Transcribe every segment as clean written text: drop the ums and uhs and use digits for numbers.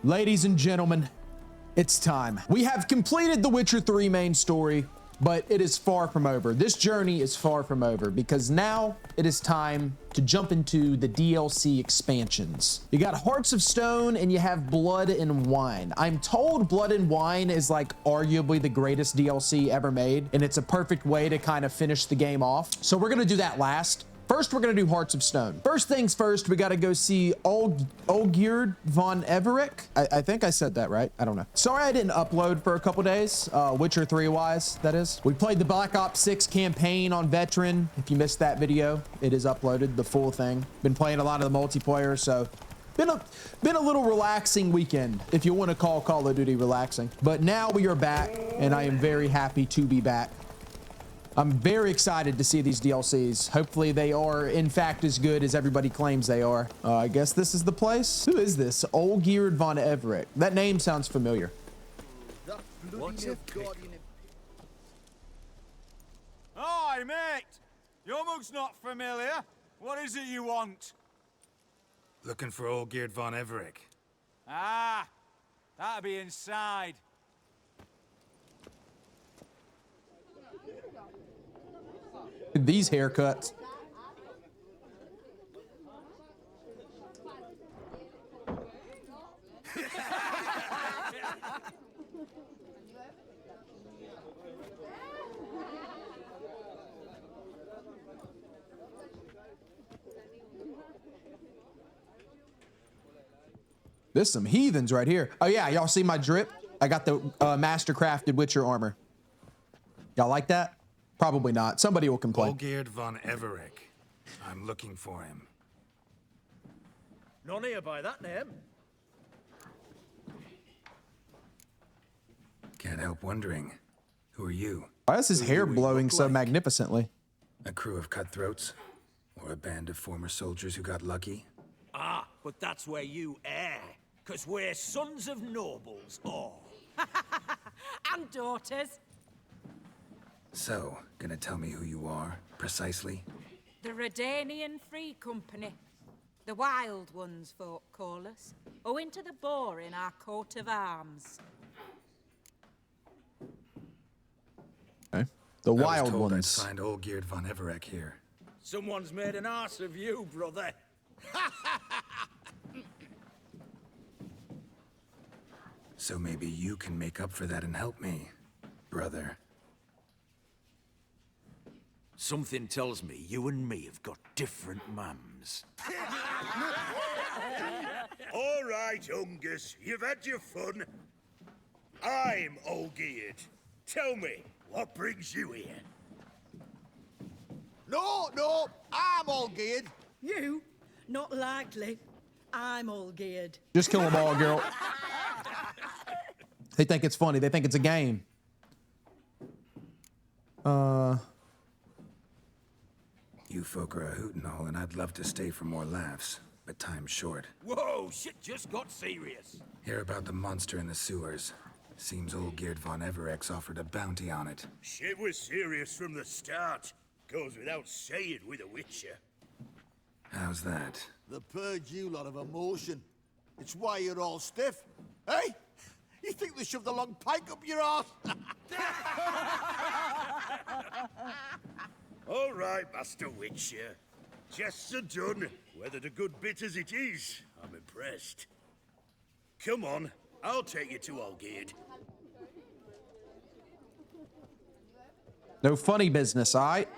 Ladies and gentlemen, it's time. We have completed the Witcher 3 main story, but it is far from over. This journey is far from over because now it is time to jump into the DLC expansions. You got Hearts of Stone and you have Blood and Wine. I'm told Blood and Wine is like arguably the greatest DLC ever made, and it's a perfect way to kind of finish the game off. So we're gonna do that last. First, we're gonna do Hearts of Stone. First things first, we gotta go see Olgierd von Everec. I think I said that right. I don't know. Sorry I didn't upload for a couple days, Witcher 3 wise, that is. We played the Black Ops 6 campaign on Veteran. If you missed that video, it is uploaded, the full thing. Been playing a lot of the multiplayer, so been a little relaxing weekend, if you want to call Call of Duty relaxing. But now we are back, and I am very happy to be back. I'm very excited to see these DLCs. Hopefully they are, in fact, as good as everybody claims they are. I guess this is the place. Who is this? Olgierd von Everec. That name sounds familiar. What's it? Hi, mate. Your mug's not familiar. What is it you want? Looking for Olgierd von Everec. Ah, that'll be inside. These haircuts. There's some heathens right here. Oh yeah, y'all see my drip? I got the master crafted Witcher armor. Y'all like that? Probably not. Somebody will complain. Olgierd von Everec. I'm looking for him. None here by that name. Can't help wondering. Who are you? Why is his hair blowing so magnificently? A crew of cutthroats? Or a band of former soldiers who got lucky? Ah, but that's where you err. 'Cause we're sons of nobles, all. And daughters. So, gonna tell me who you are, precisely? The Redanian Free Company. The Wild Ones, folk call us. Owing to the boar in our coat of arms. Okay. The Wild I was told Ones. I'd find Olgierd von Everec here. Someone's made an arse of you, brother. So maybe you can make up for that and help me, brother. Something tells me you and me have got different mums. All right, Ungus, you've had your fun. I'm Olgierd. Tell me, what brings you here? No, I'm Olgierd. You? Not likely. I'm Olgierd. Just kill them all, girl. They think it's funny. They think it's a game. You folk are a hoot and all, and I'd love to stay for more laughs, but time's short. Whoa, shit just got serious. Hear about the monster in the sewers. Seems Olgierd von Everec's offered a bounty on it. Shit was serious from the start. Goes without saying with a Witcher. How's that? The purge you lot of emotion. It's why you're all stiff. Hey? You think they shoved a long pike up your arse? All right, Master Witcher. Jests are done. Whether the good bit as it is, I'm impressed. Come on, I'll take you to Olgierd. No funny business, all right?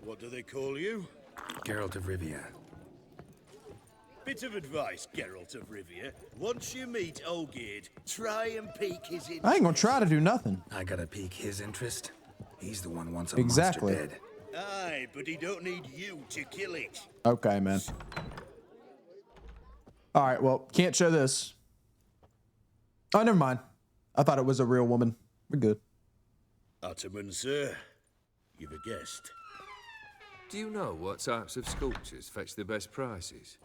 What do they call you? Geralt of Rivia. Bit of advice, Geralt of Rivia. Once you meet Olgierd, try and pique his interest. I ain't gonna try to do nothing. I gotta pique his interest? He's the one wants a Exactly. monster dead. Aye, but he don't need you to kill it. Okay, man. All right, well, can't show this. Oh, never mind. I thought it was a real woman. We're good. Ataman, sir. You've a guest. Do you know what types of sculptures fetch the best prices?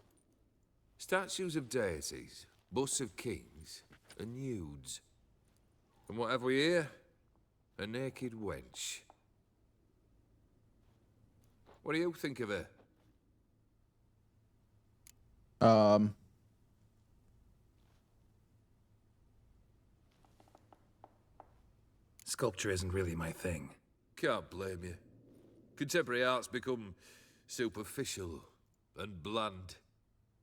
Statues of deities, busts of kings, and nudes. And what have we here? A naked wench. What do you think of her? Sculpture isn't really my thing. Can't blame you. Contemporary art's become superficial and bland.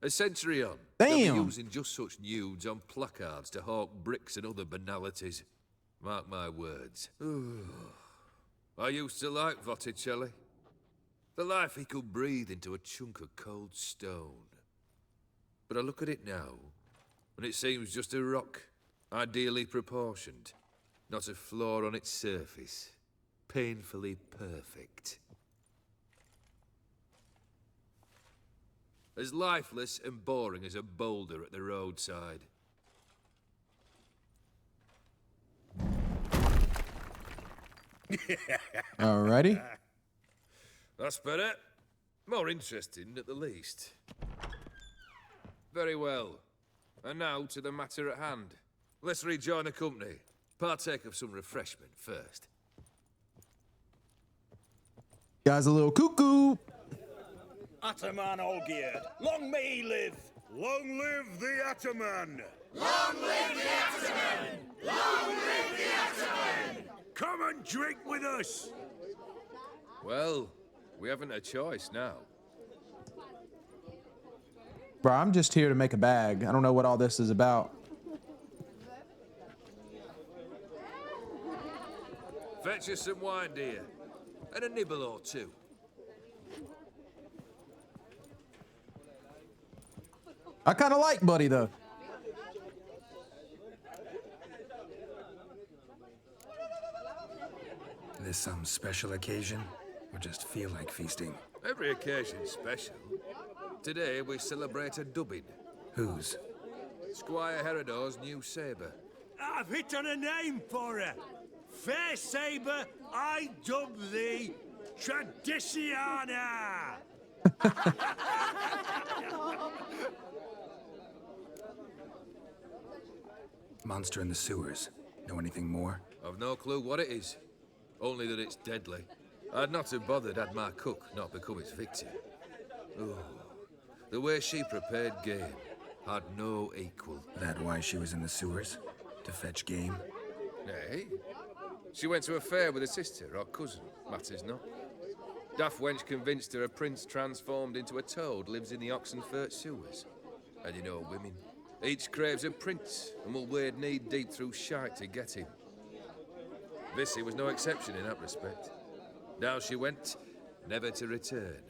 A century on, they'll be using just such nudes on placards to hawk bricks and other banalities. Mark my words. I used to like Botticelli. The life he could breathe into a chunk of cold stone. But I look at it now, and it seems just a rock, ideally proportioned. Not a flaw on its surface. Painfully perfect. As lifeless and boring as a boulder at the roadside. Alrighty. That's better. More interesting, at the least. Very well. And now to the matter at hand. Let's rejoin the company. Partake of some refreshment first. Guy's a little cuckoo. Ataman Olgierd, long may he live! Long live the Ataman! Long live the Ataman! Long live the Ataman! Come and drink with us! Well, we haven't a choice now. Bro, I'm just here to make a bag. I don't know what all this is about. Fetch us some wine, dear. And a nibble or two. I kind of like Buddy, though. This some special occasion? Or just feel like feasting? Every occasion's special. Today we celebrate a dubbing. Whose? Squire Herodor's new sabre. I've hit on a name for her. Fair sabre, I dub thee Tradiciana. Monster in the sewers. Know anything more? I've no clue what it is. Only that it's deadly. I'd not have bothered had my cook not become its victim. Oh, the way she prepared game had no equal. That why she was in the sewers? To fetch game? Nay. She went to a fair with a sister or cousin, matters not. Daft wench convinced her a prince transformed into a toad lives in the Oxenfurt sewers. And you know women. Each craves a prince and will wade knee-deep through shite to get him. Vissy was no exception in that respect. Down she went, never to return.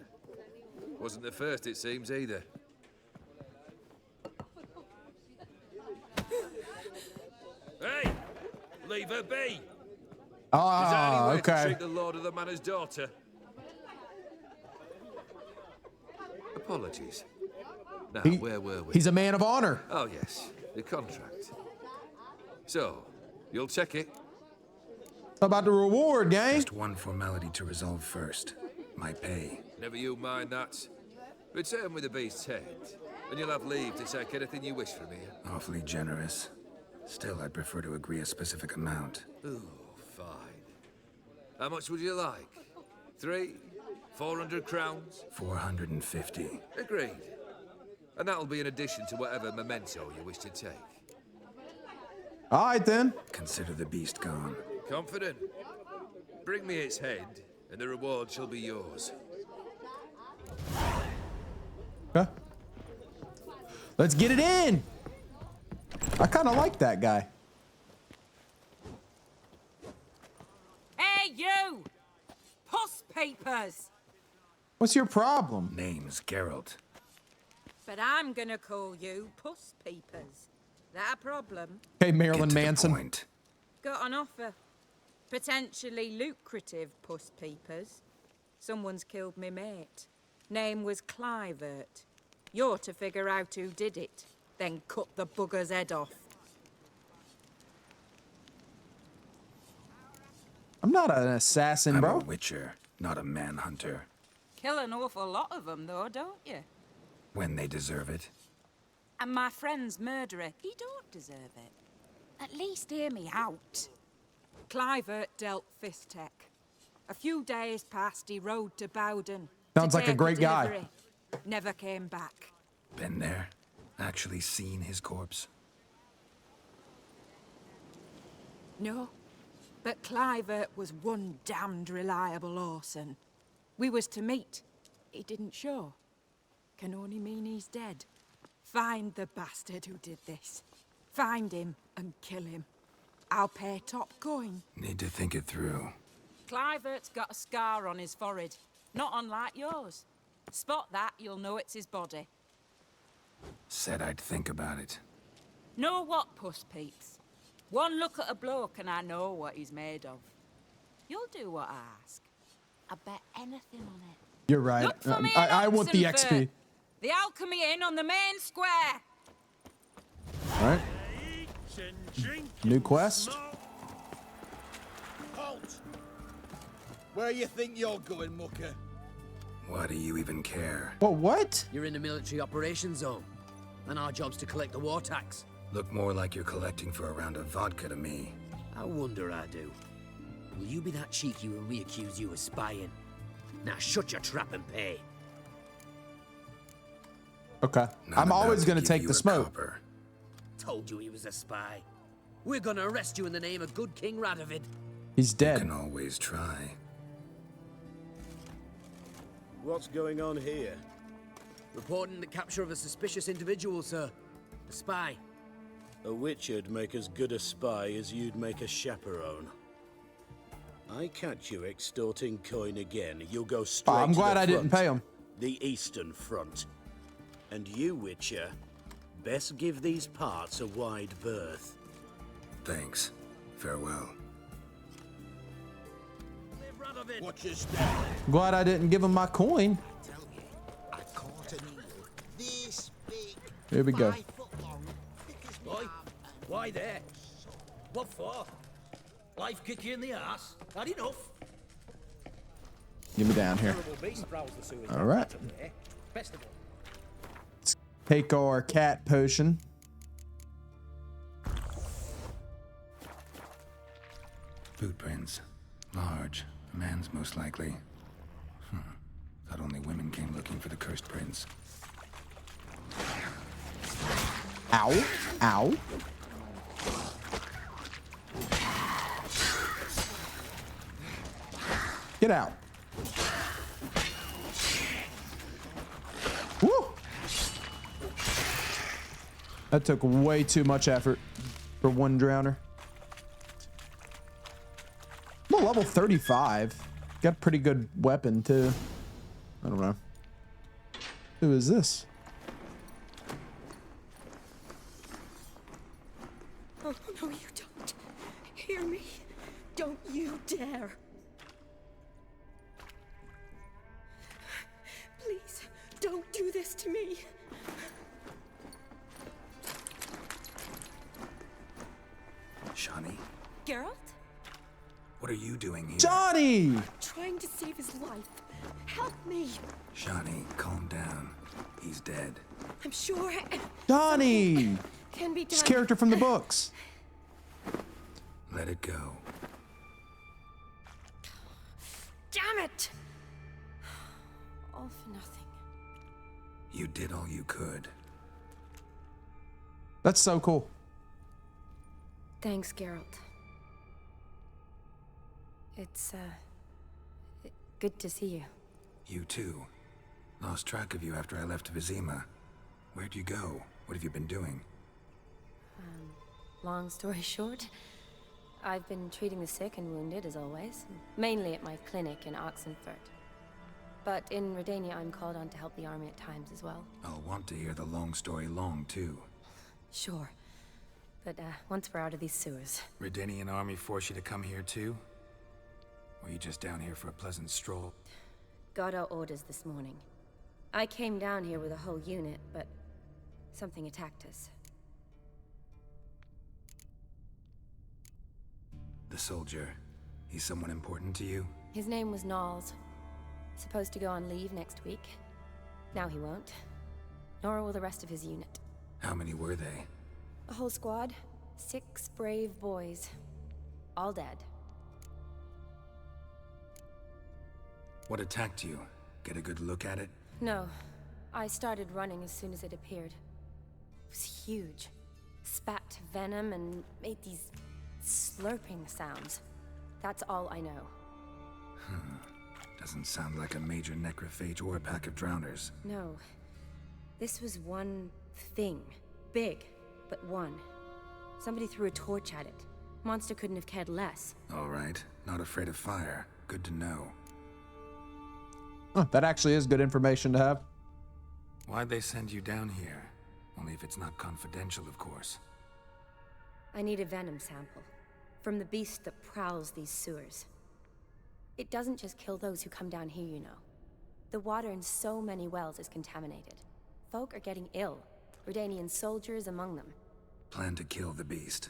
Wasn't the first, it seems, either. Hey! Leave her be! Is that any way to Okay. treat the lord of the manor's daughter? Apologies. Now, where were we? He's a man of honor. Oh, yes. The contract. So, you'll check it? How about the reward, gang? Just one formality to resolve first. My pay. Never you mind that. Return with the beast's head, and you'll have leave to take anything you wish from here. Awfully generous. Still, I'd prefer to agree a specific amount. Ooh, fine. How much would you like? 400 crowns? 450. Agreed. And that'll be in addition to whatever memento you wish to take. All right, then. Consider the beast gone. Confident? Bring me its head, and the reward shall be yours. Okay. Let's get it in. I kind of like that guy. Hey, you! Puss papers! What's your problem? Name's Geralt. But I'm gonna call you Puss Peepers. That a problem? Hey, Get Marilyn to the Manson. point. Got an offer. Potentially lucrative Puss Peepers. Someone's killed me mate. Name was Clivert. You're to figure out who did it, then cut the bugger's head off. I'm not an assassin, I'm bro. a witcher, not a manhunter. Kill an awful lot of them, though, don't you? When they deserve it. And my friend's murderer, he don't deserve it. At least hear me out. Clivert dealt Fistech. A few days past, he rode to Bowden. Sounds like a take great guy. delivery. Never came back. Been there? Actually seen his corpse? No, but Clivert was one damned reliable Orson. We was to meet. He didn't show. Can only mean he's dead. Find the bastard who did this. Find him and kill him. I'll pay top coin. Need to think it through. Clivert's got a scar on his forehead, not unlike yours. Spot that, you'll know it's his body. Said I'd think about it. Know what, puss peeps? One look at a bloke and I know what he's made of. You'll do what I ask. I bet anything on it. You're right. Look for me I want the XP. The Alchemy Inn on the main square. All right. New quest. Halt! Where you think you're going, mucker? Why do you even care? Well, what? You're in the military operations zone, and our job's to collect the war tax. Look more like you're collecting for a round of vodka to me. I wonder I do. Will you be that cheeky when we accuse you of spying? Now shut your trap and pay. Okay. Not I'm always about going to give take you the a smoke. copper. Told you he was a spy. We're gonna arrest you in the name of good King Radovid. He's You dead. can always try. What's going on here? Reporting the capture of a suspicious individual, sir. A spy. A witcher'd make as good a spy as you'd make a chaperone. I catch you extorting coin again, you'll go straight I'm to glad the I didn't front, pay him. the Eastern Front. And you, Witcher, best give these parts a wide berth. Thanks. Farewell. Watch your step. Glad I didn't give him my coin. I caught an eel this big. Here we go. 5 foot long, thick as my Boy, arm, and why there? What for? Life kick you in the ass? Had enough? Get me down here. All right. Let's take our cat potion. Footprints. Large. A man's most likely. Thought only women came looking for the cursed prince. Ow. Ow. Get out. Woo! That took way too much effort for one drowner. I'm a level 35. Got a pretty good weapon too. I don't know. Who is this? Oh, no, you don't. Hear me. Don't you dare. Please, don't do this to me. Shani? Geralt? What are you doing here? Johnny! Trying to save his life. Help me. Shani, calm down. He's dead. I'm sure Johnny! can be done. This character from the books. Let it go. Damn it! All for nothing. You did all you could. That's so cool. Thanks, Geralt. It's, good to see you. You too. Lost track of you after I left Vizima. Where'd you go? What have you been doing? Long story short, I've been treating the sick and wounded, as always. Mainly at my clinic in Oxenfurt. But in Redania, I'm called on to help the army at times as well. I'll want to hear the long story long, too. Sure. But, once we're out of these sewers. Redanian army force you to come here, too? Or are you just down here for a pleasant stroll? Got our orders this morning. I came down here with a whole unit, but something attacked us. The soldier. He's someone important to you? His name was Knowles. Supposed to go on leave next week. Now he won't. Nor will the rest of his unit. How many were they? A whole squad. 6 brave boys. All dead. What attacked you? Get a good look at it? No. I started running as soon as it appeared. It was huge. Spat venom and made these slurping sounds. That's all I know. Doesn't sound like a major necrophage or a pack of drowners. No. This was one thing. Big, but one. Somebody threw a torch at it. Monster couldn't have cared less. All right. Not afraid of fire. Good to know. Huh, that actually is good information to have. Why'd they send you down here? Only if it's not confidential, of course. I need a venom sample. From the beast that prowls these sewers. It doesn't just kill those who come down here, you know. The water in so many wells is contaminated. Folk are getting ill. Redanian soldiers among them. Plan to kill the beast.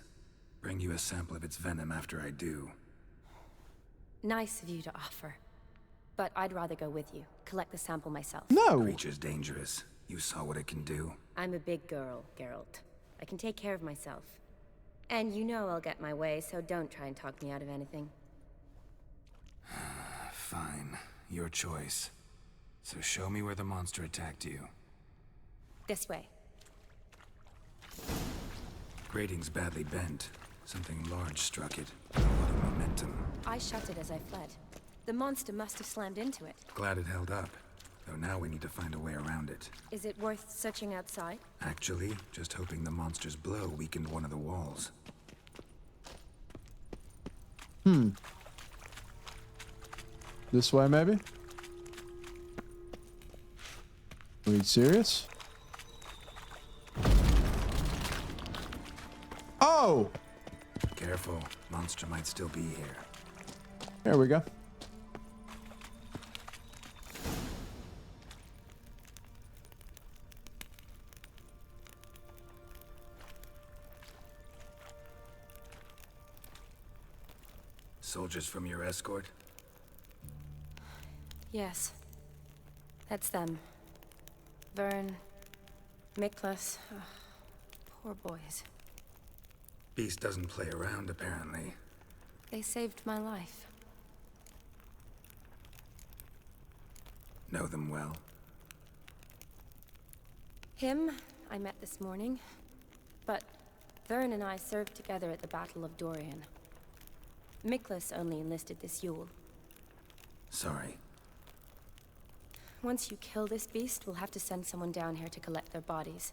Bring you a sample of its venom after I do. Nice of you to offer. But I'd rather go with you. Collect the sample myself. No! Creature's dangerous. You saw what it can do. I'm a big girl, Geralt. I can take care of myself. And you know I'll get my way, so don't try and talk me out of anything. Fine. Your choice. So show me where the monster attacked you. This way. Grating's badly bent. Something large struck it. A lot of momentum. I shut it as I fled. The monster must have slammed into it. Glad it held up. Though now we need to find a way around it. Is it worth searching outside? Actually, just hoping the monster's blow weakened one of the walls. This way, maybe? Are you serious? Oh! Careful. Monster might still be here. There we go. Soldiers from your escort? Yes. That's them. Vern, Miklas. Oh, poor boys. Beast doesn't play around, apparently. They saved my life. Know them well? Him, I met this morning. But Vern and I served together at the Battle of Dorian. Miklas only enlisted this Yule. Sorry. Once you kill this beast, we'll have to send someone down here to collect their bodies.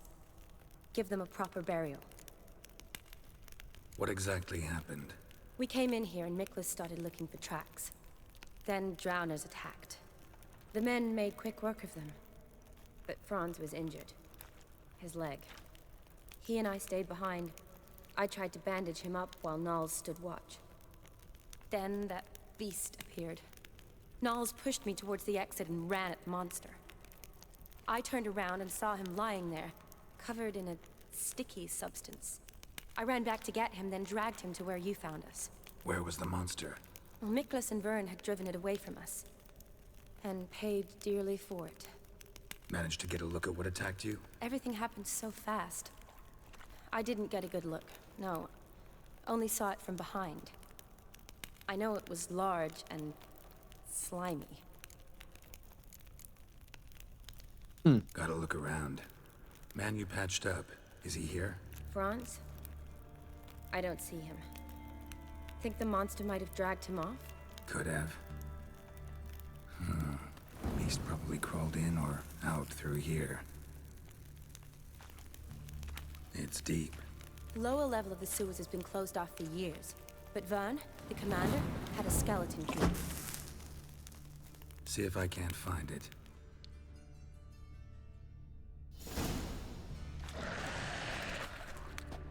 Give them a proper burial. What exactly happened? We came in here and Miklas started looking for tracks. Then drowners attacked. The men made quick work of them. But Franz was injured. His leg. He and I stayed behind. I tried to bandage him up while Nals stood watch. Then that beast appeared. Nals pushed me towards the exit and ran at the monster. I turned around and saw him lying there, covered in a sticky substance. I ran back to get him, then dragged him to where you found us. Where was the monster? Well, Miklas and Vern had driven it away from us. And paid dearly for it. Managed to get a look at what attacked you? Everything happened so fast. I didn't get a good look, no. Only saw it from behind. I know it was large and slimy. Gotta look around. Man you patched up, is he here? Franz? I don't see him. Think the monster might have dragged him off? Could have. Beast probably crawled in or out through here. It's deep. The lower level of the sewers has been closed off for years. But Vern, the commander, had a skeleton key. See if I can't find it.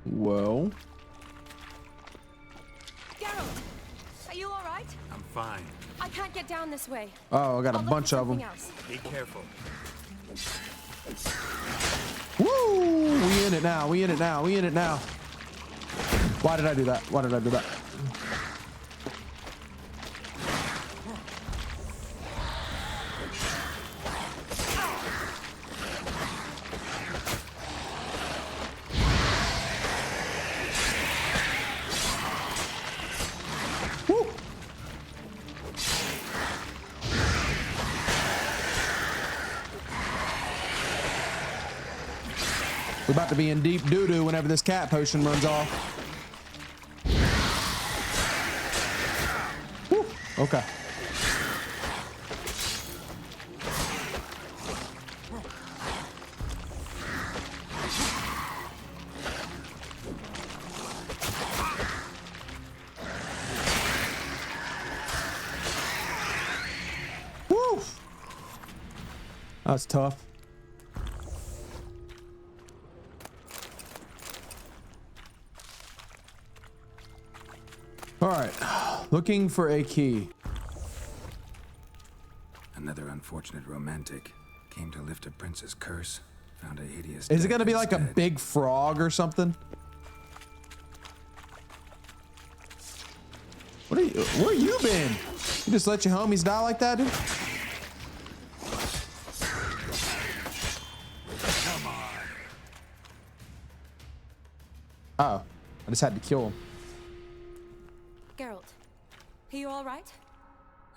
Whoa. Geralt! Are you alright? I'm fine. I can't get down this way. Oh, I got a I'll bunch look of for them. something else. Be careful. Woo! We in it now. We in it now. We in it now. Why did I do that? Why did I do that? We're about to be in deep doo-doo whenever this cat potion runs off. Whew. Okay. Woo. That's tough. All right, looking for a key. Another unfortunate romantic came to lift a prince's curse, found a hideous. Is it gonna death be like a instead. big frog or something? Where you been? You just let your homies die like that, dude? Come on. Oh, I just had to kill him. Geralt, are you all right?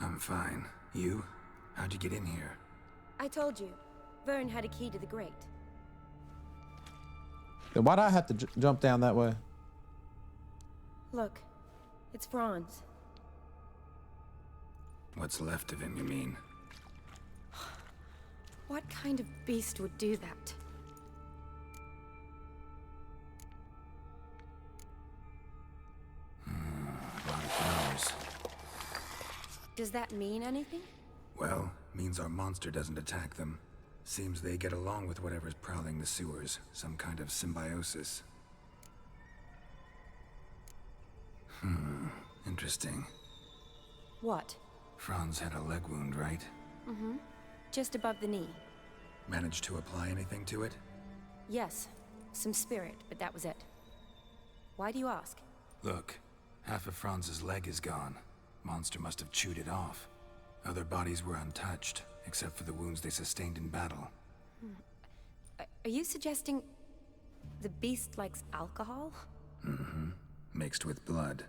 I'm fine. You? How'd you get in here? I told you, Vern had a key to the grate. Then why'd I have to jump down that way? Look, it's Franz. What's left of him, you mean? What kind of beast would do that? A lot of flowers. Does that mean anything? Well, means our monster doesn't attack them. Seems they get along with whatever's prowling the sewers. Some kind of symbiosis. Interesting. What? Franz had a leg wound, right? Mm-hmm. Just above the knee. Managed to apply anything to it? Yes, some spirit, but that was it. Why do you ask? Look, half of Franz's leg is gone. Monster must have chewed it off. Other bodies were untouched, except for the wounds they sustained in battle. Are you suggesting the beast likes alcohol? Mm-hmm. Mixed with blood.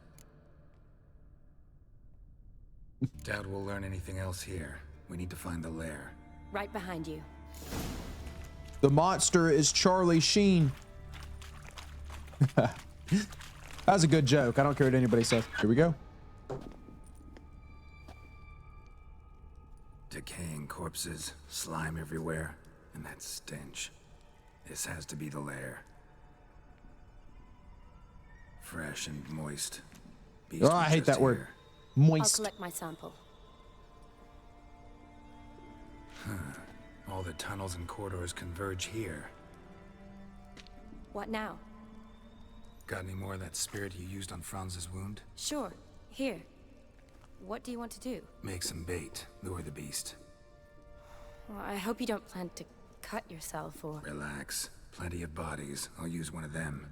Doubt we'll learn anything else here. We need to find the lair. Right behind you. The monster is Charlie Sheen. That was a good joke. I don't care what anybody says. Here we go. Decaying corpses, slime everywhere, and that stench. This has to be the lair. Fresh and moist. Beast Oh, I was hate just that word. here. Moist. I'll collect my sample. All the tunnels and corridors converge here. What now? Got any more of that spirit you used on Franz's wound? Sure. Here. What do you want to do? Make some bait, lure the beast. Well, I hope you don't plan to cut yourself or... Relax. Plenty of bodies. I'll use one of them.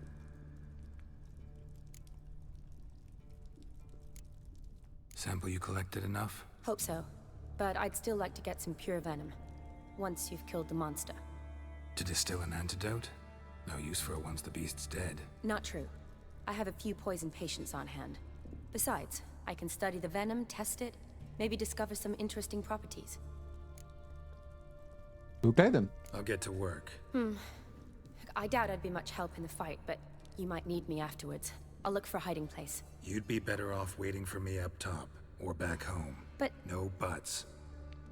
Sample you collected enough? Hope so. But I'd still like to get some pure venom. Once you've killed the monster. To distill an antidote? No use for it once the beast's dead. Not true. I have a few poison patients on hand. Besides, I can study the venom, test it, maybe discover some interesting properties. Okay then. I'll get to work. I doubt I'd be much help in the fight, but you might need me afterwards. I'll look for a hiding place. You'd be better off waiting for me up top, or back home. But... No buts.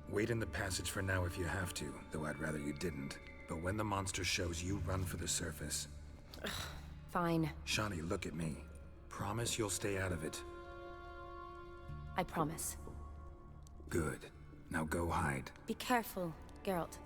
Wait in the passage for now if you have to, though I'd rather you didn't. But when the monster shows, you run for the surface. Fine. Shani, look at me. Promise you'll stay out of it. I promise. Good. Now go hide. Be careful, Geralt.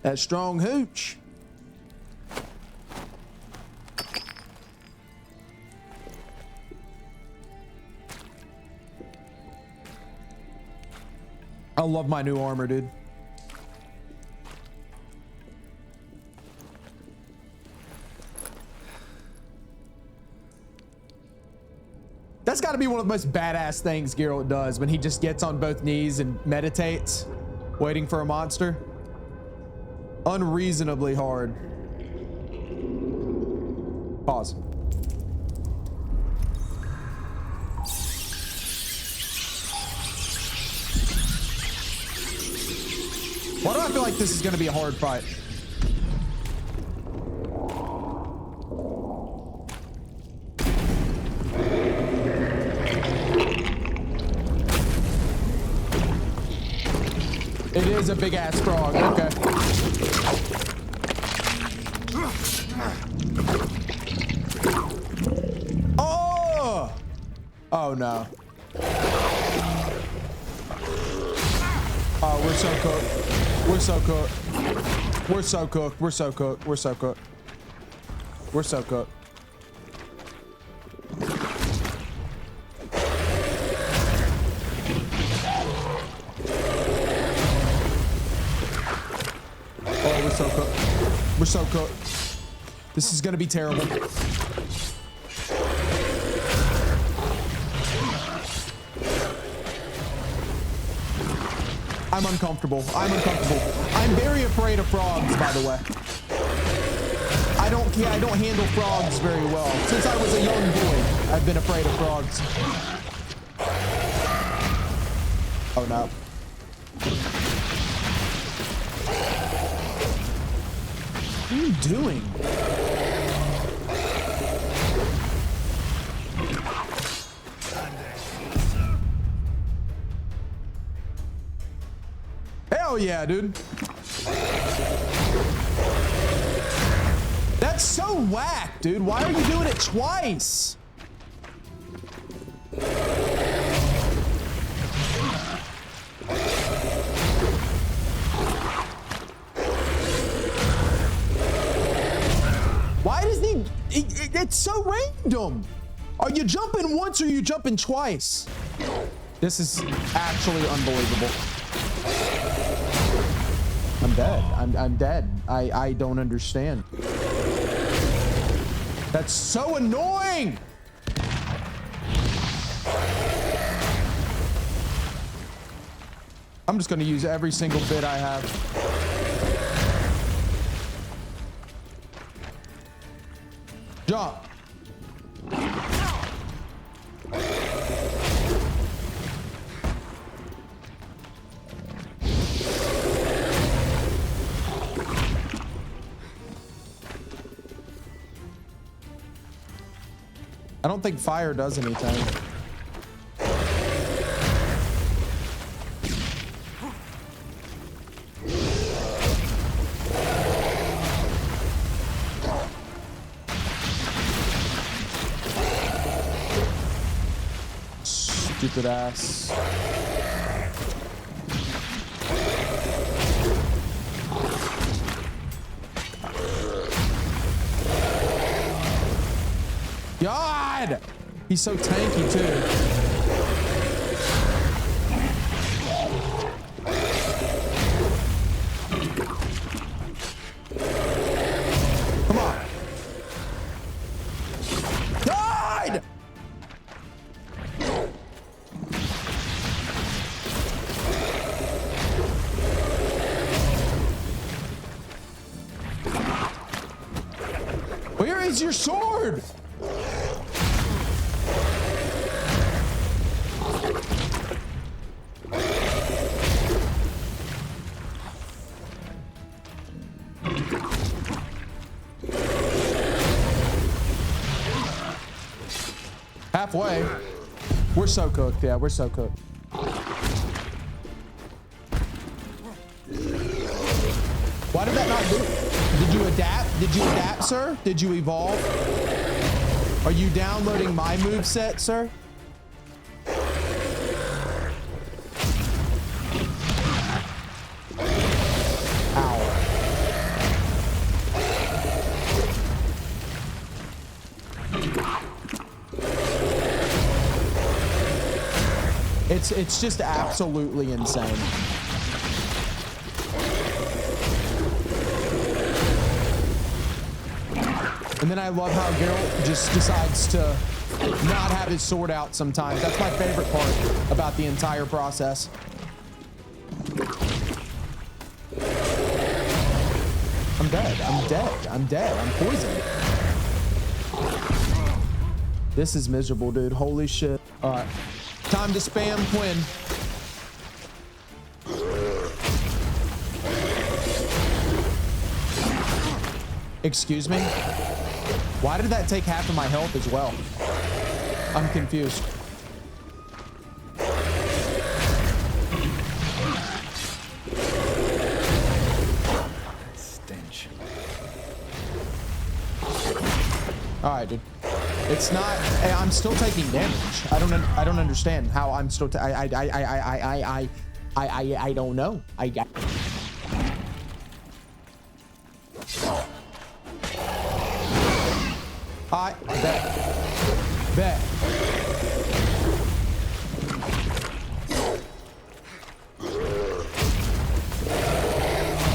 That strong hooch. I love my new armor, dude. That's got to be one of the most badass things Geralt does when he just gets on both knees and meditates, waiting for a monster. Unreasonably hard. Pause. Why do I feel like this is going to be a hard fight? It is a big ass frog. Okay. Oh! Oh no. Oh, we're so cooked. We're so cooked. We're so cooked. We're so cooked. We're so cooked. We're so cooked. Oh, we're so cooked. We're so cooked. This is gonna be terrible. I'm uncomfortable. I'm uncomfortable. I'm very afraid of frogs, by the way. I don't handle frogs very well. Since I was a young boy, I've been afraid of frogs. Oh no. What are you doing? Hell yeah, dude. That's so whack, dude. Why are you doing it twice? Why does he? It's so random. Are you jumping once or are you jumping twice? This is actually unbelievable. I'm dead. I'm dead. I don't understand. That's so annoying. I'm just gonna use every single bit I have. Jump. I don't think fire does anything. Stupid ass. God! He's so tanky too. Come on. God! Where is your sword? Halfway. We're so cooked. Yeah, we're so cooked. Why did that not do? Did you adapt? Did you adapt, sir? Did you evolve? Are you downloading my moveset, sir? Ow. It's just absolutely insane. And then I love how Geralt just decides to not have his sword out sometimes. That's my favorite part about the entire process. I'm dead. I'm dead. I'm dead. I'm poisoned. This is miserable, dude. Holy shit. All right. Time to spam Quinn. Excuse me? Why did that take half of my health as well? I'm confused. Stench. All right, dude. It's not. I'm still taking damage. I don't understand how I'm still. I don't know. I bet.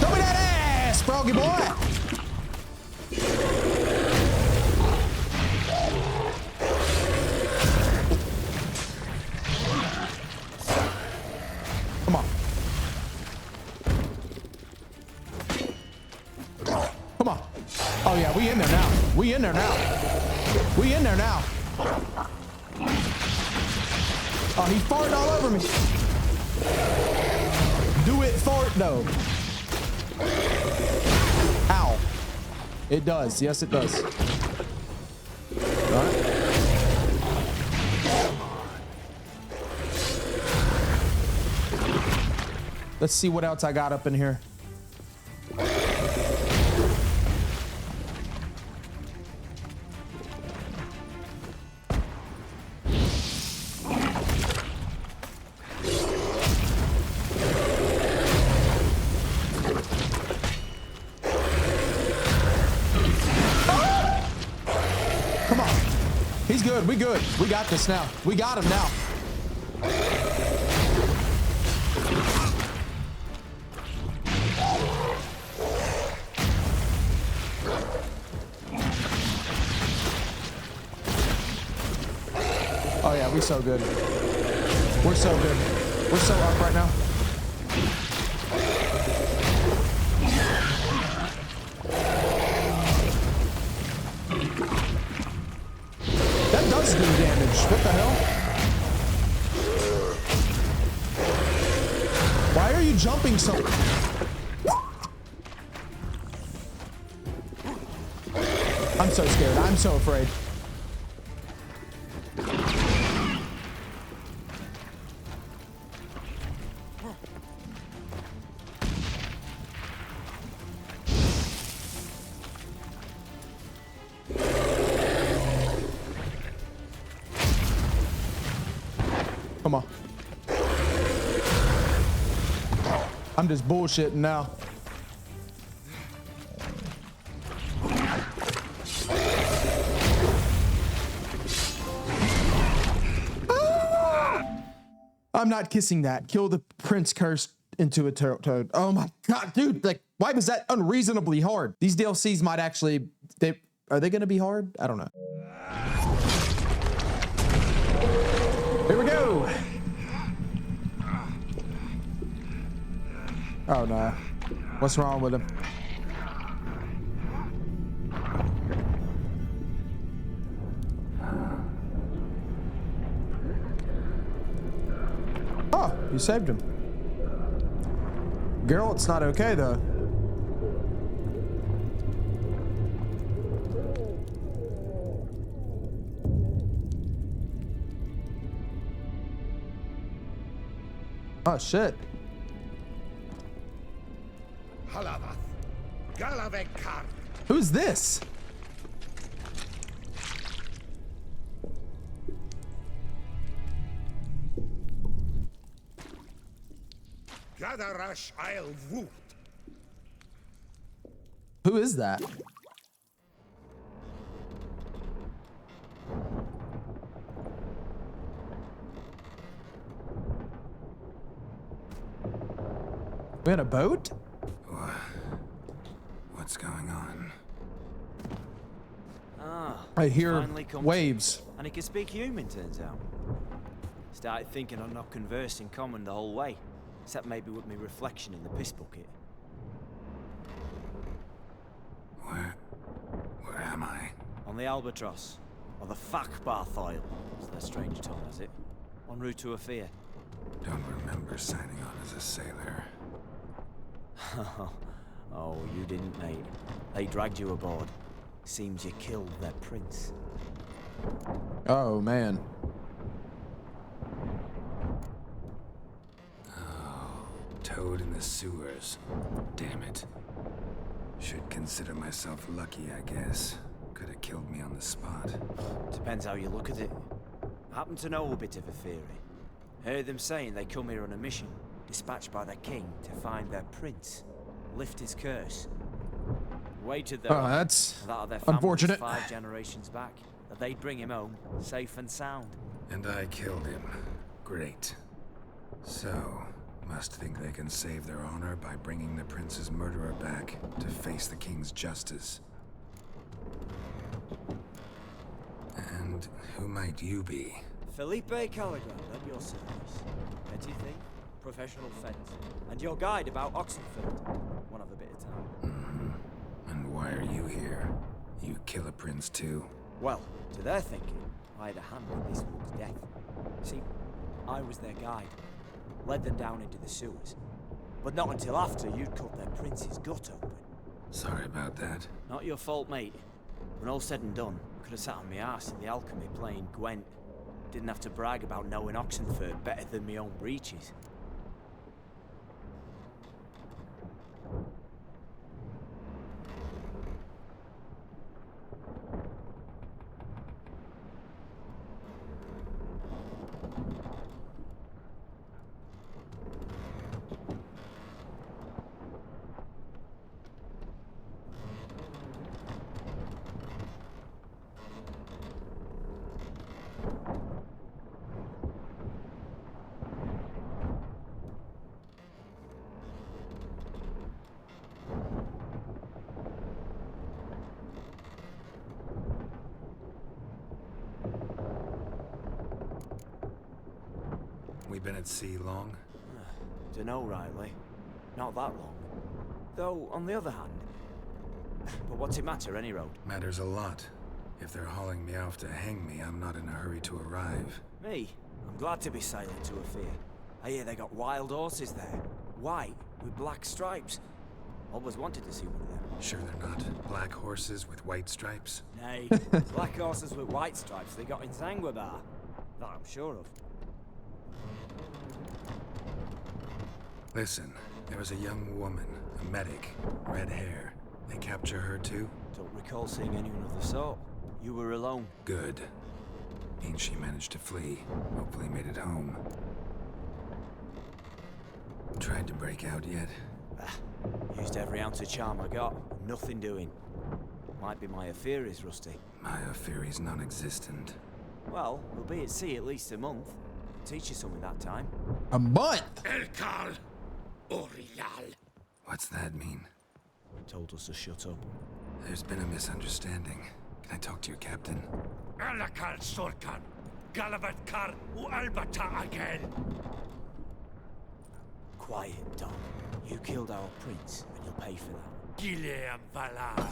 Throw me that ass, froggy boy. Come on. Come on. Oh yeah, we in there now. We in there now. We in there now. Oh, he farted all over me. Do it fart though. Ow. It does. Yes, it does. All right. Let's see what else I got up in here. We good. We got this now. We got him now. Oh yeah, we're so good. We're so good. We're so up right now. That does do damage. What the hell? Why are you jumping so? I'm so scared. I'm so afraid. Come on. I'm just bullshitting now. I'm not kissing that. Kill the prince cursed into a toad. Oh my god, dude! Like, why was that unreasonably hard? These DLCs might actually. Are they gonna be hard? I don't know. Here we go. Oh no. What's wrong with him? Oh, you saved him. Geralt's not okay though. Oh shit. Who's this? Who is that? We had a boat? What's going on? Ah, I hear finally come waves. And he can speak human, turns out. Started thinking I'd not conversed in common the whole way, except maybe with me reflection in the piss bucket. Where am I? On the Albatross, or the Fakbarth Oil, as their strange tongue has it, en route to Ofieri. Don't remember signing on as a sailor. Oh, you didn't, mate. They dragged you aboard. Seems you killed their prince. Oh, man. Oh, toad in the sewers. Damn it. Should consider myself lucky, I guess. Could have killed me on the spot. Depends how you look at it. Happen to know a bit of Ofieri. Heard them saying they come here on a mission, dispatched by their king to find their prince, lift his curse. Waited there. Oh, that's that their unfortunate. 5 generations back, that they'd bring him home, safe and sound. And I killed him. Great. So, must think they can save their honor by bringing the prince's murderer back to face the king's justice. And who might you be? Felipe Caligrand, at your service. Petty thief, professional fence, and your guide about Oxenford. One of a bit of time. And why are you here? You kill a prince too? Well, to their thinking, I had a hand in this woman's death. See, I was their guide. Led them down into the sewers. But not until after you'd cut their prince's gut open. Sorry about that. Not your fault, mate. When all said and done, could have sat on my arse in the alchemy playing Gwent. Didn't have to brag about knowing Oxenford better than my own breeches. We been at sea long? Dunno rightly. Not that long. Though, on the other hand... But what's it matter, any road? Matters a lot. If they're hauling me off to hang me, I'm not in a hurry to arrive. Me? I'm glad to be sailing to Ofieri. I hear they got wild horses there. White, with black stripes. Always wanted to see one of them. Sure they're not black horses with white stripes? Nay, black horses with white stripes they got in Zanguebar. That I'm sure of. Listen, there was a young woman, a medic, red hair. They capture her too? Don't recall seeing anyone of the sort. You were alone. Good. Means she managed to flee. Hopefully made it home. Tried to break out yet? Used every ounce of charm I got. Nothing doing. Might be my Ofieri's rusty. My Ofieri's non-existent. Well, we'll be at sea at least a month. Teach you something that time. A month? Elkal Orial. What's that mean? Told us to shut up. There's been a misunderstanding. Can I talk to your captain? Alakal Sorkan. Galabat Kar U Albata again. Quiet, Dom. You killed our prince, and you'll pay for that. Gileam Valar.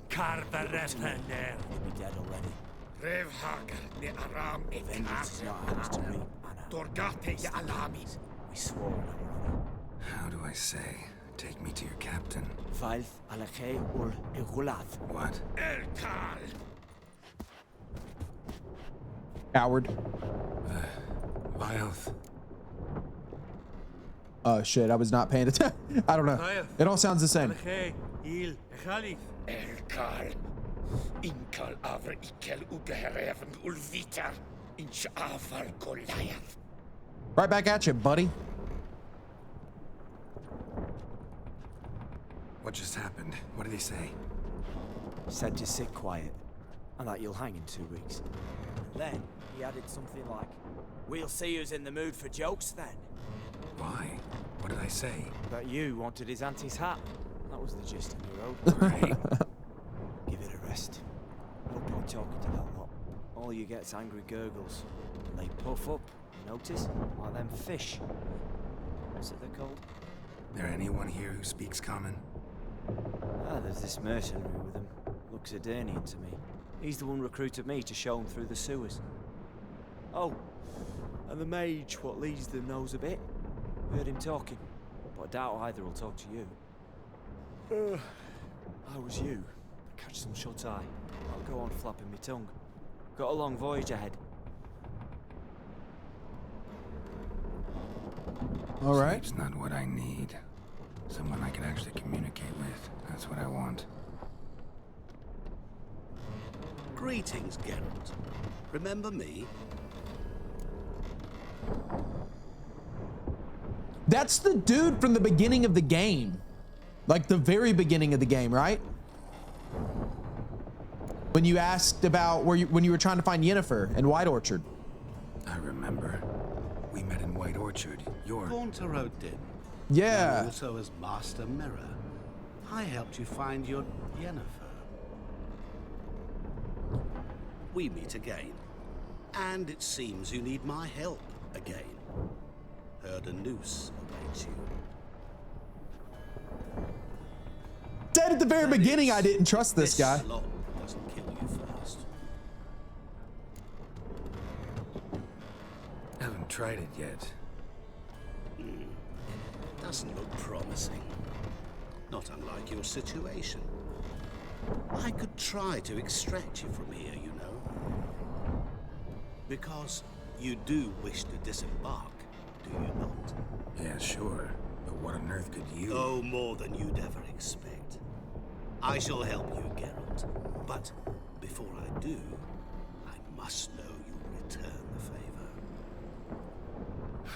Karvarefaner. You'll be dead already. Revhag ne Aram Vengeance is not ours to reap, Anna. Torgate ya Alamis. We swore on our honor. How do I say? Take me to your captain. Valth Alakhe ur Igulath. What? Elkal. Coward. Vilth. Oh shit, I was not paying attention. I don't know. It all sounds the same. Elkal. Inkal Avra Ikel Ugehereven Ulvitar. Inch Avar Goliath. Right back at you, buddy. What just happened? What did he say? Said to sit quiet, and that you'll hang in 2 weeks. And then he added something like, "We'll see who's in the mood for jokes then." Why? What did I say? That you wanted his auntie's hat. That was the gist of your road. Right. Give it a rest. No point talking to that lot. All you get's angry gurgles. And they puff up, you notice? Like them fish. What's it they're called? There anyone here who speaks common? Ah, there's this mercenary with him. Looks Adernian to me. He's the one recruited me to show him through the sewers. Oh, and the mage what leads them knows a bit. Heard him talking, but I doubt either will talk to you. I was you. Catch some shut-eye. I'll go on flapping my tongue. Got a long voyage ahead. All right. Sleep's not what I need. Someone I can actually communicate with. That's what I want. Greetings, Geralt. Remember me? That's the dude from the beginning of the game. Like the very beginning of the game, right? When you asked about when you were trying to find Yennefer in White Orchard. I remember. We met in White Orchard. You're... Gaunter O'Dimm. Yeah. Also as Master Mirror. I helped you find your Yennefer. We meet again. And it seems you need my help again. Heard a noose awaits you. Said at the very beginning I didn't trust this guy. Slot doesn't kill you first. Haven't tried it yet. Doesn't look promising. Not unlike your situation. I could try to extract you from here, you know. Because you do wish to disembark, do you not? Yeah, sure. But what on earth could you... Oh, more than you'd ever expect. I shall help you, Geralt. But before I do, I must know you'll return the favor.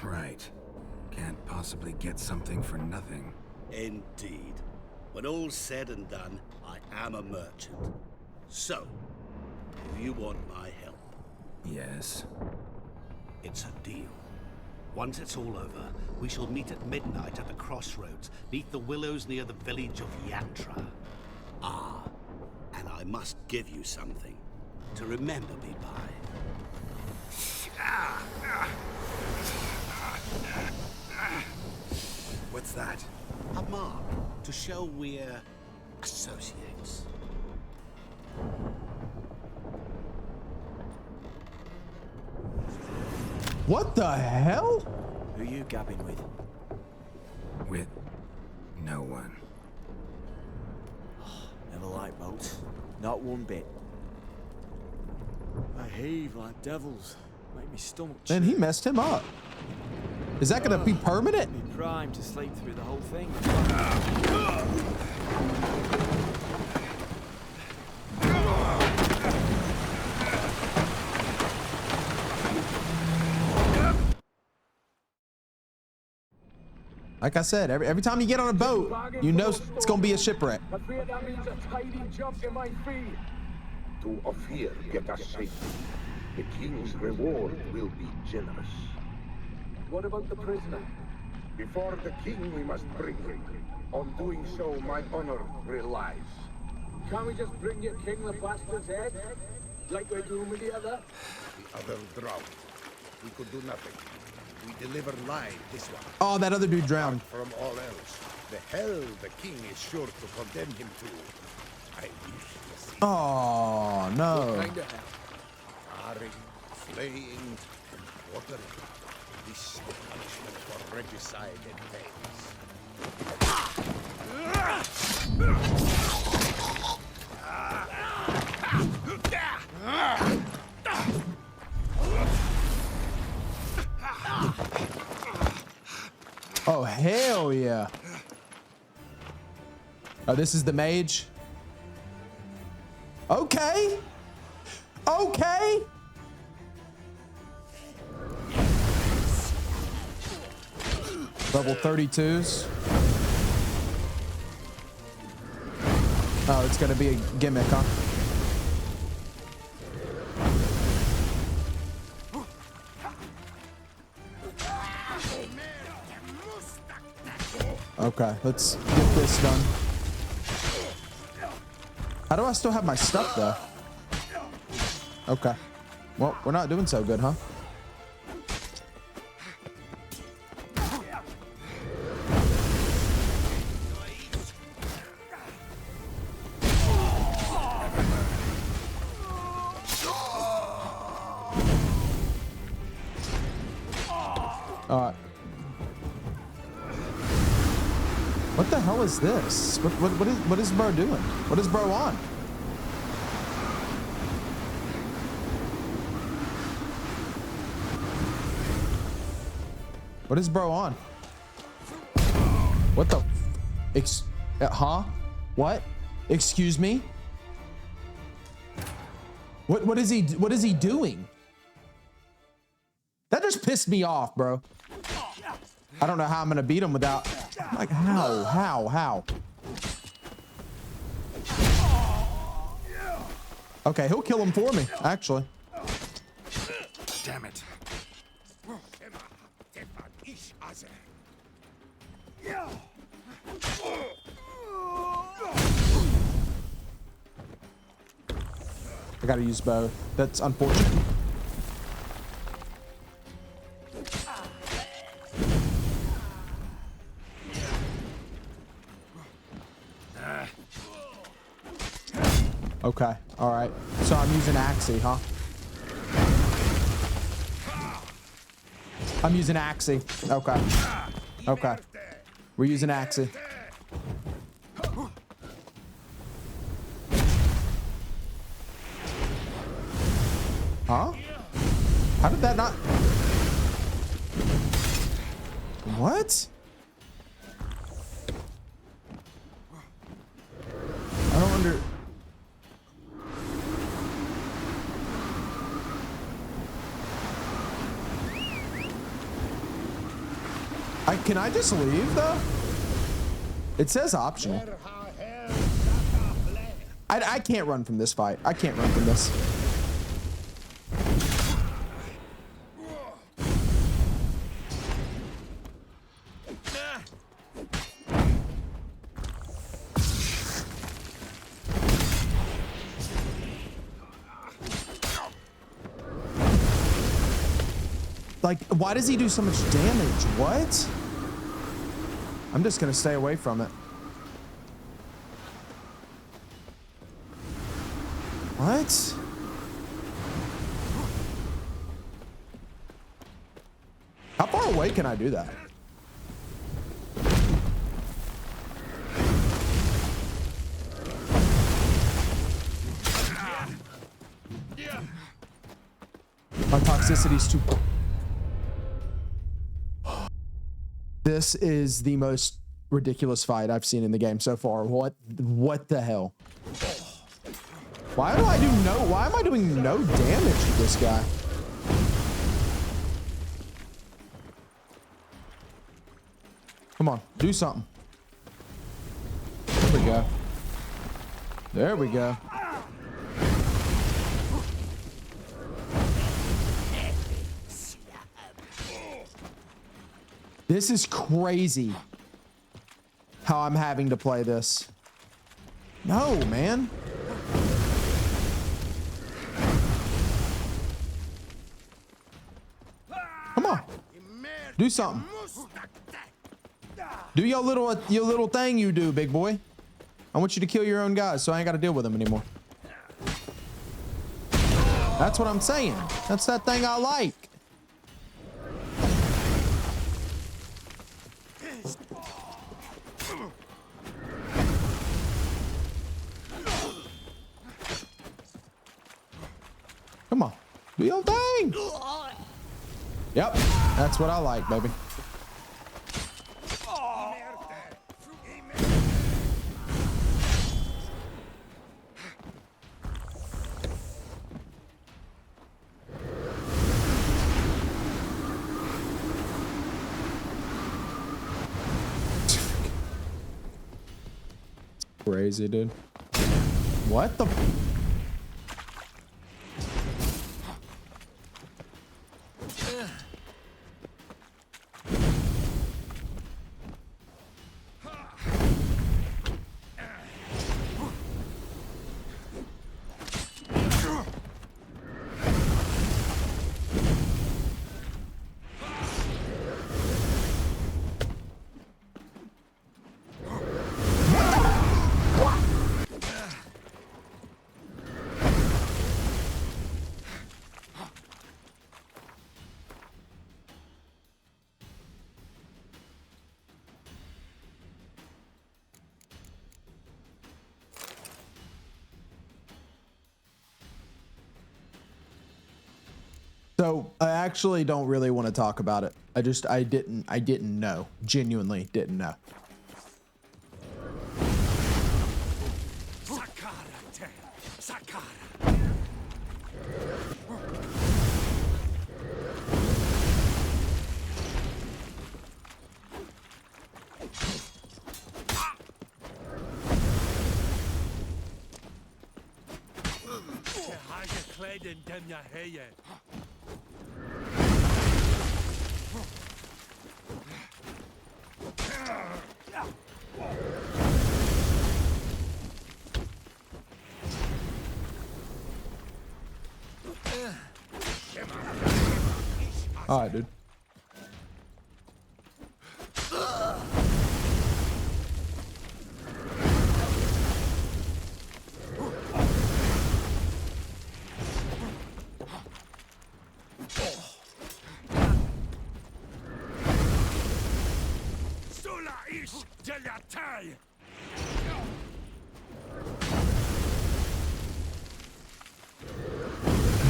Right. Can't possibly get something for nothing. Indeed. When all's said and done, I am a merchant. So, do you want my help? Yes. It's a deal. Once it's all over, we shall meet at midnight at the crossroads, neath the willows near the village of Yantra. Ah, and I must give you something to remember me by. What's that? A mark to show we're associates. What the hell? Who are you gabbing with? With no one. Never liked boats. Not one bit. I heave like devils. Make me stomach churn. And he messed him up. Is that gonna be permanent? Be primed to sleep through the whole thing. Like I said, every time you get on a boat, you know it's gonna be a shipwreck. But that means a tidy jump in my fee. To Ofieri, get us safely. The king's reward will be generous. What about the prisoner? Before the king, we must bring him. On doing so, my honor relies. Can't we just bring your king the bastard's head? Like we're doing with the other? The other drowned. We could do nothing. We deliver live this one. Oh, that other dude drowned. From all else, the hell the king is sure to condemn him to. I wish to see. Oh no. What kind of hell? Tarring, flaying, and watering. This is the punishment for regicide and Oh, hell yeah. Oh, this is the mage. Okay. Okay. Level 32s. Oh, it's gonna be a gimmick, huh? Okay, let's get this done. How do I still have my stuff though? Okay. Well, we're not doing so good, huh? What the hell is this? What is bro doing? What is bro on? What is bro on? What the? Huh? What? Excuse me? What is he doing? That just pissed me off, bro. I don't know how I'm gonna beat him without, like, how? Okay, he'll kill him for me, actually. Damn it. I gotta use bow. That's unfortunate. Okay, all right. So I'm using Axie, huh? I'm using Axie. Okay. Okay. We're using Axie. Huh? How did that not? What? I don't under. Can I just leave though? It says optional. I can't run from this fight. I can't run from this. Like, why does he do so much damage? What? I'm just gonna stay away from it. What? How far away can I do that? My toxicity's too. This is the most ridiculous fight I've seen in the game so far. What the hell? Why am I doing no damage to this guy? Come on, do something. There we go. There we go. This is crazy how I'm having to play this. No, man. Come on. Do something. Do your little thing you do, big boy. I want you to kill your own guys so I ain't got to deal with them anymore. That's what I'm saying. That's that thing I like. Come on, do your thing. Yep, that's what I like, baby. Crazy, dude. What the? So I actually don't really want to talk about it. I didn't know. Genuinely didn't know. All right, dude.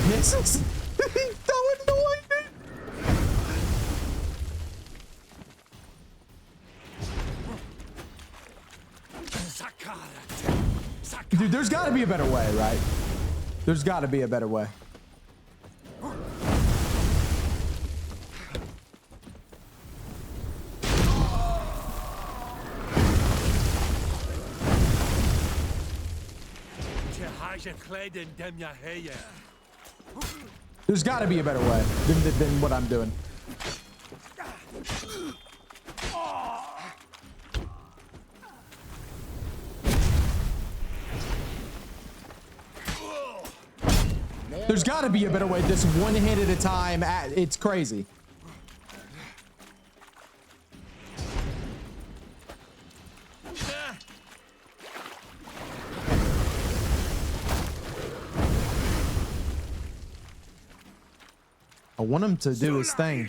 This is so annoying. Dude, there's got to be a better way, right? There's got to be a better way. There's got to be a better way than what I'm doing. There's got to be a better way. This one hit at a time. It's crazy. I want him to do his thing.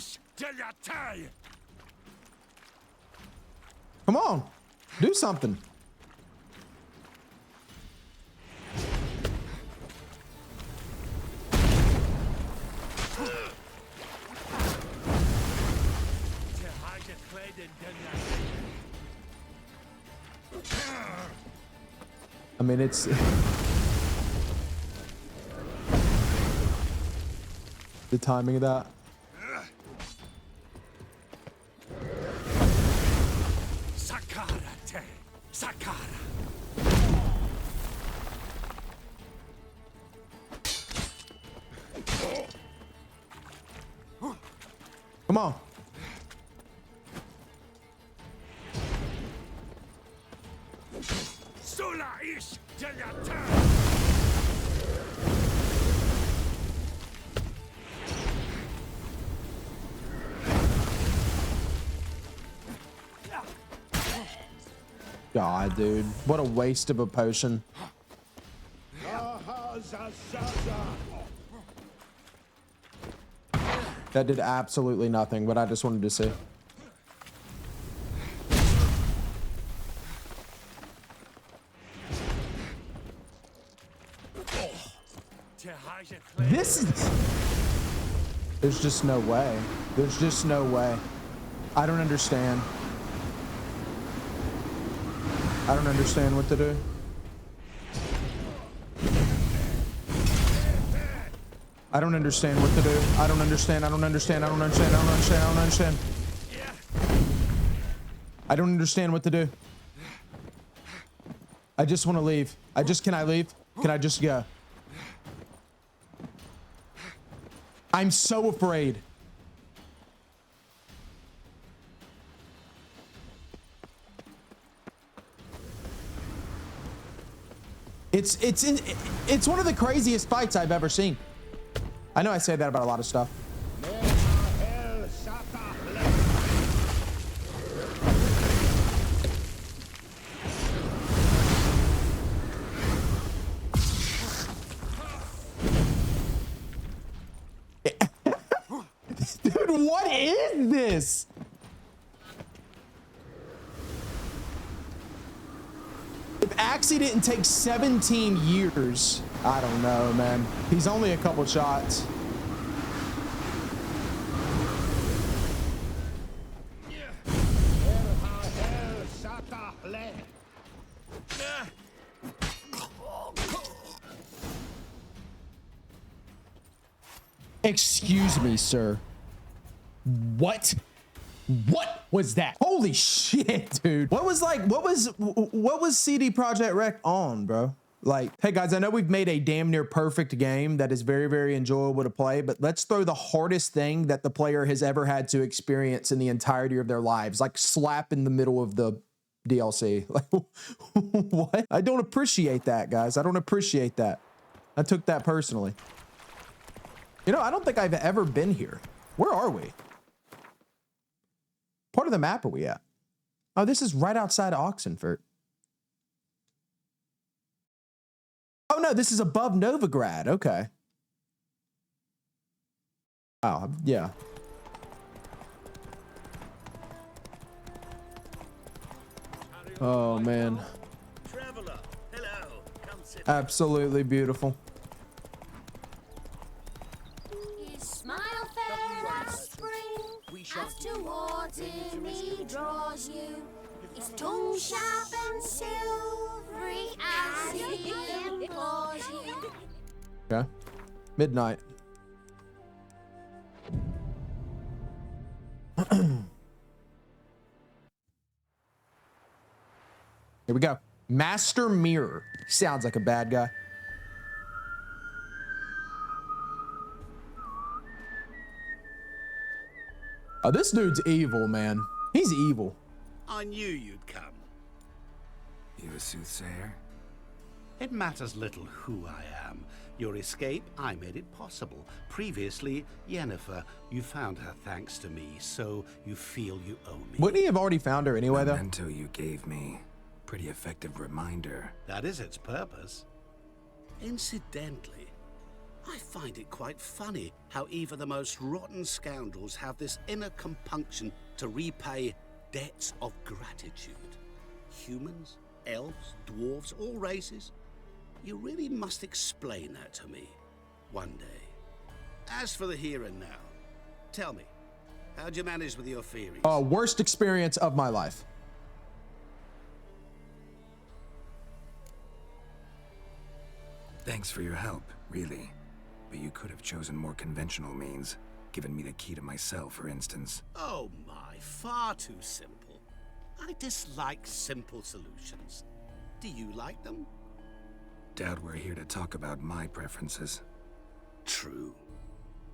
Come on, do something. I mean, it's the timing of that. Come on. God, dude, what a waste of a potion. That did absolutely nothing, but I just wanted to see. This is... There's just no way. There's just no way. I don't understand. I don't understand what to do. I don't understand what to do. I don't understand. I don't understand. I don't understand. I don't understand. I don't understand. I don't understand what to do. I just want to leave. Can I leave? Can I just go? I'm so afraid. It's one of the craziest fights I've ever seen. I know I say that about a lot of stuff. Dude, what is this? If Axie didn't take 17 years, I don't know, man. He's only a couple shots. lair. Excuse me, sir. What? What was that? Holy shit, dude. What was CD Projekt Red on, bro? Like, hey guys, I know we've made a damn near perfect game that is very, very enjoyable to play, but let's throw the hardest thing that the player has ever had to experience in the entirety of their lives, like slap in the middle of the DLC. Like, what? I don't appreciate that, guys. I don't appreciate that. I took that personally. You know, I don't think I've ever been here. Where are we? Part of the map are we at? Oh, this is right outside of Oxenfurt. Oh no, this is above Novigrad. Okay. Oh, yeah. Oh man. Traveler, hello. Come sit. Absolutely beautiful. His smile fair as spring, as towards him he draws you. His tongue sharp and silvery as he implores you. Okay. Midnight. Here we go. Master Mirror. Sounds like a bad guy. Oh, this dude's evil, man. He's evil. I knew you'd come. You a soothsayer? It matters little who I am. Your escape, I made it possible. Previously, Yennefer, you found her thanks to me, so you feel you owe me. Wouldn't he have already found her anyway, though? The memento you gave me. Pretty effective reminder. That is its purpose. Incidentally, I find it quite funny how even the most rotten scoundrels have this inner compunction to repay debts of gratitude. Humans, elves, dwarves, all races. You really must explain that to me one day. As for the here and now, tell me, how'd you manage with your Ofieri? Worst experience of my life. Thanks for your help, really. But you could have chosen more conventional means. Given me the key to my cell, for instance. Oh my, far too simple. I dislike simple solutions. Do you like them? Doubt we're here to talk about my preferences. True.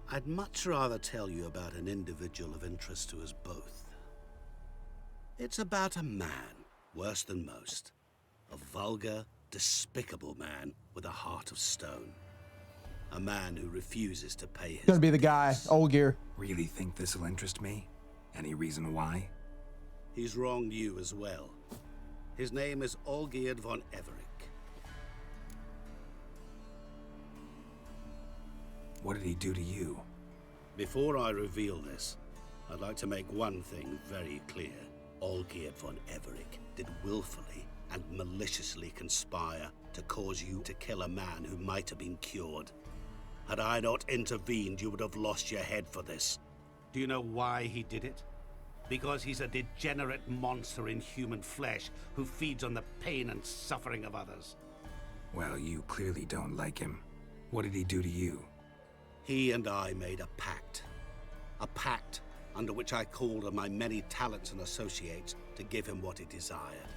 I'd much rather tell you about an individual of interest to us both. It's about a man, worse than most. A vulgar, despicable man with a heart of stone. A man who refuses to pay his... Gonna be the guy, Olgierd. Really think this'll interest me? Any reason why? He's wronged you as well. His name is Olgierd von Everick. What did he do to you? Before I reveal this, I'd like to make one thing very clear. Olgierd von Everick did willfully and maliciously conspire to cause you to kill a man who might have been cured. Had I not intervened, you would have lost your head for this. Do you know why he did it? Because he's a degenerate monster in human flesh who feeds on the pain and suffering of others. Well, you clearly don't like him. What did he do to you? He and I made a pact. A pact under which I called on my many talents and associates to give him what he desired.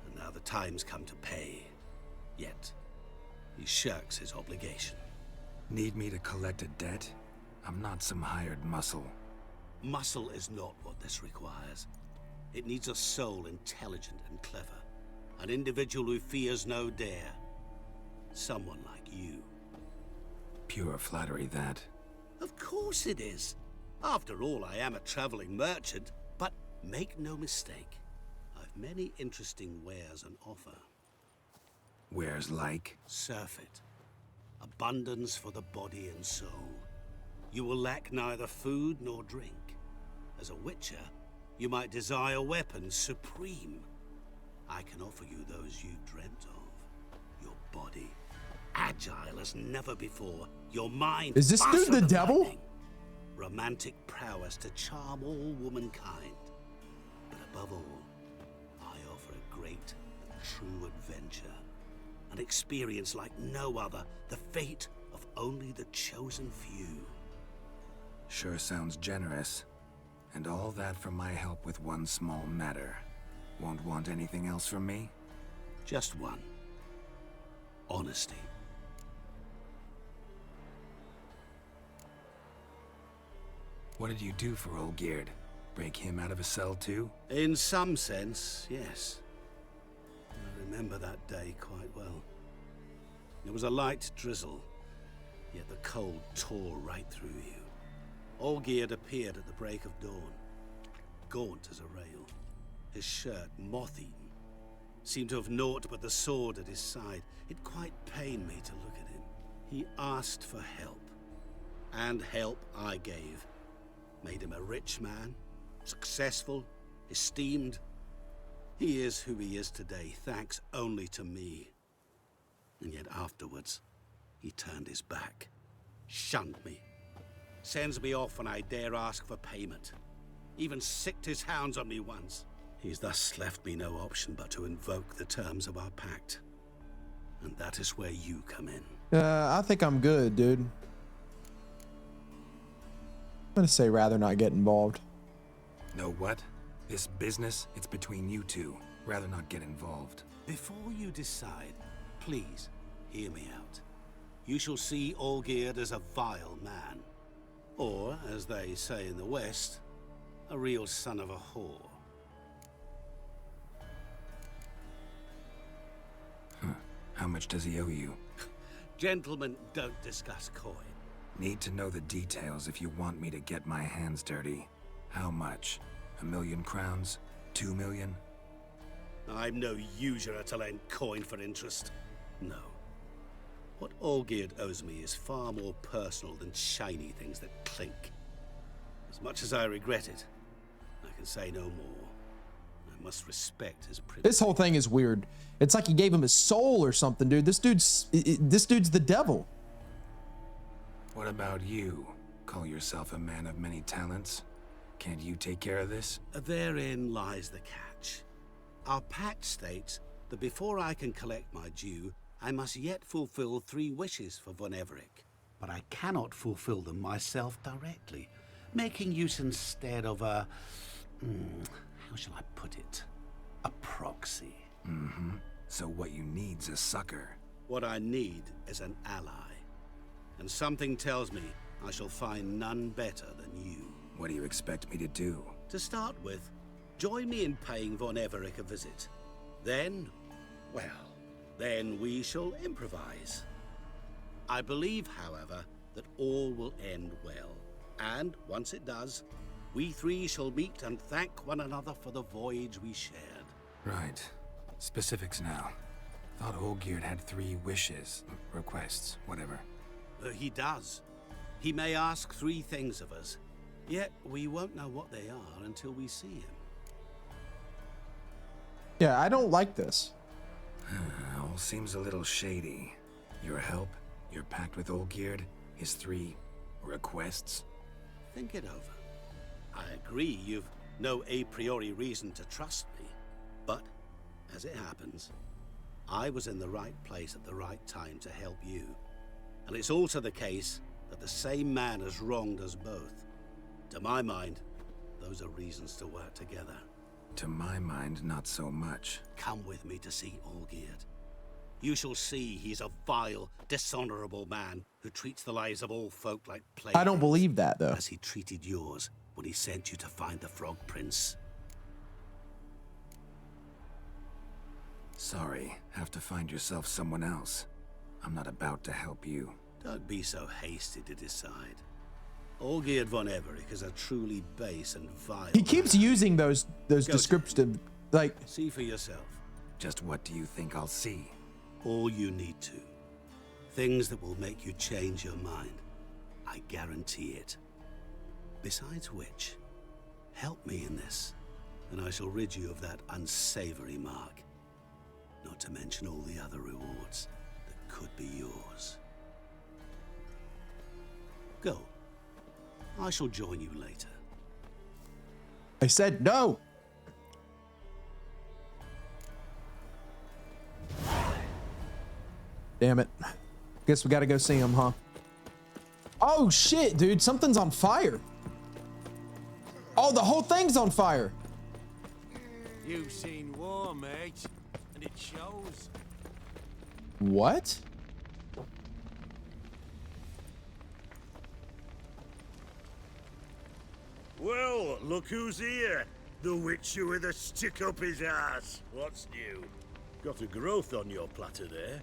And now the time's come to pay. Yet, he shirks his obligation. Need me to collect a debt? I'm not some hired muscle. Muscle is not what this requires. It needs a soul intelligent and clever. An individual who fears no dare. Someone like you. Pure flattery, that. Of course it is. After all, I am a traveling merchant. But make no mistake, I've many interesting wares on offer. Wares like? Surfeit. Abundance for the body and soul. You will lack neither food nor drink. As a witcher, you might desire weapons supreme. I can offer you those you dreamt of. Your body, agile as never before. Your mind... Is this dude the devil? Lightning. Romantic prowess to charm all womankind. But above all, I offer great and true adventure. An experience like no other, the fate of only the chosen few. Sure sounds generous. And all that for my help with one small matter. Won't want anything else from me? Just one. Honesty. What did you do for Olgierd? Break him out of a cell too? In some sense, yes. I remember that day quite well. There was a light drizzle, yet the cold tore right through you. Olgierd appeared at the break of dawn, gaunt as a rail, his shirt moth-eaten. Seemed to have naught but the sword at his side. It quite pained me to look at him. He asked for help, and help I gave. Made him a rich man, successful, esteemed. He is who he is today, thanks only to me. And yet afterwards, he turned his back, shunned me. Sends me off when I dare ask for payment. Even sicked his hounds on me once. He's thus left me no option but to invoke the terms of our pact. And that is where you come in. I think I'm good, dude. I'm gonna say rather not get involved. Know what? This business, it's between you two. Rather not get involved. Before you decide, please hear me out. You shall see Olgierd as a vile man. Or, as they say in the West, a real son of a whore. Huh. How much does he owe you? Gentlemen don't discuss coin. Need to know the details if you want me to get my hands dirty. How much? 1,000,000 crowns? 2 million? I'm no usurer to lend coin for interest. No. What Olgierd owes me is far more personal than shiny things that clink. As much as I regret it, I can say no more. I must respect his privilege. This whole thing is weird. It's like he gave him his soul or something, dude. This dude's the devil. What about you? Call yourself a man of many talents? Can't you take care of this? Therein lies the catch. Our pact states that before I can collect my due, I must yet fulfill 3 wishes for Von Everec. But I cannot fulfill them myself directly, making use instead of a... how shall I put it? A proxy. Mm-hmm. So what you need's a sucker. What I need is an ally. And something tells me I shall find none better than you. What do you expect me to do? To start with, join me in paying Von Everec a visit. Then, well, then we shall improvise. I believe, however, that all will end well. And once it does, we 3 shall meet and thank one another for the voyage we shared. Right. Specifics now. Thought Olgierd had 3 wishes, requests, whatever. He does. He may ask 3 things of us, yet we won't know what they are until we see him. Yeah, I don't like this. All seems a little shady. Your help, your pact with Olgierd, his 3 requests. Think it over. I agree you've no a priori reason to trust me, but as it happens, I was in the right place at the right time to help you. And it's also the case that the same man has wronged us both. To my mind, those are reasons to work together. To my mind, not so much. Come with me to see Olgierd. You shall see he's a vile, dishonorable man who treats the lives of all folk like playthings. I don't believe that, though. As he treated yours when he sent you to find the Frog Prince. Sorry, have to find yourself someone else. I'm not about to help you. Don't be so hasty to decide. Olgierd von Everec is a truly base and vile He keeps man. using those descriptive, like... See for yourself. Just what do you think I'll see? All you need to. Things that will make you change your mind. I guarantee it. Besides which, help me in this, and I shall rid you of that unsavory mark. Not to mention all the other rewards that could be yours. Go. I shall join you later. I said no. Damn it. Guess we gotta go see him, huh? Oh shit, dude, something's on fire. Oh, the whole thing's on fire. You've seen war, mate, and it shows. What? Well, look who's here. The Witcher with a stick up his ass. What's new? Got a growth on your platter there.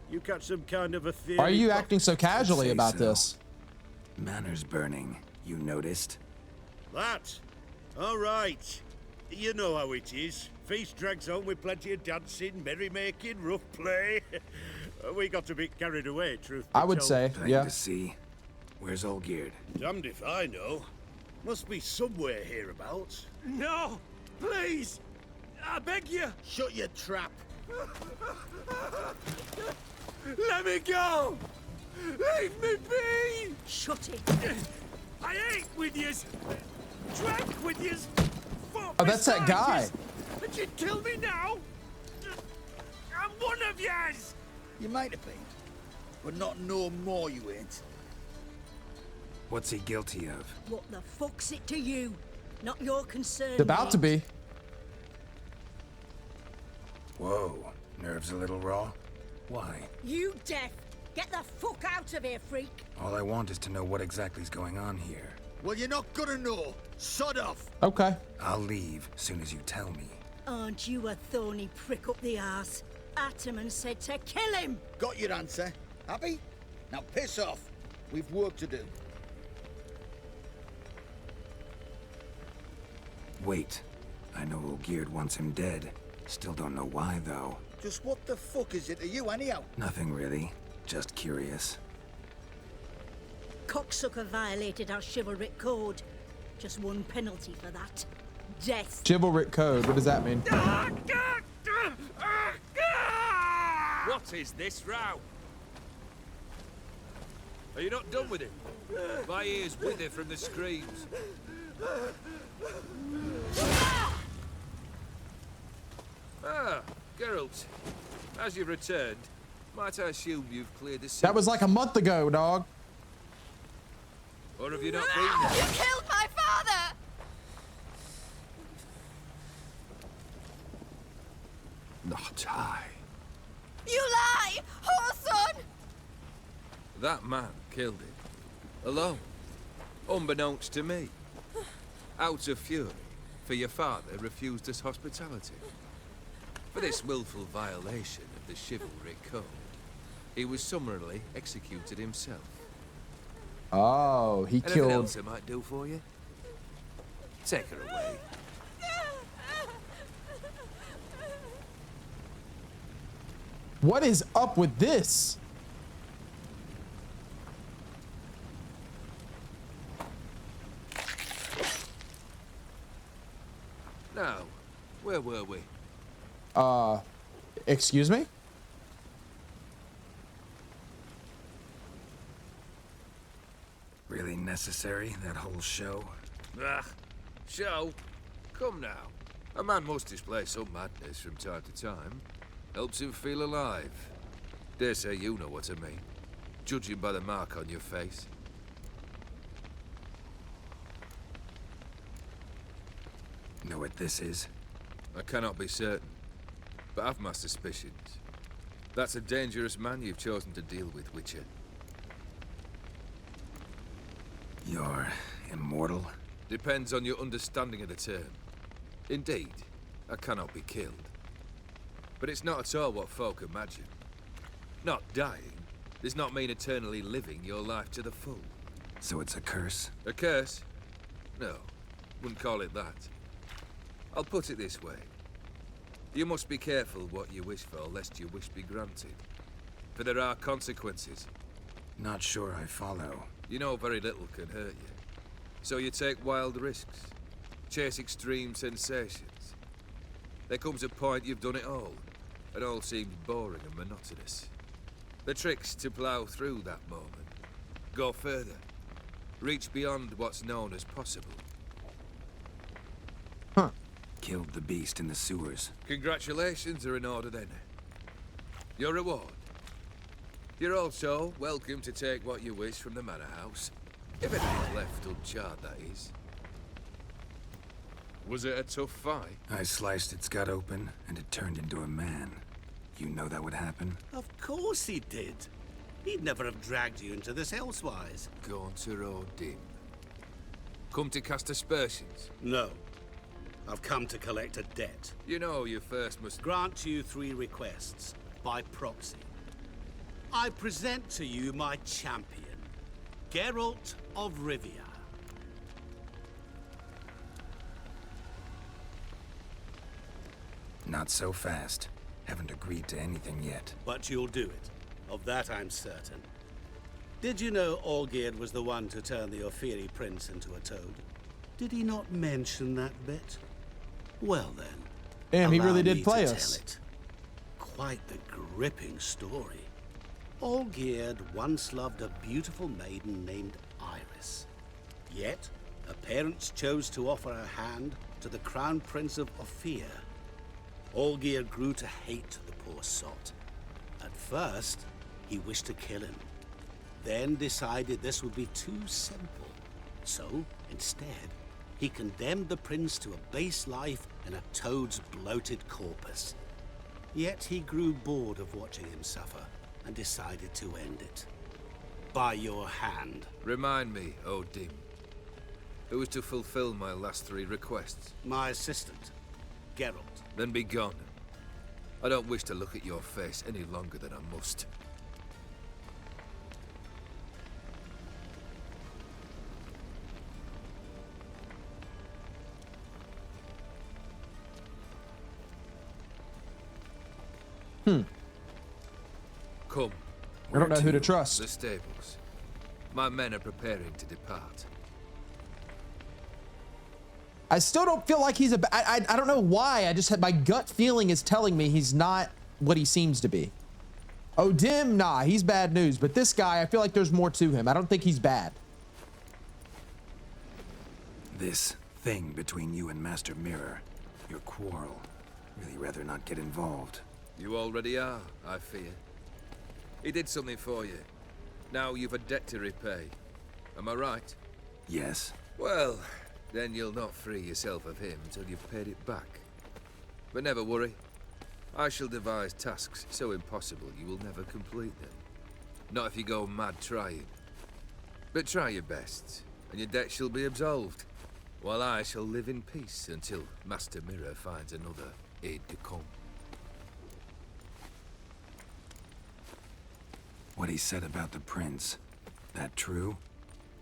You catch some kind of a theory. Why are you acting so casually Say about so. this? Manners burning. You noticed? That? All right. You know how it is. Feast drags on with plenty of dancing, merrymaking, rough play. We got a bit carried away, truth be I would told. say, Plain yeah. to see. Where's Olgierd? Damned if I know. Must be somewhere hereabouts. No! Please! I beg you! Shut your trap. Let me go! Leave me be! Shut it. I ate with yous! Drank with yous! Oh, that's that guy. But you'd kill me now? I'm one of yous! You might have been, but not no more you ain't. What's he guilty of? What the fuck's it to you? Not your concern. It's about to be. Whoa. Nerves a little raw? Why? You deaf. Get the fuck out of here, freak. All I want is to know what exactly is going on here. Well, you're not gonna know. Sod off. Okay. I'll leave soon as you tell me. Aren't you a thorny prick up the arse? Ataman said to kill him. Got your answer. Happy? Now piss off. We've work to do. Wait. I know Olgierd wants him dead. Still don't know why, though. Just what the fuck is it to you, anyhow? Nothing really. Just curious. Cocksucker violated our chivalric code. Just one penalty for that. Death. Chivalric code. What does that mean? What is this row? Are you not done with it? My ears wither from the screams. Ah, Geralt. As you've returned, might I assume you've cleared the sea? That was like a month ago, dog. Or have you not been there? You killed my father! Not I. You lie! Whoreson! That man killed him. Alone. Unbeknownst to me. Out of fury, for your father refused us hospitality. For this willful violation of the chivalric code, he was summarily executed himself. Oh, he Anything killed. else I might do for you? Take her away. What is up with this? Now, where were we? Excuse me? Really necessary, that whole show? Ah, show? Come now. A man must display some madness from time to time. Helps him feel alive. Dare say you know what I mean. Judging by the mark on your face. Know what this is? I cannot be certain, but I've my suspicions. That's a dangerous man you've chosen to deal with, Witcher. You're immortal? Depends on your understanding of the term. Indeed, I cannot be killed. But it's not at all what folk imagine. Not dying does not mean eternally living your life to the full. So it's a curse? A curse? No, wouldn't call it that. I'll put it this way. You must be careful what you wish for, lest your wish be granted. For there are consequences. Not sure I follow. You know very little can hurt you. So you take wild risks. Chase extreme sensations. There comes a point you've done it all, and all seems boring and monotonous. The trick's to plough through that moment. Go further. Reach beyond what's known as possible. Huh. Killed the beast in the sewers. Congratulations are in order then. Your reward, You're also welcome to take what you wish from the manor house. If anything's left uncharred, that is. Was it a tough fight? I sliced its gut open, and it turned into a man. You know that would happen? Of course he did. He'd never have dragged you into this elsewise. Gaunter O'Dimm. Come to cast aspersions? No. I've come to collect a debt. You know you first must... Grant you 3 requests, by proxy. I present to you my champion, Geralt of Rivia. Not so fast. Haven't agreed to anything yet. But you'll do it. Of that I'm certain. Did you know Olgierd was the one to turn the Ofieri prince into a toad? Did he not mention that bit? Well then, damn, he really allow did me play to us. tell it. Quite the gripping story. Olgierd once loved a beautiful maiden named Iris. Yet, her parents chose to offer her hand to the Crown Prince of Ofieri. Olgierd grew to hate the poor sot. At first, he wished to kill him. Then decided this would be too simple. So, instead, he condemned the prince to a base life in a toad's bloated corpus. Yet he grew bored of watching him suffer and decided to end it. By your hand. Remind me, O'Dimm. Who was to fulfill my last 3 requests? My assistant, Geralt. Then be gone. I don't wish to look at your face any longer than I must. Come. I don't know who to trust. The stables. My men are preparing to depart. I still don't feel like he's I don't know why. I just had my gut feeling is telling me he's not what he seems to be. O'Dimm, nah, he's bad news. But this guy, I feel like there's more to him. I don't think he's bad. This thing between you and Master Mirror, your quarrel, really rather not get involved. You already are, I fear. He did something for you. Now you've a debt to repay. Am I right? Yes. Well, then you'll not free yourself of him until you've paid it back. But never worry. I shall devise tasks so impossible you will never complete them. Not if you go mad trying. But try your best, and your debt shall be absolved, while I shall live in peace until Master Mirror finds another aide-de-camp. What he said about the prince, that true?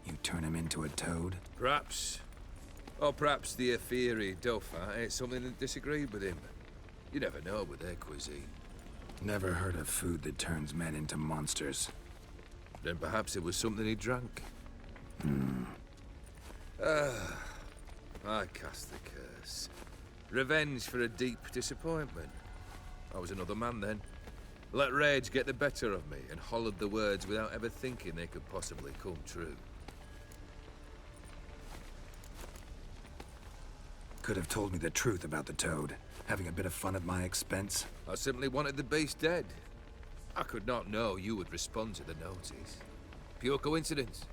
You turn him into a toad? Perhaps. Or perhaps the Ofieri Dauphin ate something that disagreed with him. You never know with their cuisine. Never heard of food that turns men into monsters. Then perhaps it was something he drank. I cast the curse. Revenge for a deep disappointment. I was another man then. Let rage get the better of me and hollered the words without ever thinking they could possibly come true. Could have told me the truth about the toad, having a bit of fun at my expense. I simply wanted the beast dead. I could not know you would respond to the notice. Pure coincidence.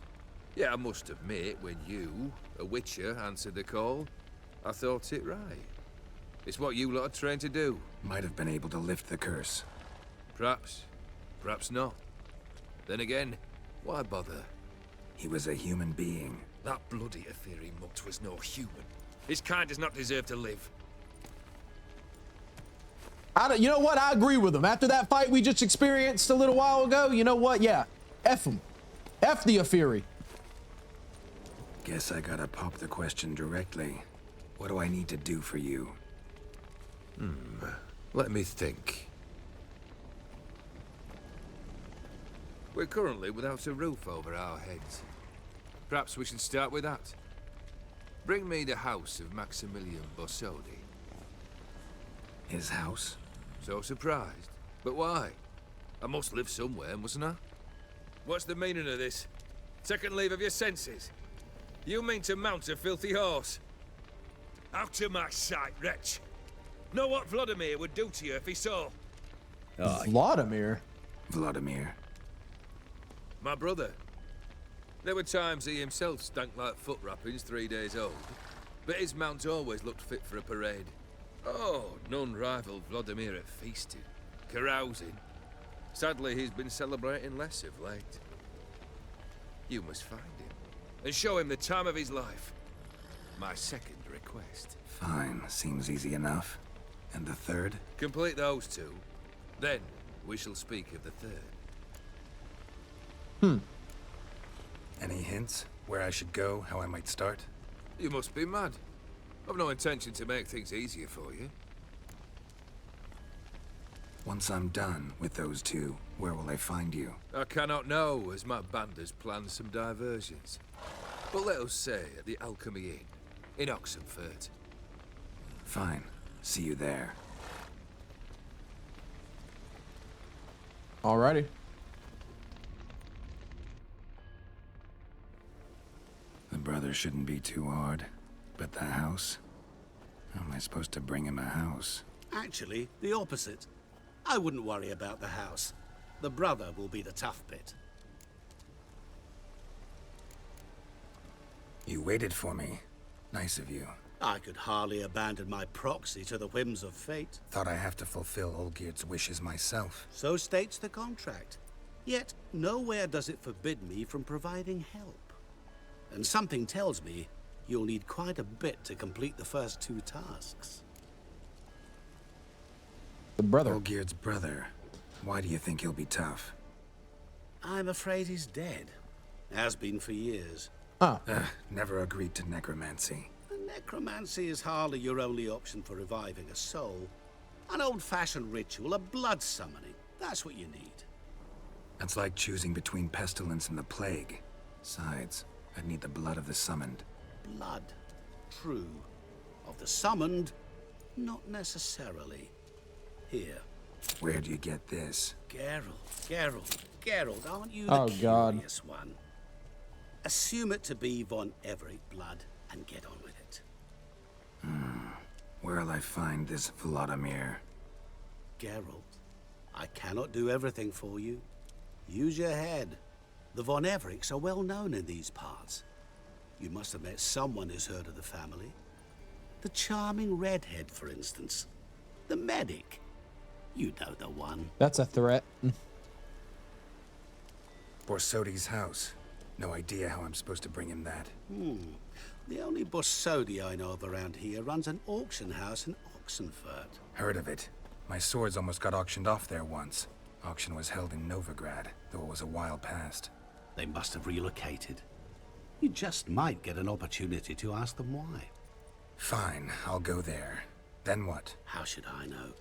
Yeah, I must admit, when you, a witcher, answered the call, I thought it right. It's what you lot are trained to do. Might have been able to lift the curse. Perhaps. Perhaps not. Then again, why bother? He was a human being. That bloody Ofieri mutt was no human. His kind does not deserve to live. You know what? I agree with him. After that fight we just experienced a little while ago, you know what? Yeah, F him. F the Ofieri. Guess I gotta pop the question directly. What do I need to do for you? Let me think. We're currently without a roof over our heads. Perhaps we should start with that. Bring me the house of Maximilian Bossodi. His house? So surprised. But why? I must live somewhere, mustn't I? What's the meaning of this? Second leave of your senses? You mean to mount a filthy horse? Out of my sight, wretch! Know what Vlodimir would do to you if he saw? Vlodimir? Vlodimir. My brother. There were times he himself stank like foot wrappings 3 days old, but his mount always looked fit for a parade. Oh, none rivaled Vlodimir at feasting, carousing. Sadly, he's been celebrating less of late. You must find him, and show him the time of his life. My second request. Fine, seems easy enough. And the third? Complete those two, then we shall speak of the third. Any hints? Where I should go? How I might start? You must be mad. I've no intention to make things easier for you. Once I'm done with those two, where will I find you? I cannot know, as my band has planned some diversions. But let us say at the Alchemy Inn, in Oxenfurt. Fine. See you there. Alrighty. The brother shouldn't be too hard. But the house? How am I supposed to bring him a house? Actually, the opposite. I wouldn't worry about the house. The brother will be the tough bit. You waited for me. Nice of you. I could hardly abandon my proxy to the whims of fate. Thought I have to fulfill Olgierd's wishes myself. So states the contract. Yet, nowhere does it forbid me from providing help. And something tells me you'll need quite a bit to complete the first two tasks. The brother. Olgierd's brother. Why do you think he'll be tough? I'm afraid he's dead. Has been for years. Never agreed to necromancy. Necromancy is hardly your only option for reviving a soul. An old-fashioned ritual, a blood summoning. That's what you need. That's like choosing between pestilence and the plague. Besides, I'd need the blood of the summoned. Blood. True. Of the summoned, not necessarily. Here. Where do you get this? Geralt, aren't you the curious one? Assume it to be von Everett blood and get on with it. Where'll I find this Vlodimir? Geralt, I cannot do everything for you. Use your head. The von Evericks are well known in these parts. You must have met someone who's heard of the family. The charming redhead, for instance. The medic. You know the one. That's a threat. Borsodi's house. No idea how I'm supposed to bring him that. The only Borsodi I know of around here runs an auction house in Oxenfurt. Heard of it. My swords almost got auctioned off there once. Auction was held in Novigrad, though it was a while past. They must have relocated. You just might get an opportunity to ask them why. Fine, I'll go there. Then what? How should I know?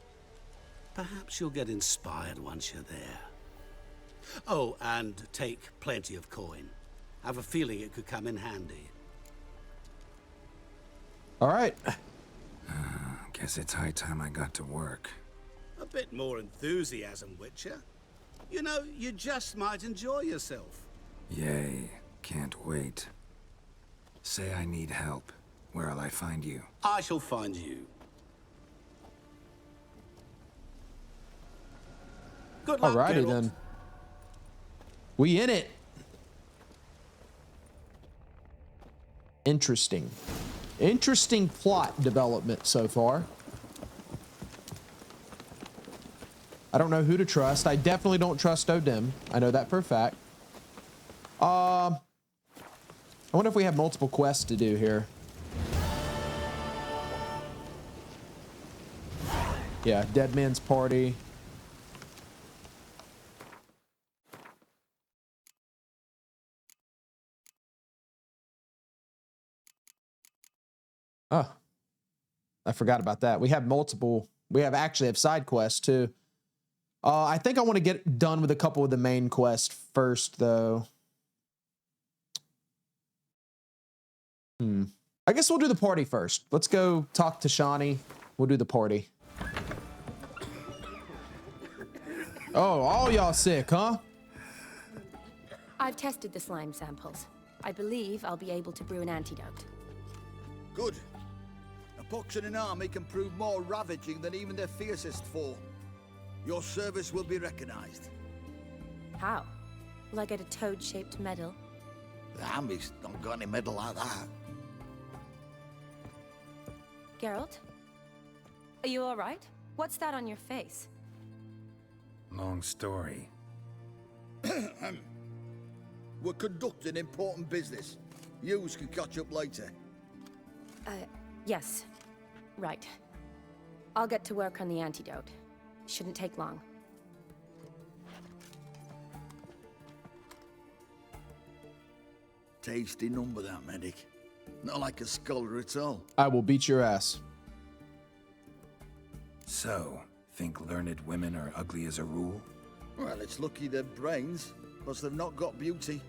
Perhaps you'll get inspired once you're there. Oh, and take plenty of coin. I have a feeling it could come in handy. All right. Guess it's high time I got to work. A bit more enthusiasm, Witcher. You know, you just might enjoy yourself. Yay. Can't wait. Say I need help. Where'll I find you? I shall find you. Good luck, Alrighty Geralt. then. We in it. Interesting. Interesting plot development so far. I don't know who to trust. I definitely don't trust O'Dimm. I know that for a fact. I wonder if we have multiple quests to do here. Yeah, Dead Man's Party. Oh, I forgot about that. We have multiple. We actually have side quests too. I think I want to get done with a couple of the main quests first, though. I guess we'll do the party first. Let's go talk to Shani. We'll do the party. Oh, all y'all sick, huh? I've tested the slime samples. I believe I'll be able to brew an antidote. Good. A pox in an army can prove more ravaging than even their fiercest foe. Your service will be recognized. How? Will I get a toad-shaped medal? The Hammies don't got any medal like that. Geralt? Are you all right? What's that on your face? Long story. We're conducting important business. Yous can catch up later. Yes. Right. I'll get to work on the antidote. Shouldn't take long. Tasty number, that medic. Not like a scholar at all. I will beat your ass. So, think learned women are ugly as a rule? Well, it's lucky they're brains, because they've not got beauty.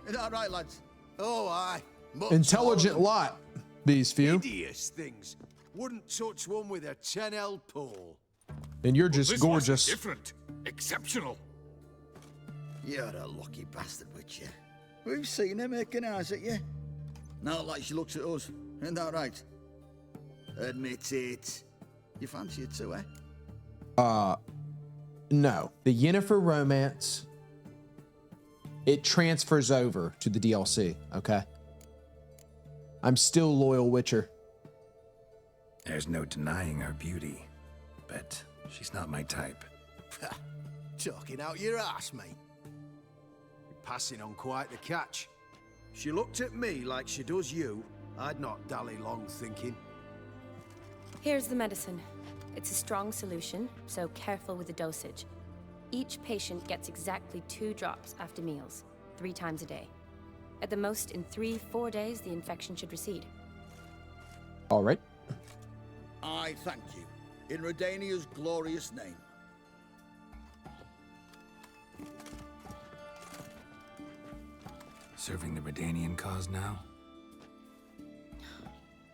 Is that right, lads? Oh, aye. Much Intelligent more lot, these few. Hideous things. Wouldn't touch one with a 10L pole. And you're just This gorgeous. was different. Exceptional. You're a lucky bastard, Witcher. We've seen her making eyes at you. Not like she looks at us. Isn't that right? Admit it. You fancy it too, eh? No. The Yennefer romance, it transfers over to the DLC, okay? I'm still loyal Witcher. There's no denying her beauty, but she's not my type. Talking out your ass, mate. You're passing on quite the catch. She looked at me like she does you. I'd not dally long thinking. Here's the medicine. It's a strong solution, so careful with the dosage. Each patient gets exactly 2 drops after meals, 3 times a day. At the most, in 3-4 days, the infection should recede. All right. I thank you. In Redania's glorious name. Serving the Redanian cause now?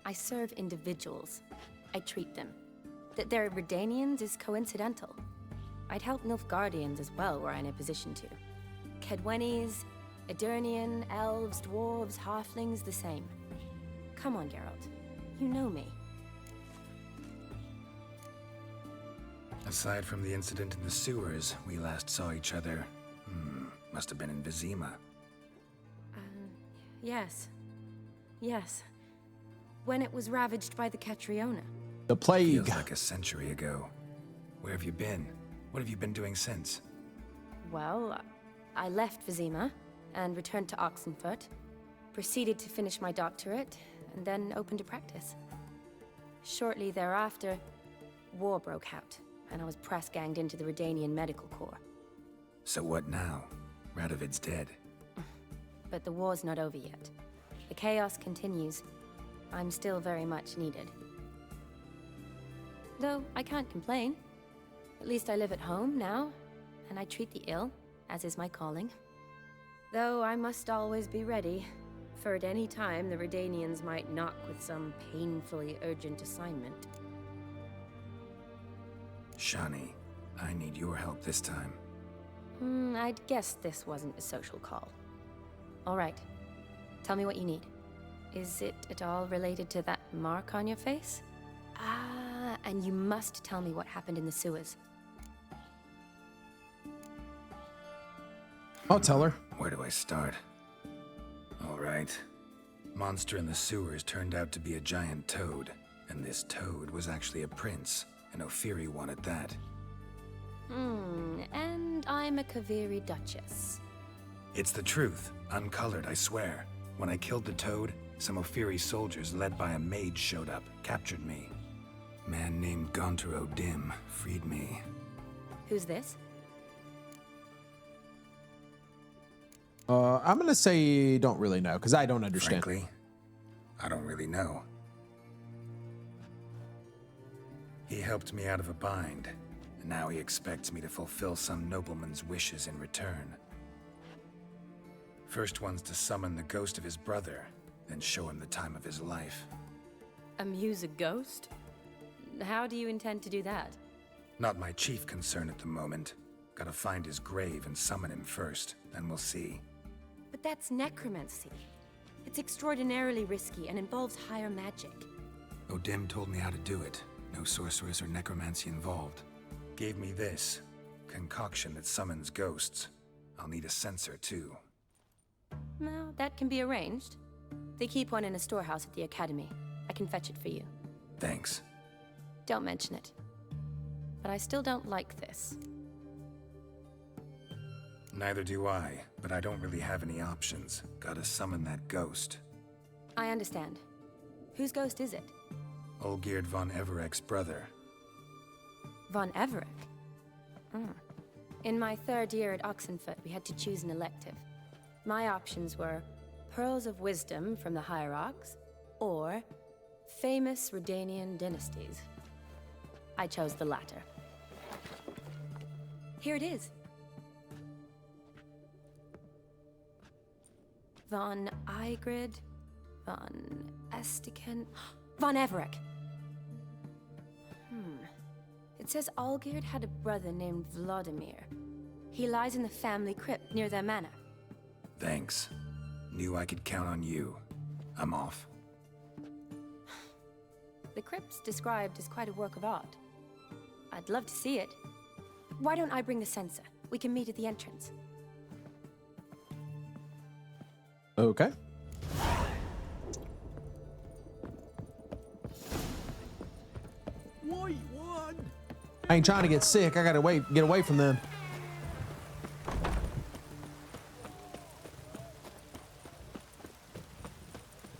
I serve individuals. I treat them. That they're Redanians is coincidental. I'd help Nilfgaardians as well were I in a position to. Kedwenis, Edirnian, elves, dwarves, halflings, the same. Come on, Geralt. You know me. Aside from the incident in the sewers, we last saw each other. Must have been in Vizima. Yes. Yes. When it was ravaged by the Catriona. The plague. Feels like a century ago. Where have you been? What have you been doing since? Well, I left Vizima and returned to Oxenfurt, proceeded to finish my doctorate, and then opened a practice. Shortly thereafter, war broke out, and I was press-ganged into the Redanian Medical Corps. So what now? Radovid's dead. But the war's not over yet. The chaos continues. I'm still very much needed. Though I can't complain. At least I live at home now, and I treat the ill, as is my calling. Though I must always be ready, for at any time the Redanians might knock with some painfully urgent assignment. Shani, I need your help this time. I'd guessed this wasn't a social call. All right. Tell me what you need. Is it at all related to that mark on your face? Ah, and you must tell me what happened in the sewers. I'll tell her. Where do I start? All right. Monster in the sewers turned out to be a giant toad, and this toad was actually a prince, and Ofieri wanted that. And I'm a Kaviri Duchess. It's the truth, uncolored, I swear. When I killed the toad, some Ofieri soldiers led by a mage showed up, captured me. Man named Gaunter O'Dimm freed me. Who's this? I'm gonna say don't really know, because I don't understand. Frankly, I don't really know. He helped me out of a bind, and now he expects me to fulfill some nobleman's wishes in return. First one's to summon the ghost of his brother, then show him the time of his life. Amuse a ghost? How do you intend to do that? Not my chief concern at the moment. Gotta find his grave and summon him first, then we'll see. But that's necromancy. It's extraordinarily risky and involves higher magic. O'Dimm told me how to do it. No sorceress or necromancy involved. Gave me this concoction that summons ghosts. I'll need a sensor, too. Well, that can be arranged. They keep one in a storehouse at the academy. I can fetch it for you. Thanks. Don't mention it. But I still don't like this. Neither do I, but I don't really have any options. Gotta summon that ghost. I understand. Whose ghost is it? Olgierd von Everek's brother. Von Everek? In my 3rd year at Oxenfoot, we had to choose an elective. My options were Pearls of Wisdom from the Hierarchs, or famous Redanian dynasties. I chose the latter. Here it is. Von Olgierd, von Estiken, von Everek. It says Olgierd had a brother named Vlodimir. He lies in the family crypt near their manor. Thanks. Knew I could count on you. I'm off. The crypt's described as quite a work of art. I'd love to see it. Why don't I bring the sensor? We can meet at the entrance. Okay. White one. I ain't trying to get sick. I gotta get away from them.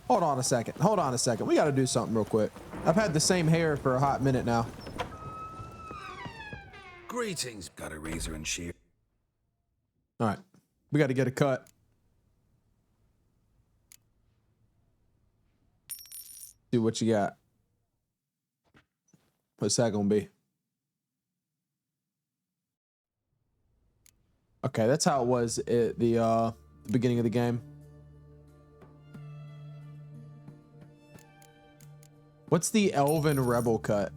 Hold on a second. Hold on a second. We gotta do something real quick. I've had the same hair for a hot minute now. Greetings. Got a razor and shear. All right. We gotta get a cut. See what you got. What's that gonna be? Okay, that's how it was at the beginning of the game. What's the Elven Rebel cut?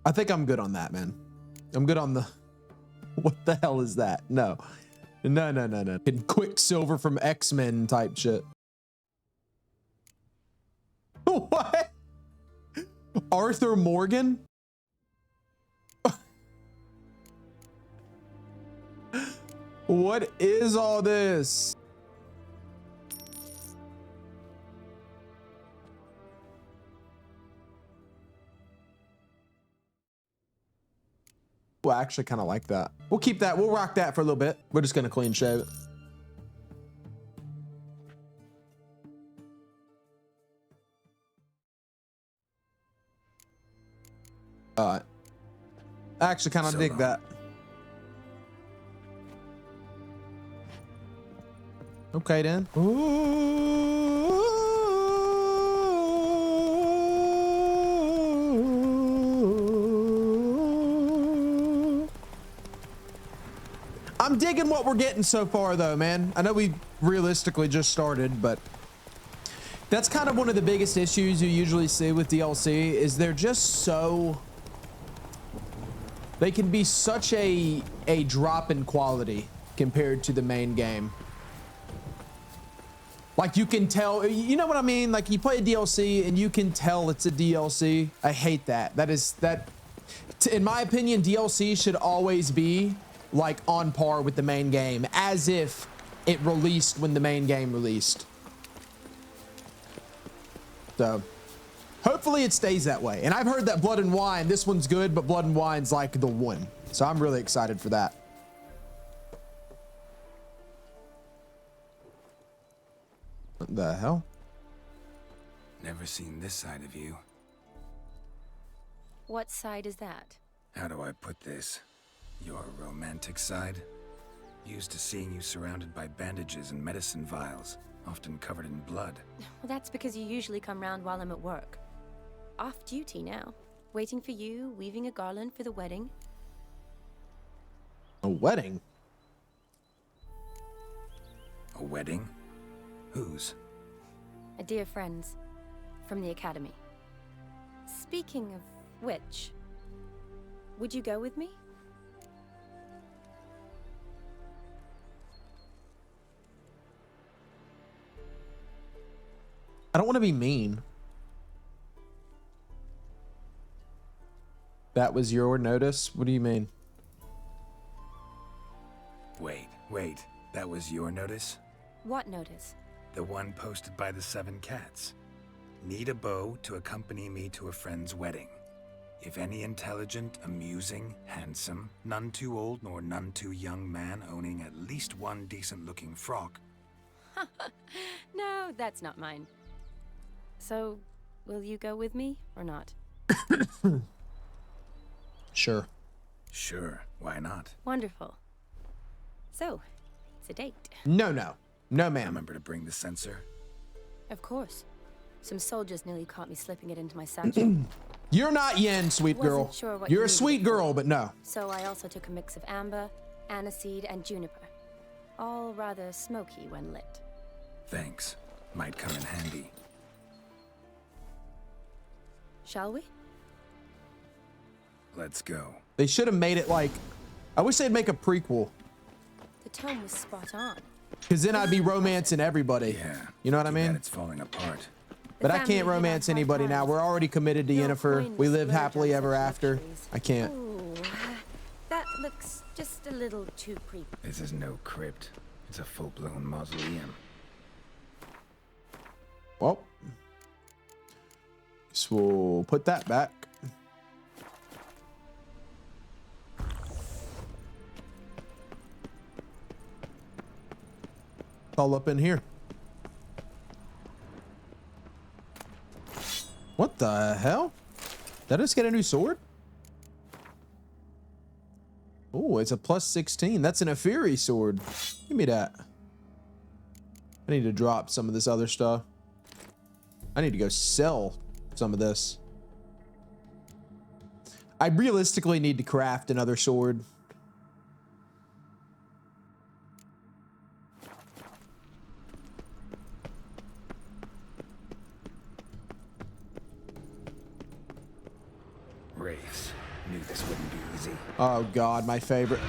I think I'm good on that, man. I'm good on the... What the hell is that? No. No, no, no, no. Quicksilver from X-Men type shit. What? Arthur Morgan? What is all this? Well, I actually kind of like that. We'll keep that. We'll rock that for a little bit. We're just going to clean shave it. All right. I actually kind of dig that. Okay, then. I'm digging what we're getting so far, though, man. I know we realistically just started, but that's kind of one of the biggest issues you usually see with DLC is they're just so... They can be such a drop in quality compared to the main game. Like you can tell, you know what I mean? Like you play a DLC and you can tell it's a DLC. I hate that. In my opinion, DLC should always be like on par with the main game, as if it released when the main game released. So hopefully it stays that way. And I've heard that Blood and Wine, this one's good, but Blood and Wine's like the one. So I'm really excited for that. What the hell? Never seen this side of you. What side is that? How do I put this? Your romantic side? Used to seeing you surrounded by bandages and medicine vials, often covered in blood. Well, that's because you usually come round while I'm at work. Off duty now. Waiting for you, weaving a garland for the wedding. A wedding? A wedding? Whose? A dear friend's. From the academy. Speaking of which, would you go with me? I don't want to be mean. That was your notice? What do you mean? Wait. That was your notice? What notice? The one posted by the 7 cats. Need a beau to accompany me to a friend's wedding. If any intelligent, amusing, handsome, none too old nor none too young man owning at least one decent-looking frock. No, that's not mine. So, will you go with me or not? Sure. Sure, why not? Wonderful. So, it's a date. No, ma'am. Remember to bring the censer? Of course. Some soldiers nearly caught me slipping it into my satchel. You're not Yen, sweet girl. Wasn't sure what You're you a sweet needed girl, for. but no. So I also took a mix of amber, aniseed, and juniper. All rather smoky when lit. Thanks. Might come in handy. Shall we? Let's go. They should have made it like... I wish they'd make a prequel. The tone was spot on. Because then I'd be romancing everybody. Yeah. You know what I mean? It's falling apart. But I can't romance anybody now. We're already committed to Yennefer. We live happily ever after. I can't. Ooh, that looks just a little too creepy. This is no crypt. It's a full-blown mausoleum. Well, guess we'll put that back. It's all up in here. What the hell? Did I just get a new sword? Oh, it's a plus 16. That's an Ofieri sword. Give me that. I need to drop some of this other stuff. I need to go sell some of this. I realistically need to craft another sword. Wraiths. Knew this wouldn't be easy. Oh God, my favorite.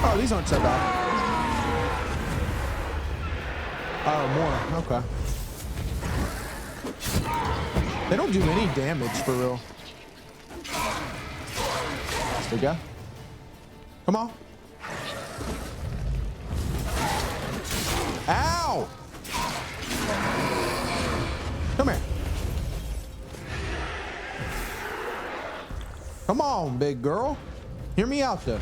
Oh, these aren't so bad. Oh, more. Okay. They don't do any damage for real. There we go. Come on. Ow! Come here. Come on, big girl. Hear me out though.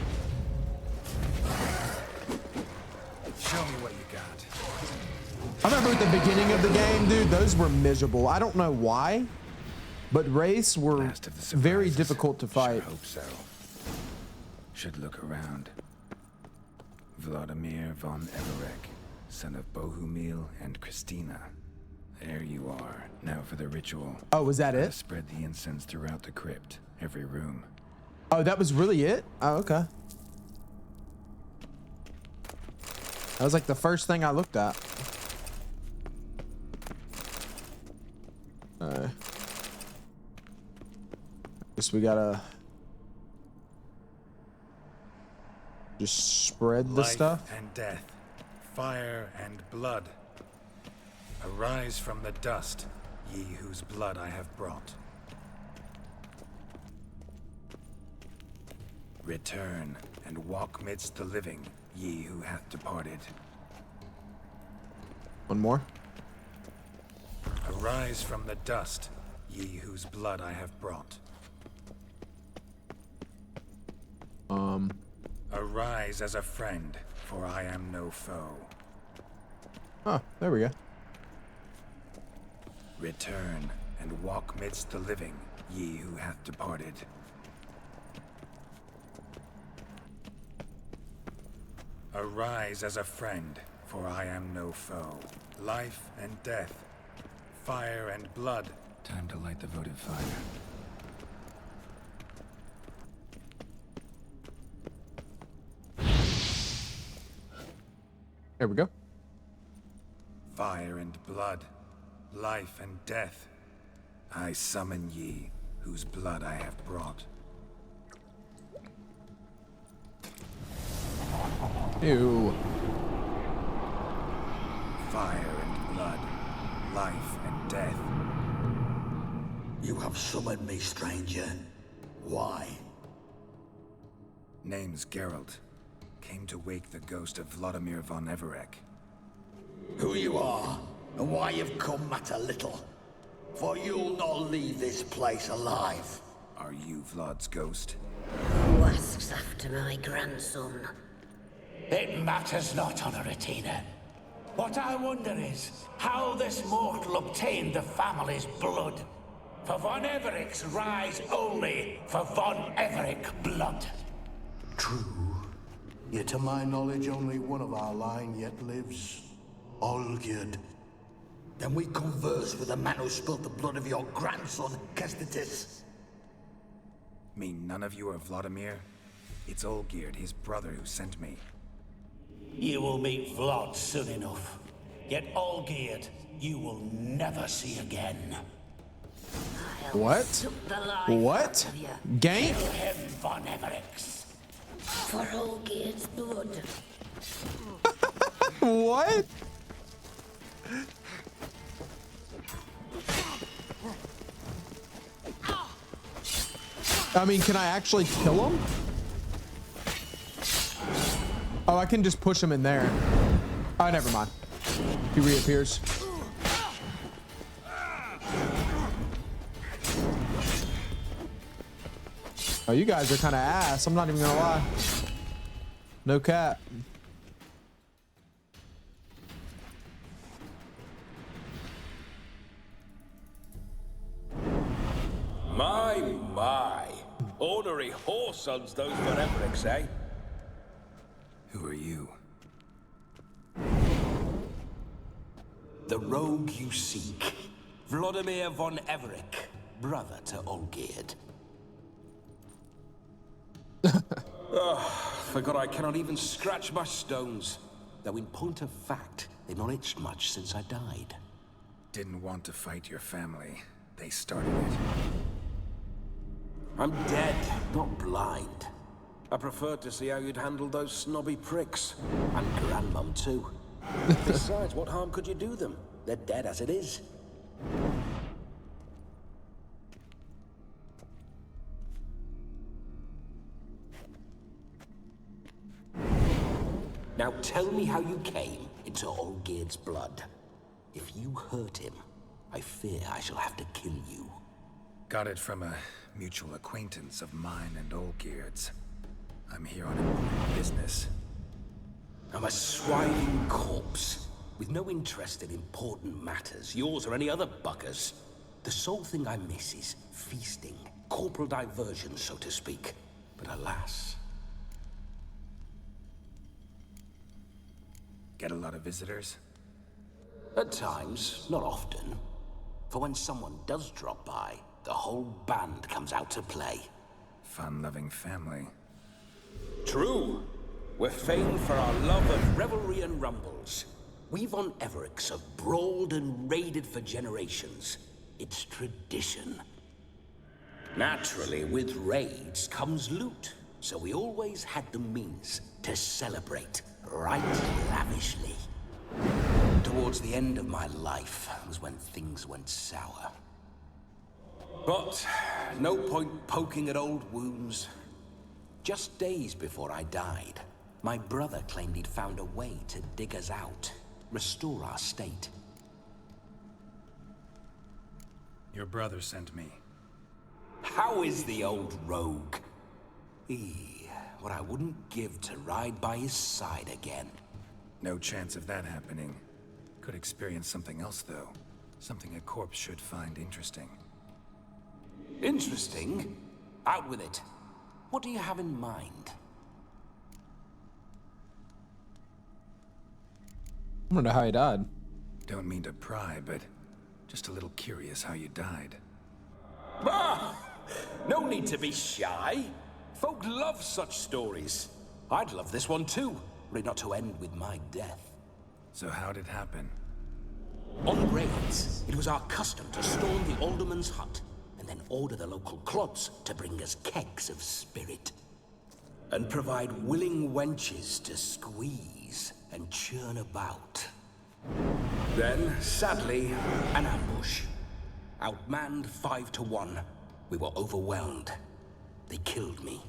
Show me what you got. I remember at the beginning of the game, dude, those were miserable. I don't know why, but wraiths were very difficult to fight. Sure hope so. Should look around. Vlodimir von Everek, son of Bohumil and Christina. There you are. Now for the ritual. Oh, was that it? Spread the incense throughout the crypt, every room. Oh, that was really it? Oh, okay. That was like the first thing I looked at. Guess we gotta just spread the stuff. Life and death, fire and blood. Arise from the dust, ye whose blood I have brought. Return and walk midst the living, ye who hath departed. One more. Arise from the dust, ye whose blood I have brought. Arise as a friend, for I am no foe. Oh, there we go. Return and walk midst the living, ye who hath departed. Arise as a friend, for I am no foe. Life and death, fire and blood. Time to light the votive fire. There we go. Fire and blood, life and death. I summon ye, whose blood I have brought. Ew. Fire and blood, life and death. You have summoned me, stranger. Why? Name's Geralt. Came to wake the ghost of Vlodimir von Everec. Who you are, and why you've come matter little. For you'll not leave this place alive. Are you Vlod's ghost? Who asks after my grandson? It matters not, Honoratina. What I wonder is how this mortal obtained the family's blood. For von Everec's rise only for von Everec blood. True. Yet to my knowledge, only one of our line yet lives. Olgierd. Then we converse with the man who spilled the blood of your grandson, Kestitis. Mean none of you are Vlodimir? It's Olgierd, his brother, who sent me. You will meet Vlod soon enough. Yet Olgierd, you will never see again. What? What? Gank? Kill him, von Everec. For Olgierd's blood. What? I mean, can I actually kill him? Oh, I can just push him in there. Oh, never mind. He reappears. Oh, you guys are kind of ass. I'm not even gonna lie. No cap. My. Ornery whoresons those von Everecs, eh? Who are you? The rogue you seek. Vlodimir von Everec, brother to Olgierd. Forgot I cannot even scratch my stones. Though in point of fact, they've not itched much since I died. Didn't want to fight your family. They started it. I'm dead, not blind. I preferred to see how you'd handle those snobby pricks. And Grandmum, too. Besides, what harm could you do them? They're dead as it is. Now tell me how you came into Olgierd's blood. If you hurt him, I fear I shall have to kill you. Got it from a mutual acquaintance of mine and Olgierd's. I'm here on important business. I'm a swine corpse, with no interest in important matters, yours or any other buggers. The sole thing I miss is feasting, corporal diversion, so to speak. But alas... Get a lot of visitors? At times, not often. For when someone does drop by, the whole band comes out to play. Fun-loving family. True. We're famed for our love of revelry and rumbles. We von Everecs have brawled and raided for generations. It's tradition. Naturally, with raids comes loot, so we always had the means to celebrate right lavishly. Towards the end of my life was when things went sour. But no point poking at old wounds. Just days before I died, my brother claimed he'd found a way to dig us out, restore our state. Your brother sent me. How is the old rogue? What I wouldn't give to ride by his side again. No chance of that happening. Could experience something else, though. Something a corpse should find interesting. Interesting? Out with it. What do you have in mind? I don't know how he died. Don't mean to pry, but just a little curious how you died. Ah! No need to be shy. Folk love such stories. I'd love this one too, were it not to end with my death. So how'd it happen? On raids, it was our custom to storm the alderman's hut and then order the local clods to bring us kegs of spirit. And provide willing wenches to squeeze and churn about. Then, sadly, an ambush. Outmanned 5 to 1, we were overwhelmed. They killed me,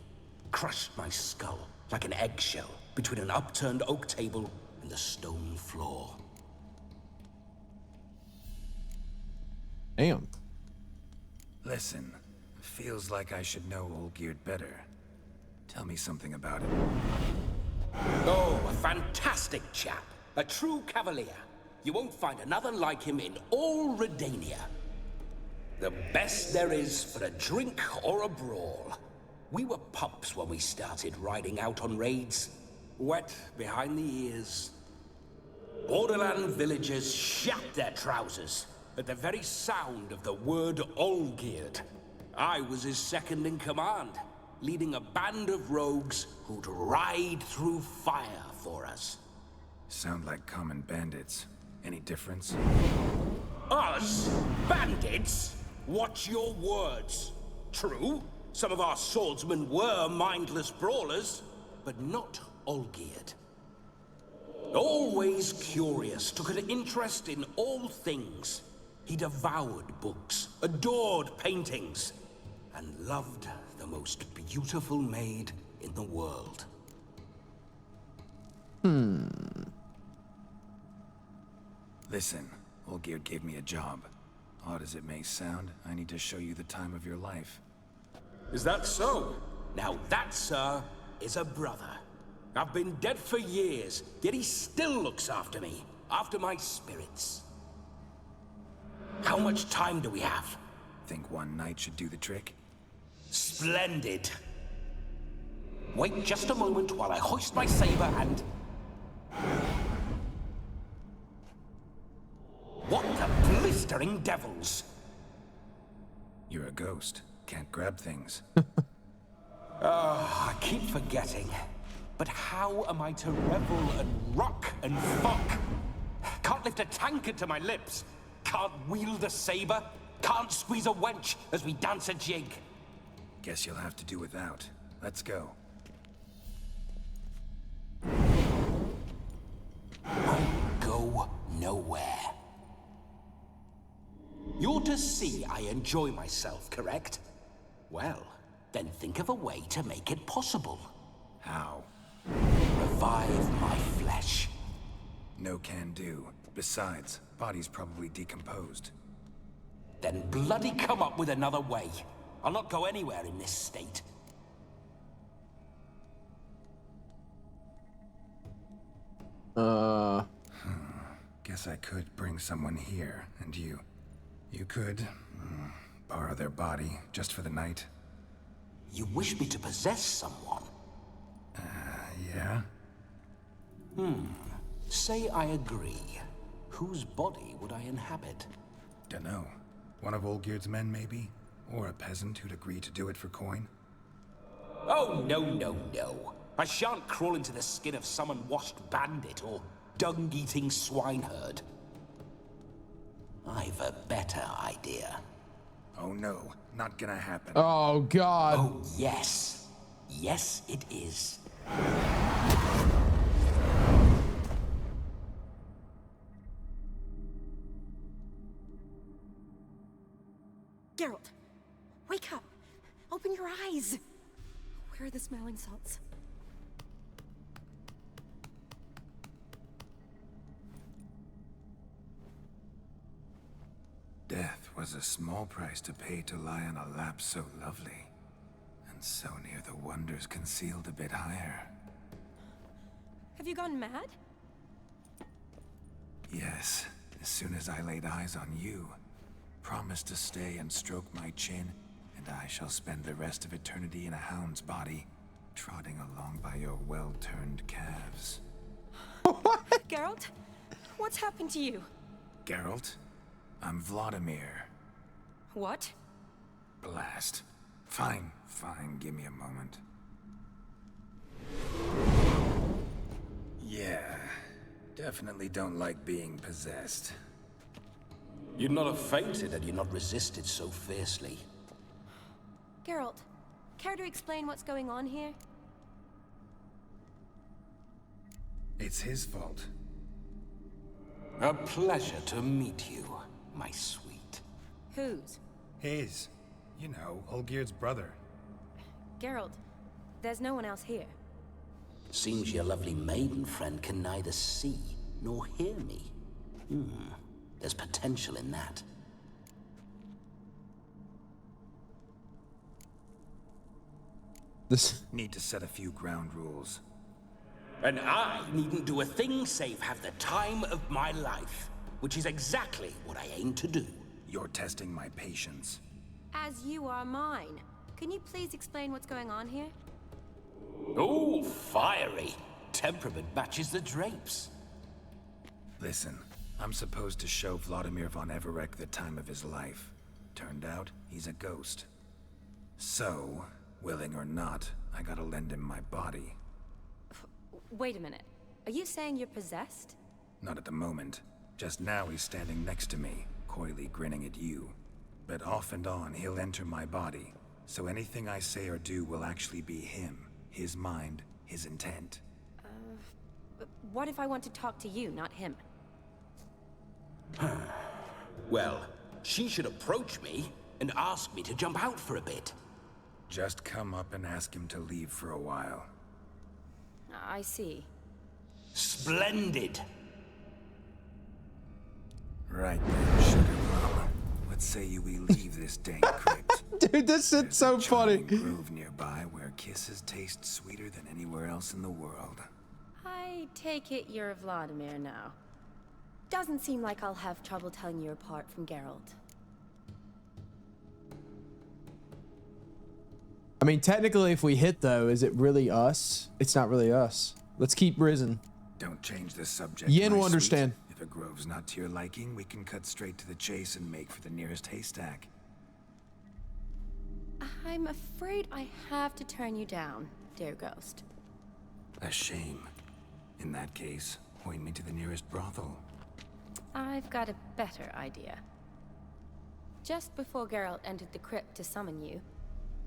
crushed my skull like an eggshell between an upturned oak table and the stone floor. Damn. Listen, feels like I should know Olgierd better. Tell me something about it. Oh, a fantastic chap. A true cavalier. You won't find another like him in all Redania. The best there is for a drink or a brawl. We were pups when we started riding out on raids. Wet behind the ears. Borderland villagers shat their trousers at the very sound of the word Olgierd. I was his second in command, leading a band of rogues who'd ride through fire for us. Sound like common bandits. Any difference? Us? Bandits? Watch your words. True, some of our swordsmen were mindless brawlers, but not Olgierd. Always curious, took an interest in all things. He devoured books, adored paintings, and loved the most beautiful maid in the world. Listen, Olgierd gave me a job. Odd as it may sound, I need to show you the time of your life. Is that so? Now that, sir, is a brother. I've been dead for years, yet he still looks after me, after my spirits. How much time do we have? Think one night should do the trick? Splendid. Wait just a moment while I hoist my saber and... What the blistering devils? You're a ghost. Can't grab things. I keep forgetting. But how am I to revel and rock and fuck? Can't lift a tankard to my lips. Can't wield a saber. Can't squeeze a wench as we dance a jig. Guess you'll have to do without. Let's go. I'll go nowhere. You're to see I enjoy myself, correct? Well, then think of a way to make it possible. How? Revive my flesh. No can do. Besides, body's probably decomposed. Then bloody come up with another way. I'll not go anywhere in this state. Guess I could bring someone here, and you could borrow their body just for the night. You wish me to possess someone? Yeah? Say I agree. Whose body would I inhabit? Dunno. One of Olgierd's men, maybe? Or a peasant who'd agree to do it for coin? Oh, no, no, no. I shan't crawl into the skin of some unwashed bandit or dung-eating swineherd. I've a better idea. Oh no, not gonna happen. Oh, God. Oh, yes. Yes, it is. Geralt, wake up. Open your eyes. Where are the smelling salts? Death was a small price to pay to lie on a lap so lovely, and so near the wonders concealed a bit higher. Have you gone mad? Yes, as soon as I laid eyes on you, promise to stay and stroke my chin, and I shall spend the rest of eternity in a hound's body, trotting along by your well-turned calves. Geralt, what's happened to you? Geralt? I'm Vlodimir. What? Blast. Fine, give me a moment. Yeah, definitely don't like being possessed. You'd not have fainted had you not resisted so fiercely. Geralt, care to explain what's going on here? It's his fault. A pleasure to meet you, my sweet. Whose? His. You know, Olgierd's brother. Geralt, there's no one else here. Seems your lovely maiden friend can neither see nor hear me. There's potential in that. Need to set a few ground rules. And I needn't do a thing save have the time of my life, which is exactly what I aim to do. You're testing my patience. As you are mine. Can you please explain what's going on here? Oh, fiery. Temperament matches the drapes. Listen, I'm supposed to show Vlodimir von Everec the time of his life. Turned out, he's a ghost. So, willing or not, I gotta lend him my body. Wait a minute. Are you saying you're possessed? Not at the moment. Just now he's standing next to me, coyly grinning at you. But off and on, he'll enter my body. So anything I say or do will actually be him. His mind, his intent. What if I want to talk to you, not him? Well, she should approach me and ask me to jump out for a bit. Just come up and ask him to leave for a while. I see. Splendid! Right then, sugar mama. What say we leave this dank crypt? Dude, this is so funny. Grove nearby where kisses taste sweeter than anywhere else in the world. I take it you're Vlodimir now. Doesn't seem like I'll have trouble telling you apart from Geralt. I mean, technically, if we hit, though, is it really us? It's not really us. Let's keep Risen. Don't change the subject. Yen will my understand. Sweet. If a grove's not to your liking, we can cut straight to the chase and make for the nearest haystack. I'm afraid I have to turn you down, dear ghost. A shame. In that case, point me to the nearest brothel. I've got a better idea. Just before Geralt entered the crypt to summon you,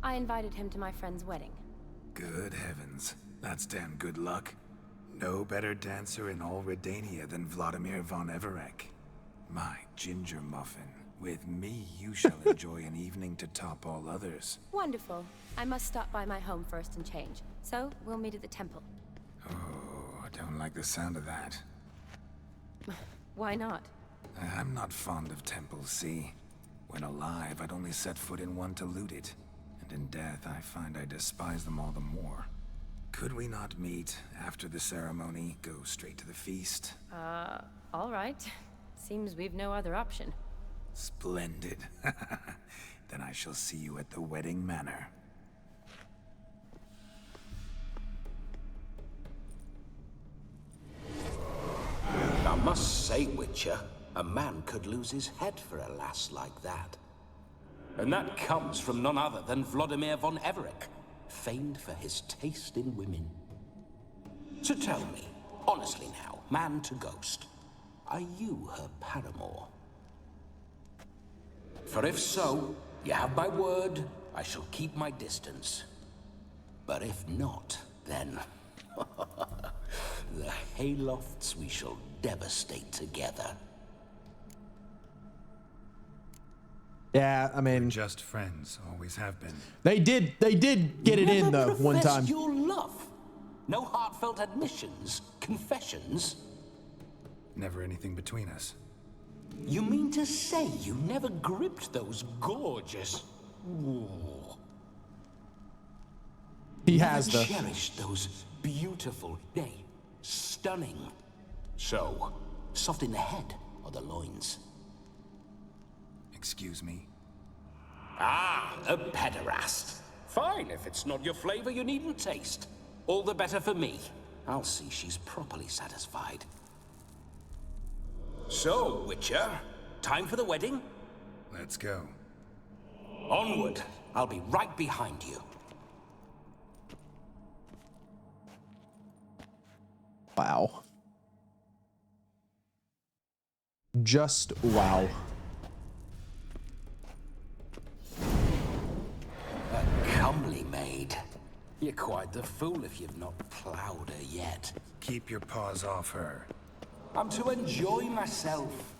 I invited him to my friend's wedding. Good heavens. That's damn good luck. No better dancer in all Redania than Vlodimir von Everec. My ginger muffin. With me, you shall enjoy an evening to top all others. Wonderful. I must stop by my home first and change. So, we'll meet at the temple. Oh, I don't like the sound of that. Why not? I'm not fond of temples, see? When alive, I'd only set foot in one to loot it. And in death, I find I despise them all the more. Could we not meet after the ceremony, go straight to the feast? All right. Seems we've no other option. Splendid. Then I shall see you at the wedding manor. I must say, Witcher, a man could lose his head for a lass like that. And that comes from none other than Vlodimir von Everec, famed for his taste in women. So tell me, honestly now, man to ghost, are you her paramour? For if so, you have my word, I shall keep my distance. But if not, then the haylofts we shall devastate together. Yeah, I mean, we're just friends, always have been. They did get it in though one time. Your love. No heartfelt admissions, confessions. Never anything between us. You mean to say you never gripped those gorgeous? Ooh. He has never though. Cherished those beautiful, nay, stunning. So, soft in the head or the loins? Excuse me? Ah, a pederast. Fine, if it's not your flavor, you needn't taste. All the better for me. I'll see she's properly satisfied. So, Witcher, time for the wedding? Let's go. Onward. I'll be right behind you. Wow. Just wow. You're quite the fool if you've not ploughed her yet. Keep your paws off her. I'm to enjoy myself.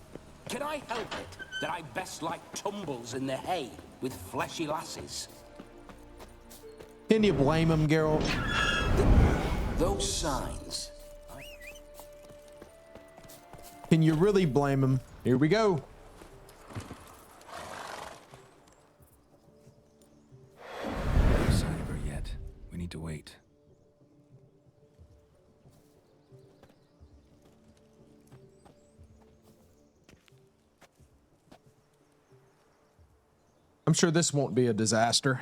Can I help it that I best like tumbles in the hay with fleshy lasses? Can you blame him, Geralt? Those signs. Can you really blame him? Here we go. No sign of her yet. We need to wait. I'm sure this won't be a disaster.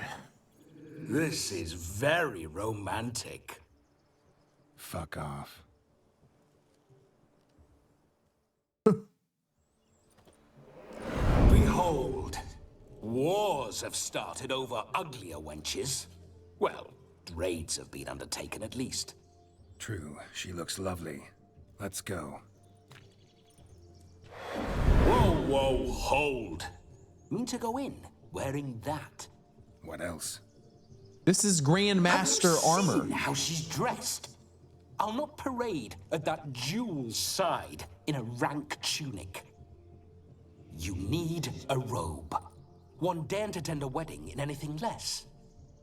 This is very romantic. Fuck off. Behold, wars have started over uglier wenches. Well, raids have been undertaken at least. True, she looks lovely. Let's go. Whoa, whoa, hold. Mean to go in wearing that? What else? This is Grandmaster armor. How she's dressed. I'll not parade at that jewel's side in a rank tunic. You need a robe. One daren't attend a wedding in anything less.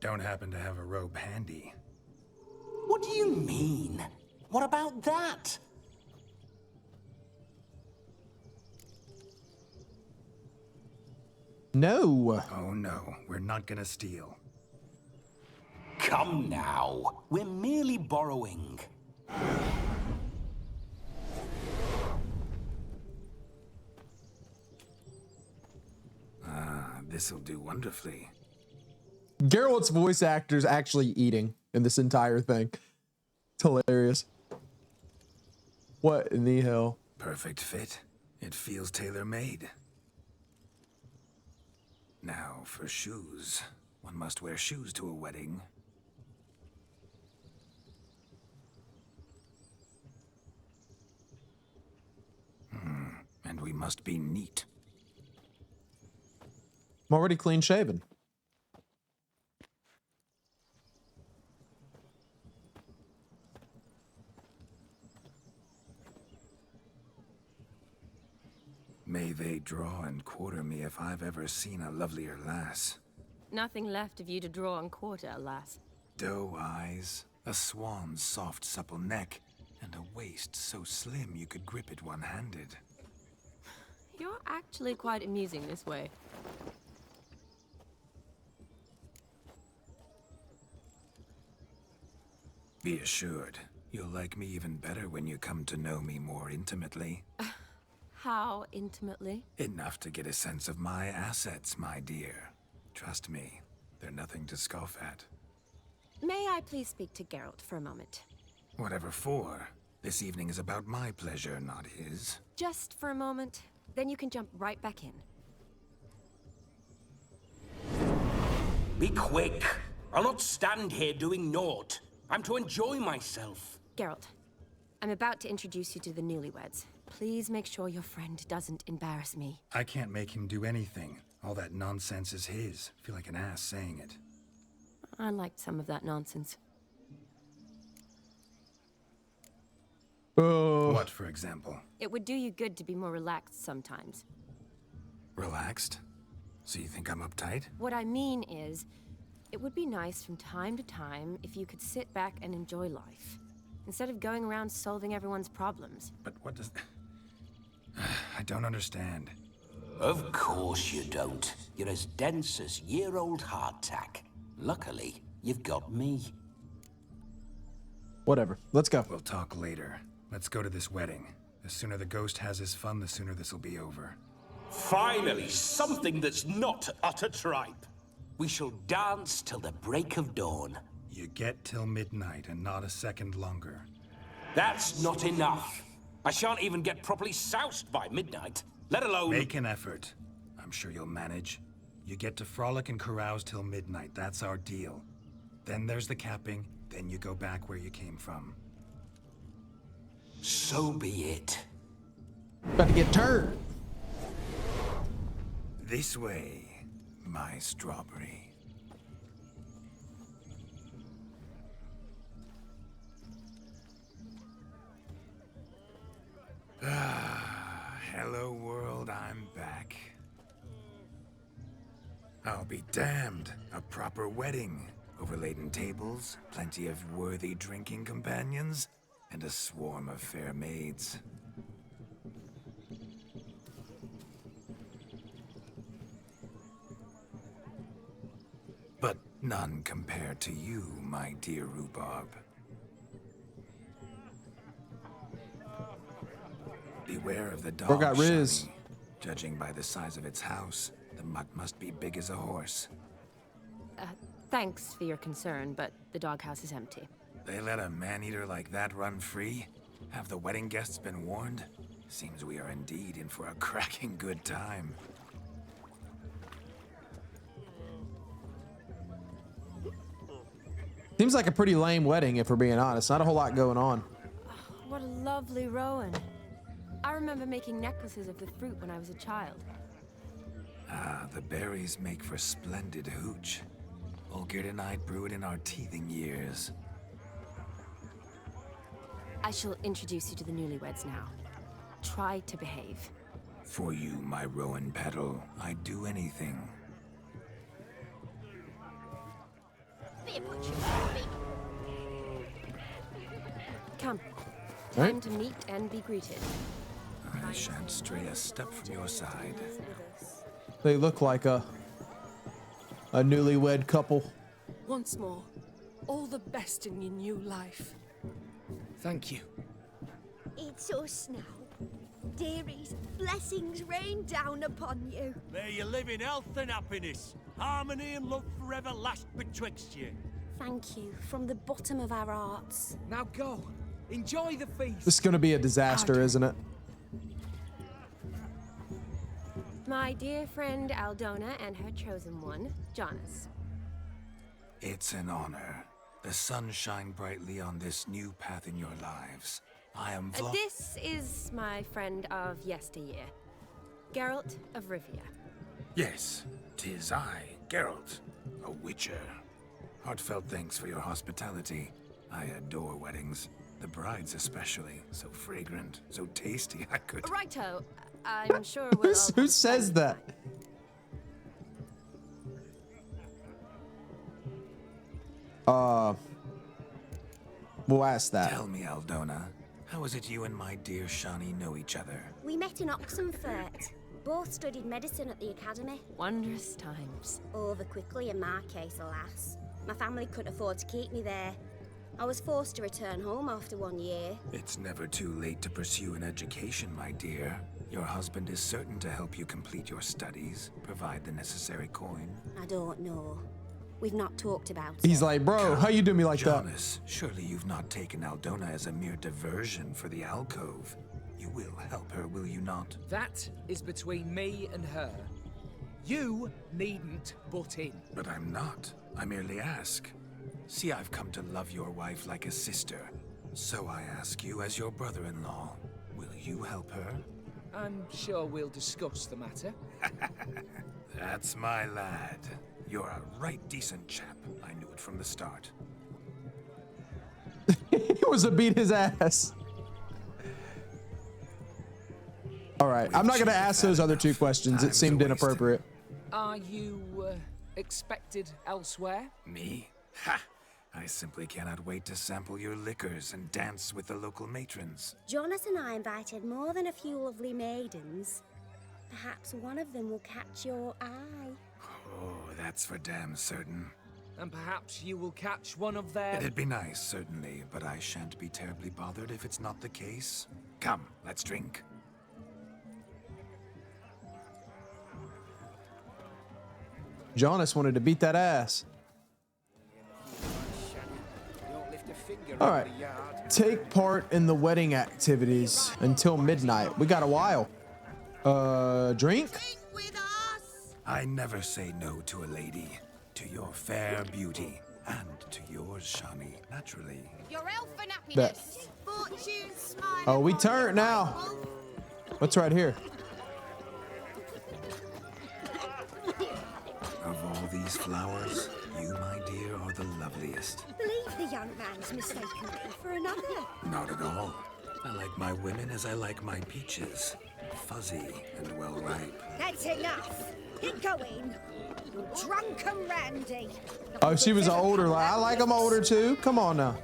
Don't happen to have a robe handy. What do you mean? What about that? No. Oh no, we're not gonna steal. Come now, we're merely borrowing. This'll do wonderfully. Geralt's voice actor's actually eating in this entire thing. It's hilarious. What in the hell? Perfect fit. It feels tailor-made. Now for shoes. One must wear shoes to a wedding. And we must be neat. I'm already clean shaven. May they draw and quarter me if I've ever seen a lovelier lass. Nothing left of you to draw and quarter, alas. Doe eyes, a swan's soft supple neck, and a waist so slim you could grip it one-handed. You're actually quite amusing this way. Be assured, you'll like me even better when you come to know me more intimately. How intimately? Enough to get a sense of my assets, my dear. Trust me, they're nothing to scoff at. May I please speak to Geralt for a moment? Whatever for. This evening is about my pleasure, not his. Just for a moment, then you can jump right back in. Be quick. I'll not stand here doing naught. I'm to enjoy myself. Geralt, I'm about to introduce you to the newlyweds. Please make sure your friend doesn't embarrass me. I can't make him do anything. All that nonsense is his. Feel like an ass saying it. I liked some of that nonsense. Oh. What, for example? It would do you good to be more relaxed sometimes. Relaxed? So you think I'm uptight? What I mean is, it would be nice from time to time if you could sit back and enjoy life, instead of going around solving everyone's problems. But what does... I don't understand. Of course you don't. You're as dense as year-old hardtack. Luckily, you've got me. Whatever. Let's go. We'll talk later. Let's go to this wedding. The sooner the ghost has his fun, the sooner this'll be over. Finally, something that's not utter tripe. We shall dance till the break of dawn. You get till midnight and not a second longer. That's not enough. I shan't even get properly soused by midnight, let alone... Make an effort. I'm sure you'll manage. You get to frolic and carouse till midnight. That's our deal. Then there's the capping. Then you go back where you came from. So be it. About to get turned. This way, my strawberry. I'll be damned. A proper wedding. Overladen tables, plenty of worthy drinking companions, and a swarm of fair maids. But none compared to you, my dear rhubarb. Beware of the dog, Forgot Riz. Shani. Judging by the size of its house, the mutt must be big as a horse. Thanks for your concern, but the doghouse is empty. They let a man-eater like that run free? Have the wedding guests been warned? Seems we are indeed in for a cracking good time. Seems like a pretty lame wedding, if we're being honest. Not a whole lot going on. What a lovely rowan. I remember making necklaces of the fruit when I was a child. Ah, the berries make for splendid hooch. Olgierd and I brew it in our teething years. I shall introduce you to the newlyweds now. Try to behave. For you, my rowan petal, I'd do anything. Come. Right. Time to meet and be greeted. I shan't stray a step from your side. They look like a newlywed couple. Once more, all the best in your new life. Thank you. It's us now. Dearies, blessings rain down upon you. May you live in health and happiness. Harmony and love forever last betwixt you. Thank you from the bottom of our hearts. Now go. Enjoy the feast. This is going to be a disaster, isn't it? My dear friend Aldona and her chosen one, Jonas. It's an honor. The sun shine brightly on this new path in your lives. I am This is my friend of yesteryear, Geralt of Rivia. Yes, 'tis I, Geralt, a witcher. Heartfelt thanks for your hospitality. I adore weddings. The brides especially. So fragrant, so tasty, I could... Righto. I'm sure we'll all... Who says that? We'll ask that. Tell me, Aldona, how is it you and my dear Shani know each other? We met in Oxenfurt. Both studied medicine at the academy. Wondrous times. Over quickly in my case, alas. My family couldn't afford to keep me there. I was forced to return home after 1 year. It's never too late to pursue an education, my dear. Your husband is certain to help you complete your studies, provide the necessary coin. I don't know. We've not talked about it. He's like, bro, how you do me like Jonas, surely you've not taken Aldona as a mere diversion for the alcove. You will help her, will you not? That is between me and her. You needn't butt in. But I'm not. I merely ask. See, I've come to love your wife like a sister. So I ask you as your brother-in-law, will you help her? I'm sure we'll discuss the matter. That's my lad. You're a right decent chap. I knew it from the start. He was to beat his ass. All right, I'm not going to ask those other two questions. It seemed inappropriate. Are you expected elsewhere? Me? Ha! I simply cannot wait to sample your liquors and dance with the local matrons. Jonas and I invited more than a few lovely maidens. Perhaps one of them will catch your eye. Oh, that's for damn certain. And perhaps you will catch one of their... It'd be nice, certainly, but I shan't be terribly bothered if it's not the case. Come, let's drink. Jonas wanted to beat that ass. All right, take part in the wedding activities until midnight. We got a while. Drink? I never say no to a lady, to your fair beauty, and to yours, Shani, naturally. Your elfin Bet. happiness. Fortune smile. Oh, we turn now. What's right here? Of all these flowers, you, my dear, are the loveliest. Believe the young man's mistaken me for another. Not at all. I like my women as I like my peaches. Fuzzy and well ripe. That's enough. Keep going. You drunken Randy. Oh, she was older. I like them older too. Come on now.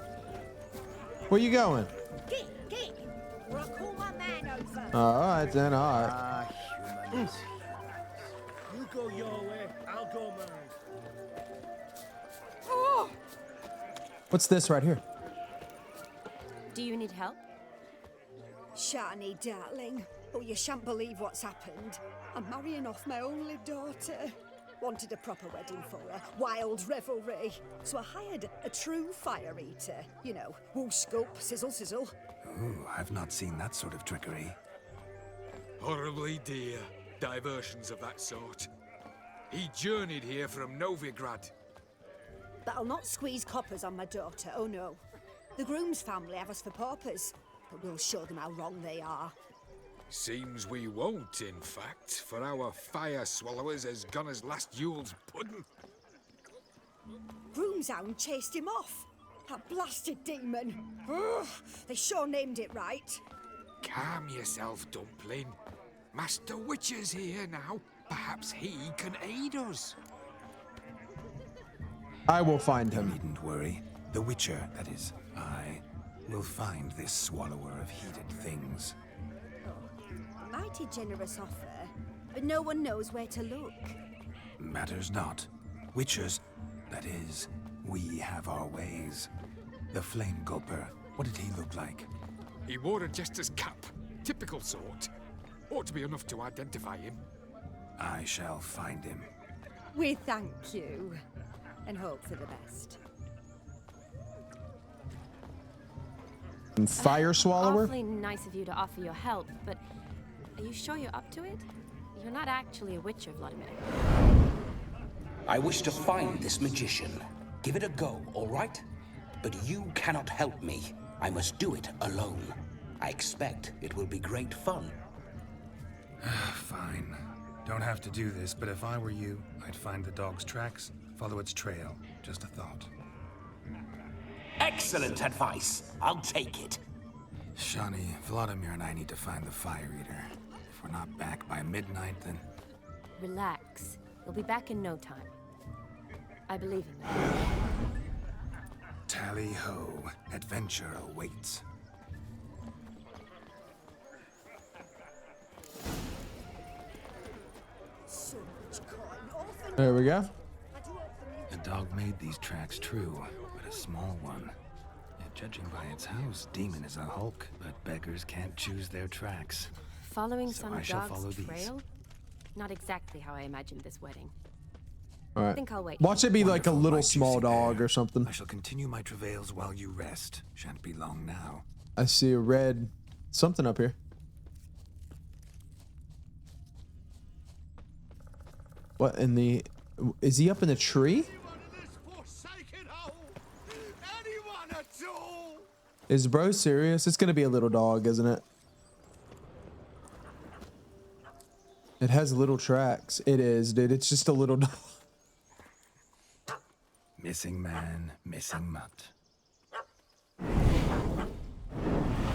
Where you going? Get. Or I'll call my man over. All right then. All right. You go your way, I'll go mine. Oh! What's this right here? Do you need help? Shani, darling. Oh, you shan't believe what's happened. I'm marrying off my only daughter. Wanted a proper wedding for her. Wild revelry. So I hired a true fire eater. You know, whoosh, scoop, sizzle, sizzle. Ooh, I've not seen that sort of trickery. Horribly dear diversions of that sort. He journeyed here from Novigrad. But I'll not squeeze coppers on my daughter, oh no. The groom's family have us for paupers, but we'll show them how wrong they are. Seems we won't, in fact, for our fire swallowers has gone as last Yule's pudding. Groom's hound chased him off. That blasted demon. Ugh, they sure named it right. Calm yourself, Dumpling. Master Witcher's here now. Perhaps he can aid us. I will find him. You needn't worry. The Witcher, that is, I, will find this swallower of heated things. Mighty generous offer, but no one knows where to look. Matters not. Witchers, that is, we have our ways. The Flame Gulper, what did he look like? He wore a jester's cap. Typical sort. Ought to be enough to identify him. I shall find him. We thank you, and hope for the best. And fire swallower? Awfully nice of you to offer your help, but are you sure you're up to it? You're not actually a witcher, Vlodimir. I wish to find this magician. Give it a go, all right? But you cannot help me. I must do it alone. I expect it will be great fun. Fine. Don't have to do this, but if I were you, I'd find the dog's tracks, follow its trail. Just a thought. Excellent advice. I'll take it. Shani, Vlodimir and I need to find the fire eater. If we're not back by midnight, then... Relax. We'll be back in no time. I believe in that. Tally-ho. Adventure awaits. There we go. The dog made these tracks true, but a small one. And judging by its house, Demon is a hulk, but beggars can't choose their tracks. Following So some I shall dog's follow these. trail? Not exactly how I imagined this wedding. All right. I think I'll wait. Watch it be like a Wonderful, little my small juicy dog bear. or something. I shall continue my travails while you rest. Shan't be long now. I see a red something up here. What in the... Is he up in the tree? Is bro serious? It's gonna be a little dog, isn't it? It has little tracks. It is, dude. It's just a little dog. Missing man, missing mutt.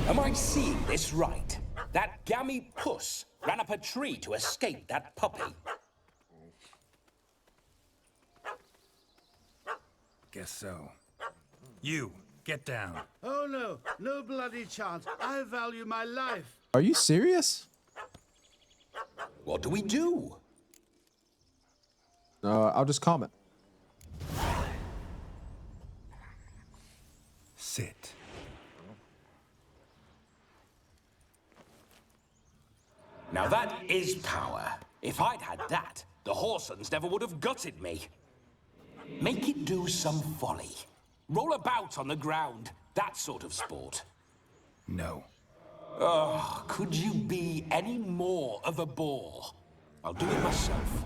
Am I seeing this right? That gammy puss ran up a tree to escape that puppy. Guess so. You, get down. Oh no, no bloody chance. I value my life. Are you serious? What do we do? I'll just comment. Sit. Now that is power. If I'd had that, the Horsons never would have gutted me. Make it do some folly. Roll about on the ground. That sort of sport. No. Oh, could you be any more of a bore? I'll do it myself.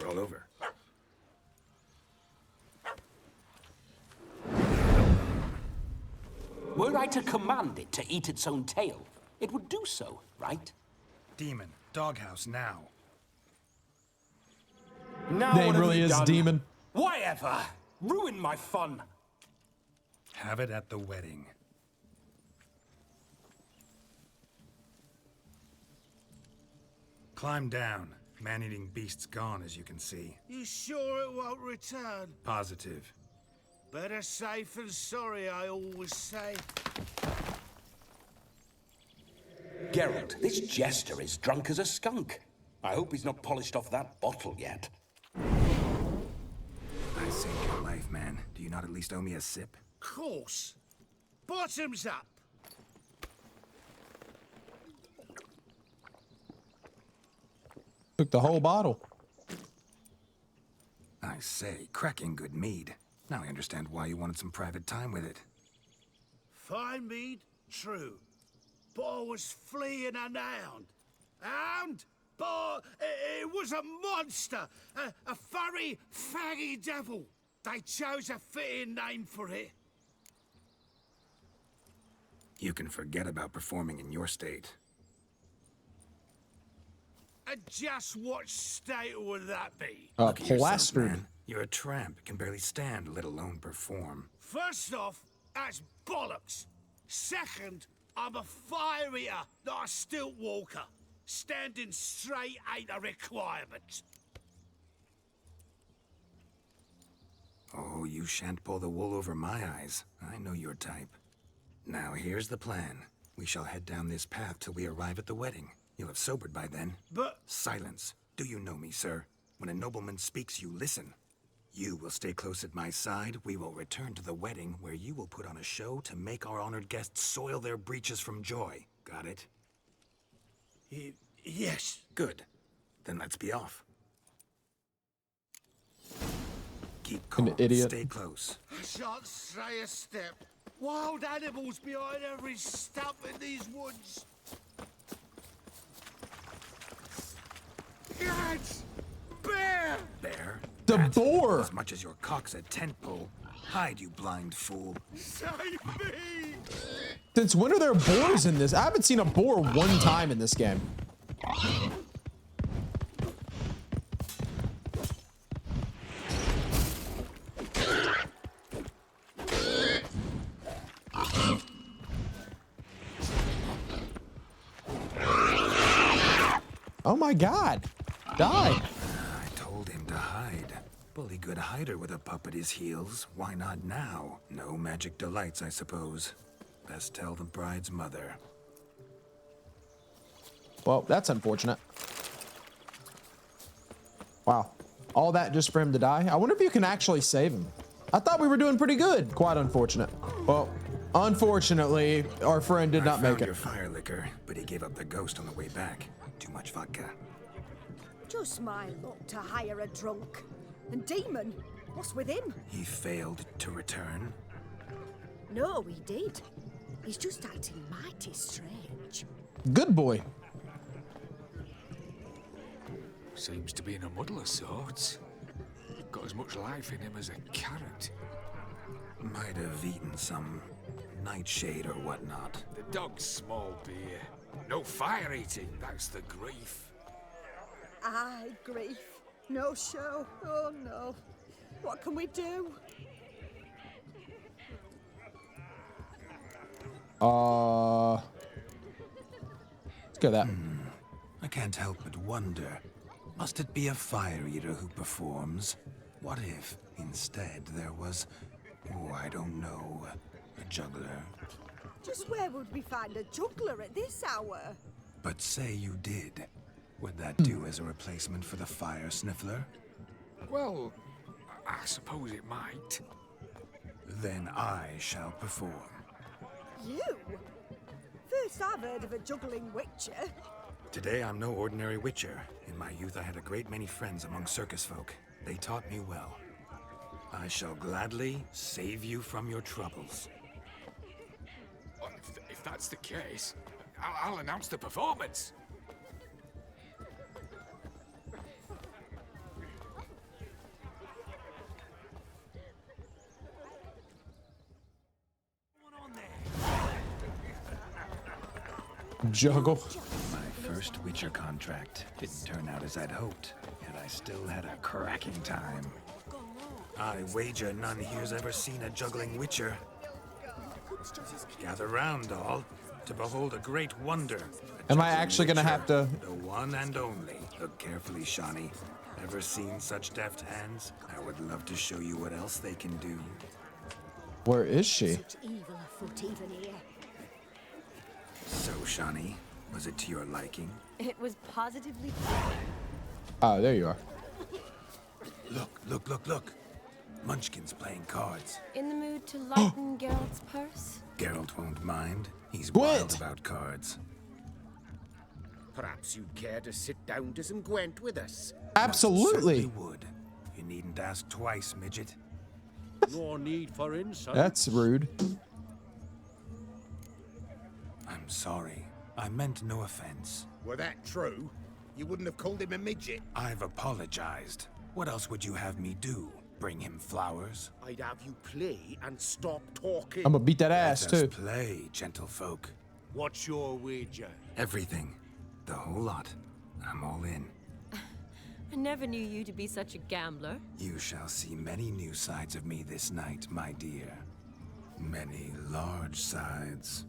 Roll over. Were I to command it to eat its own tail, it would do so, right? Demon, doghouse now. Now Name what have really you is done? Demon. Why ever? Ruin my fun. Have it at the wedding. Climb down. Man-eating beast's gone, as you can see. You sure it won't return? Positive. Better safe than sorry, I always say. Geralt, this jester is drunk as a skunk. I hope he's not polished off that bottle yet. I saved your life, man. Do you not at least owe me a sip? Course. Bottoms up. Took the whole bottle. I say, cracking good mead. Now I understand why you wanted some private time with it. Fine mead, true. But I was fleeing an hound. Hound? But it was a monster. A furry, faggy devil. They chose a fitting name for it. You can forget about performing in your state. And just what state would that be? Look at yourself, plastered. man. You're a tramp, can barely stand, let alone perform. First off, that's bollocks. Second, I'm a fire eater, not a stilt walker. Standing straight ain't a requirement. Oh, you shan't pull the wool over my eyes. I know your type. Now here's the plan. We shall head down this path till we arrive at the wedding. You'll have sobered by then. But... Silence. Do you know me, sir? When a nobleman speaks, you listen. You will stay close at my side. We will return to the wedding, where you will put on a show to make our honored guests soil their breeches from joy. Got it? Yes. Good. Then let's be off. Keep calm. Idiot. Stay close. I shan't stray a step. Wild animals behind every stump in these woods. Cats! Bear! Bear? The That's boar! As much as your cock's a tent pole. Hide, you blind fool. Save me! Since when are there boars in this? I haven't seen a boar one time in this game. Oh my god. Die. I told him to hide. Bully good hider with a pup at his heels. Why not now? No magic delights, I suppose. Best tell the bride's mother. Well, that's unfortunate. Wow. All that just for him to die? I wonder if you can actually save him. I thought we were doing pretty good. Quite unfortunate. Well, unfortunately, our friend did not make it. Your fire liquor, but he gave up the ghost on the way back. Too much vodka. Just my luck to hire a drunk. And Demon, what's with him? He failed to return. No, he did. He's just acting mighty strange. Good boy. Seems to be in a muddle of sorts. Got as much life in him as a carrot. Might have eaten some nightshade or whatnot. The dog's small beer. No fire eating, that's the grief. Aye, grief. No show. Oh no. What can we do? Let's go that. I can't help but wonder. Must it be a fire eater who performs? What if, instead, there was, oh, I don't know, a juggler? Just where would we find a juggler at this hour? But say you did. Would that do as a replacement for the fire sniffler? Well, I suppose it might. Then I shall perform. You? First I've heard of a juggling witcher. Today I'm no ordinary witcher. In my youth I had a great many friends among circus folk. They taught me well. I shall gladly save you from your troubles. Well, if that's the case, I'll announce the performance. Juggle. My first witcher contract didn't turn out as I'd hoped, yet I still had a cracking time. I wager none here's ever seen a juggling witcher. Gather round, all. to behold a great wonder. Am I actually gonna have to? The one and only. Look carefully, Shani. Ever seen such deft hands? I would love to show you what else they can do. Where is she? Such evil afoot even here. So, Shani, was it to your liking? It was positively. Oh, there you are. Look. Munchkin's playing cards. In the mood to lighten Geralt's purse? Geralt won't mind. He's Gwent. wild about cards. Perhaps you'd care to sit down to some Gwent with us. Absolutely. Certainly would. You needn't ask twice, midget. No need for insight. That's rude. I'm sorry. I meant no offense. Were that true, you wouldn't have called him a midget. I've apologized. What else would you have me do? Bring him flowers? I'd have you play and stop talking. I'm gonna beat that ass Let us too. play, gentlefolk. What's your wager? Everything. The whole lot. I'm all in. I never knew you to be such a gambler. You shall see many new sides of me this night, my dear. Many large sides.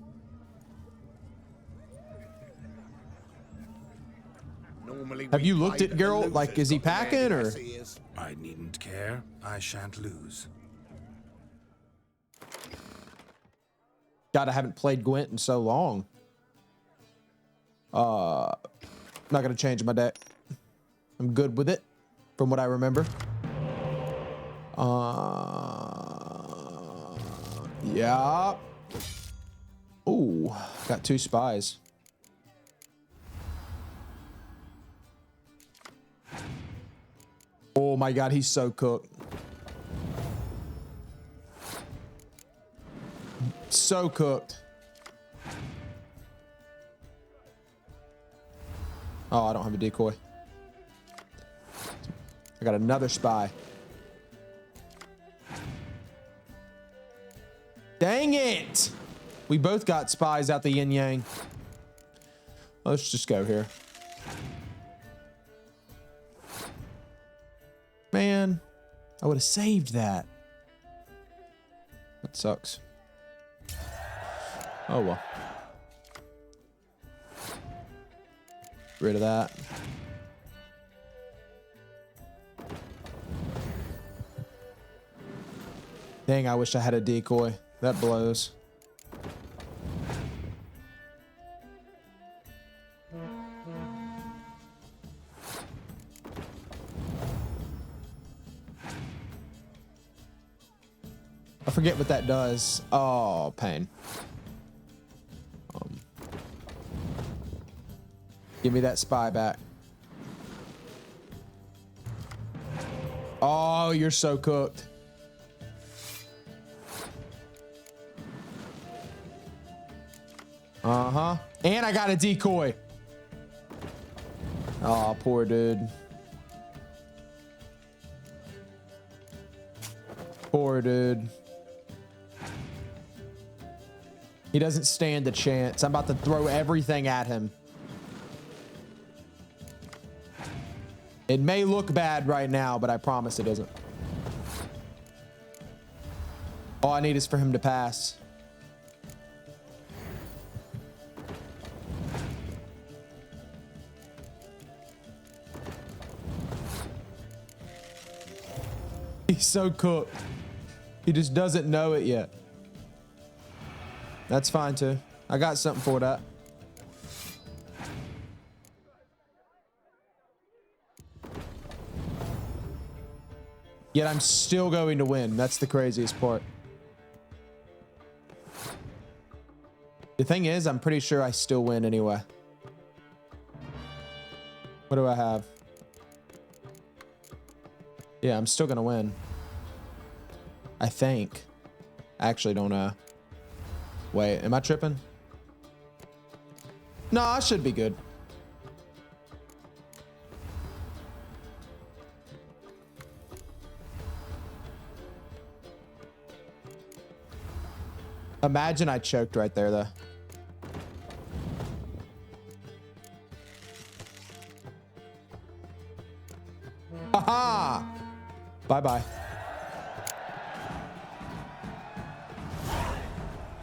Normally Have we you looked play at to the Geralt? Like, losers, is he not the packing or? naysayers. I needn't care. I shan't lose. God, I haven't played Gwent in so long. Not gonna change my deck. I'm good with it, from what I remember. Yeah. Ooh, got 2 spies. Oh my God, he's so cooked. So cooked. Oh, I don't have a decoy. I got another spy. Dang it! We both got spies out the yin yang. Let's just go here. Man, I would have saved that. That sucks. Oh well. Rid of that. Dang, I wish I had a decoy. That blows. I forget what that does. Oh, pain. Give me that spy back. Oh, you're so cooked. Uh-huh. And I got a decoy. Oh, poor dude. Poor dude. He doesn't stand a chance. I'm about to throw everything at him. It may look bad right now, but I promise it isn't. All I need is for him to pass. He's so cooked. He just doesn't know it yet. That's fine too. I got something for that. Yet I'm still going to win. That's the craziest part. The thing is, I'm pretty sure I still win anyway. What do I have? Yeah, I'm still gonna win. I think. I actually don't know. Wait, am I tripping? No, I should be good. Imagine I choked right there, though. Haha! Bye-bye.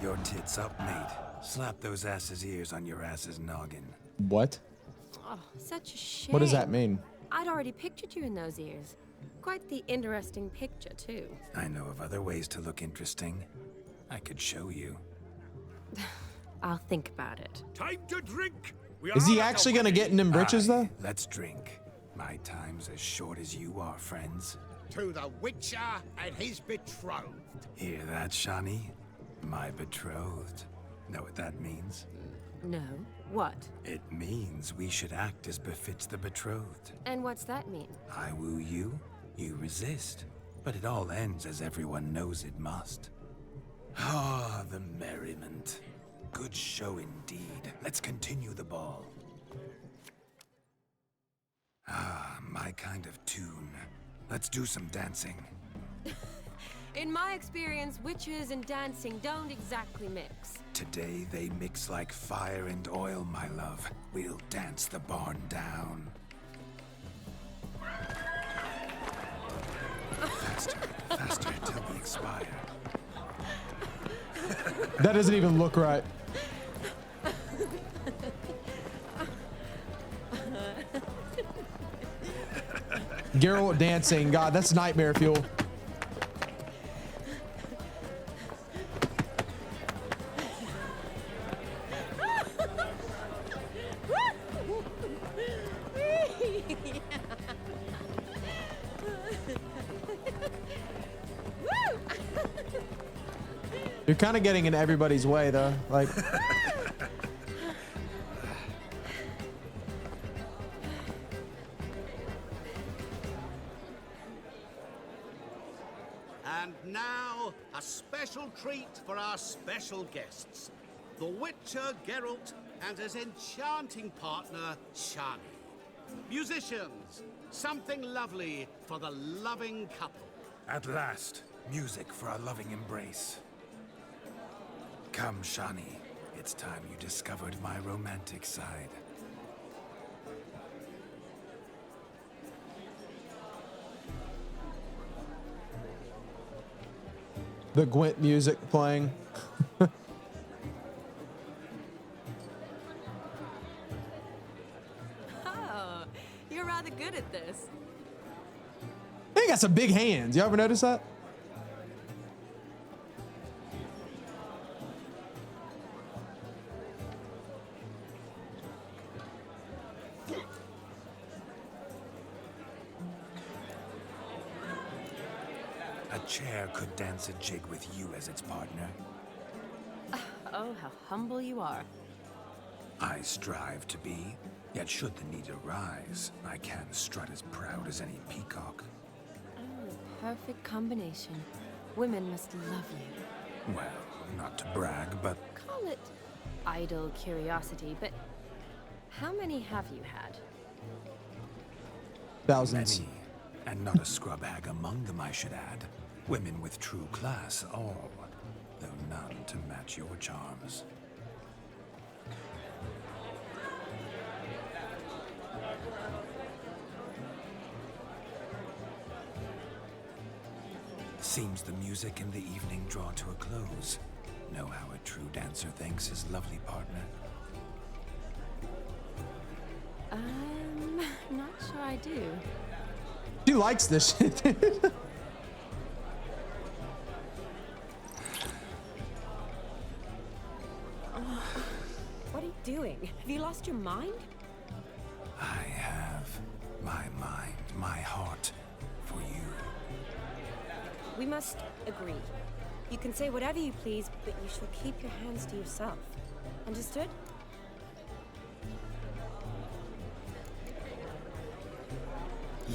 Your tits up, mate. Slap those asses' ears on your ass's noggin. What? Oh, such a shame. What does that mean? I'd already pictured you in those ears. Quite the interesting picture, too. I know of other ways to look interesting. I could show you. I'll think about it. Time to drink! Is he actually gonna get in them britches, though? Let's drink. My time's as short as you are, friends. To the Witcher and his betrothed. Hear that, Shani? My betrothed. Know what that means? No. What? It means we should act as befits the betrothed. And what's that mean? I woo you, you resist. But it all ends as everyone knows it must. Ah, the merriment. Good show indeed. Let's continue the ball. Ah, my kind of tune. Let's do some dancing. In my experience, witches and dancing don't exactly mix. Today they mix like fire and oil, my love. We'll dance the barn down. Faster, faster till we expire. That doesn't even look right. Geralt dancing, God, that's nightmare fuel. You're kind of getting in everybody's way, though. Like. And now, a special treat for our special guests. The Witcher Geralt and his enchanting partner, Shani. Musicians, something lovely for the loving couple. At last, music for our loving embrace. Come, Shani. It's time you discovered my romantic side. The Gwent music playing. Oh, you're rather good at this. He got some big hands. You ever notice that? A chair could dance a jig with you as its partner. Oh, how humble you are. I strive to be, yet should the need arise, I can strut as proud as any peacock. Oh, the perfect combination. Women must love you. Well, not to brag, but Call it idle curiosity, but how many have you had? Thousands. Many, and not a scrub hag among them, I should add. Women with true class, all, though none to match your charms. Seems the music and the evening draw to a close. Know how a true dancer thanks his lovely partner? Not sure I do. She likes this shit. What are you doing? Have you lost your mind? I have my mind, my heart for you. We must agree. You can say whatever you please, but you shall keep your hands to yourself. Understood?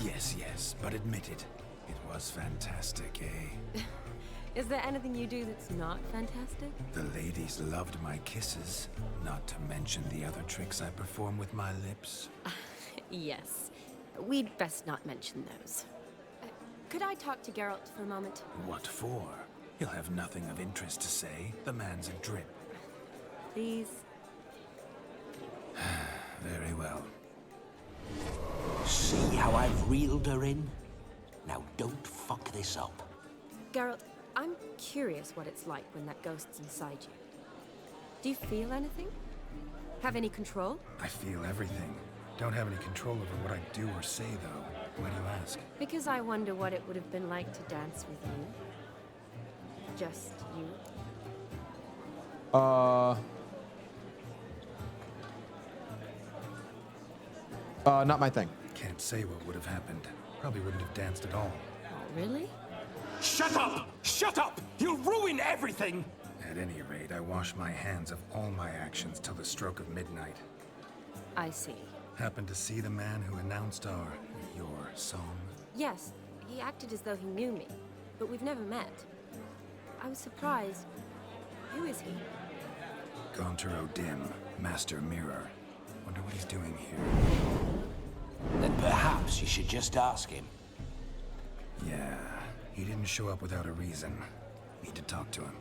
Yes, yes, but admit it. It was fantastic, eh? Is there anything you do that's not fantastic? The ladies loved my kisses, not to mention the other tricks I perform with my lips. Yes. We'd best not mention those. Could I talk to Geralt for a moment? What for? He'll have nothing of interest to say. The man's a drip. Please? Very well. See how I've reeled her in? Now don't fuck this up. Geralt, I'm curious what it's like when that ghost's inside you. Do you feel anything? Have any control? I feel everything. Don't have any control over what I do or say, though. Why do you ask? Because I wonder what it would have been like to dance with you. Just you. Not my thing. Can't say what would have happened. Probably wouldn't have danced at all. Oh, really? Shut up! Shut up! You'll ruin everything! At any rate, I wash my hands of all my actions till the stroke of midnight. I see. Happened to see the man who announced your song? Yes, he acted as though he knew me, but we've never met. I was surprised. Who is he? Gaunter O'Dimm, Master Mirror. Wonder what he's doing here. Then perhaps you should just ask him. Yeah, he didn't show up without a reason. Need to talk to him.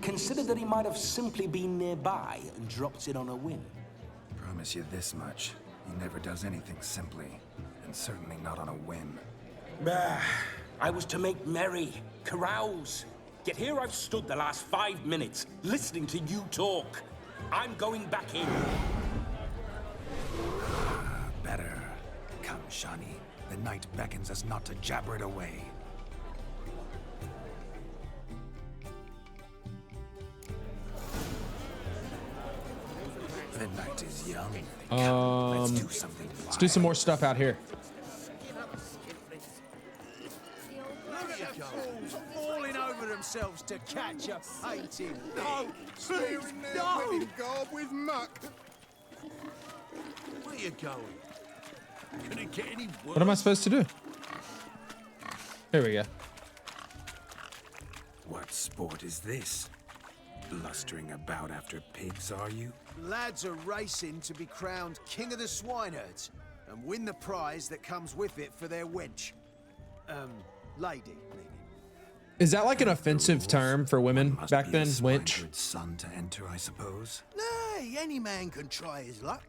Consider that he might have simply been nearby and dropped in on a whim. Promise you this much. He never does anything simply, and certainly not on a whim. I was to make merry, carouse. Yet here I've stood the last 5 minutes, listening to you talk. I'm going back in. Better. Come, Shani. The night beckons us not to jabber it away. The night is young. Let's do something. Let's do some more stuff out here. Falling over themselves to catch a painting. No, please, no! With garb with muck. Where you going? Can it get any worse? What am I supposed to do? Here we go. What sport is this? Blustering about after pigs, are you? Lads are racing to be crowned king of the swineherds and win the prize that comes with it for their wench. Lady. Is that like an offensive term for women back then? Wench? Son to enter, I suppose. Nay, any man can try his luck.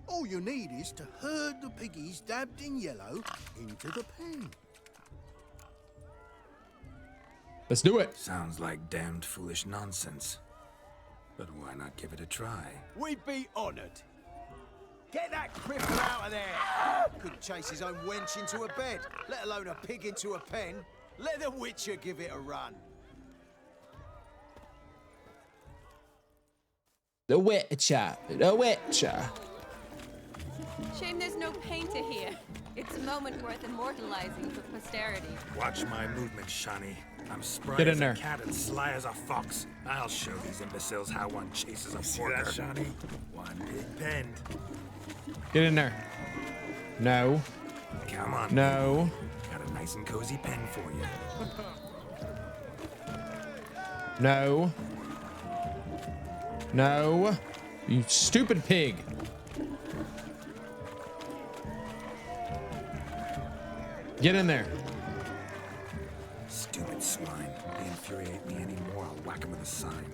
All you need is to herd the piggies dabbed in yellow into the pen. Let's do it. Sounds like damned foolish nonsense. But why not give it a try? We'd be honored. Get that cripple out of there! Couldn't chase his own wench into a bed, let alone a pig into a pen. Let the Witcher give it a run. The Witcher. The Witcher. Shame there's no painter here. It's a moment worth immortalizing for posterity. Watch my movement, Shani. I'm spry Get in as there. a cat and sly as a fox. I'll show these imbeciles how one chases a porker. See that, Shani? One big bend. Get in there. No. Come on. No. Got a nice and cozy pen for you. No. No. You stupid pig. Get in there. Stupid swine. They infuriate me anymore. I'll whack him with a sign.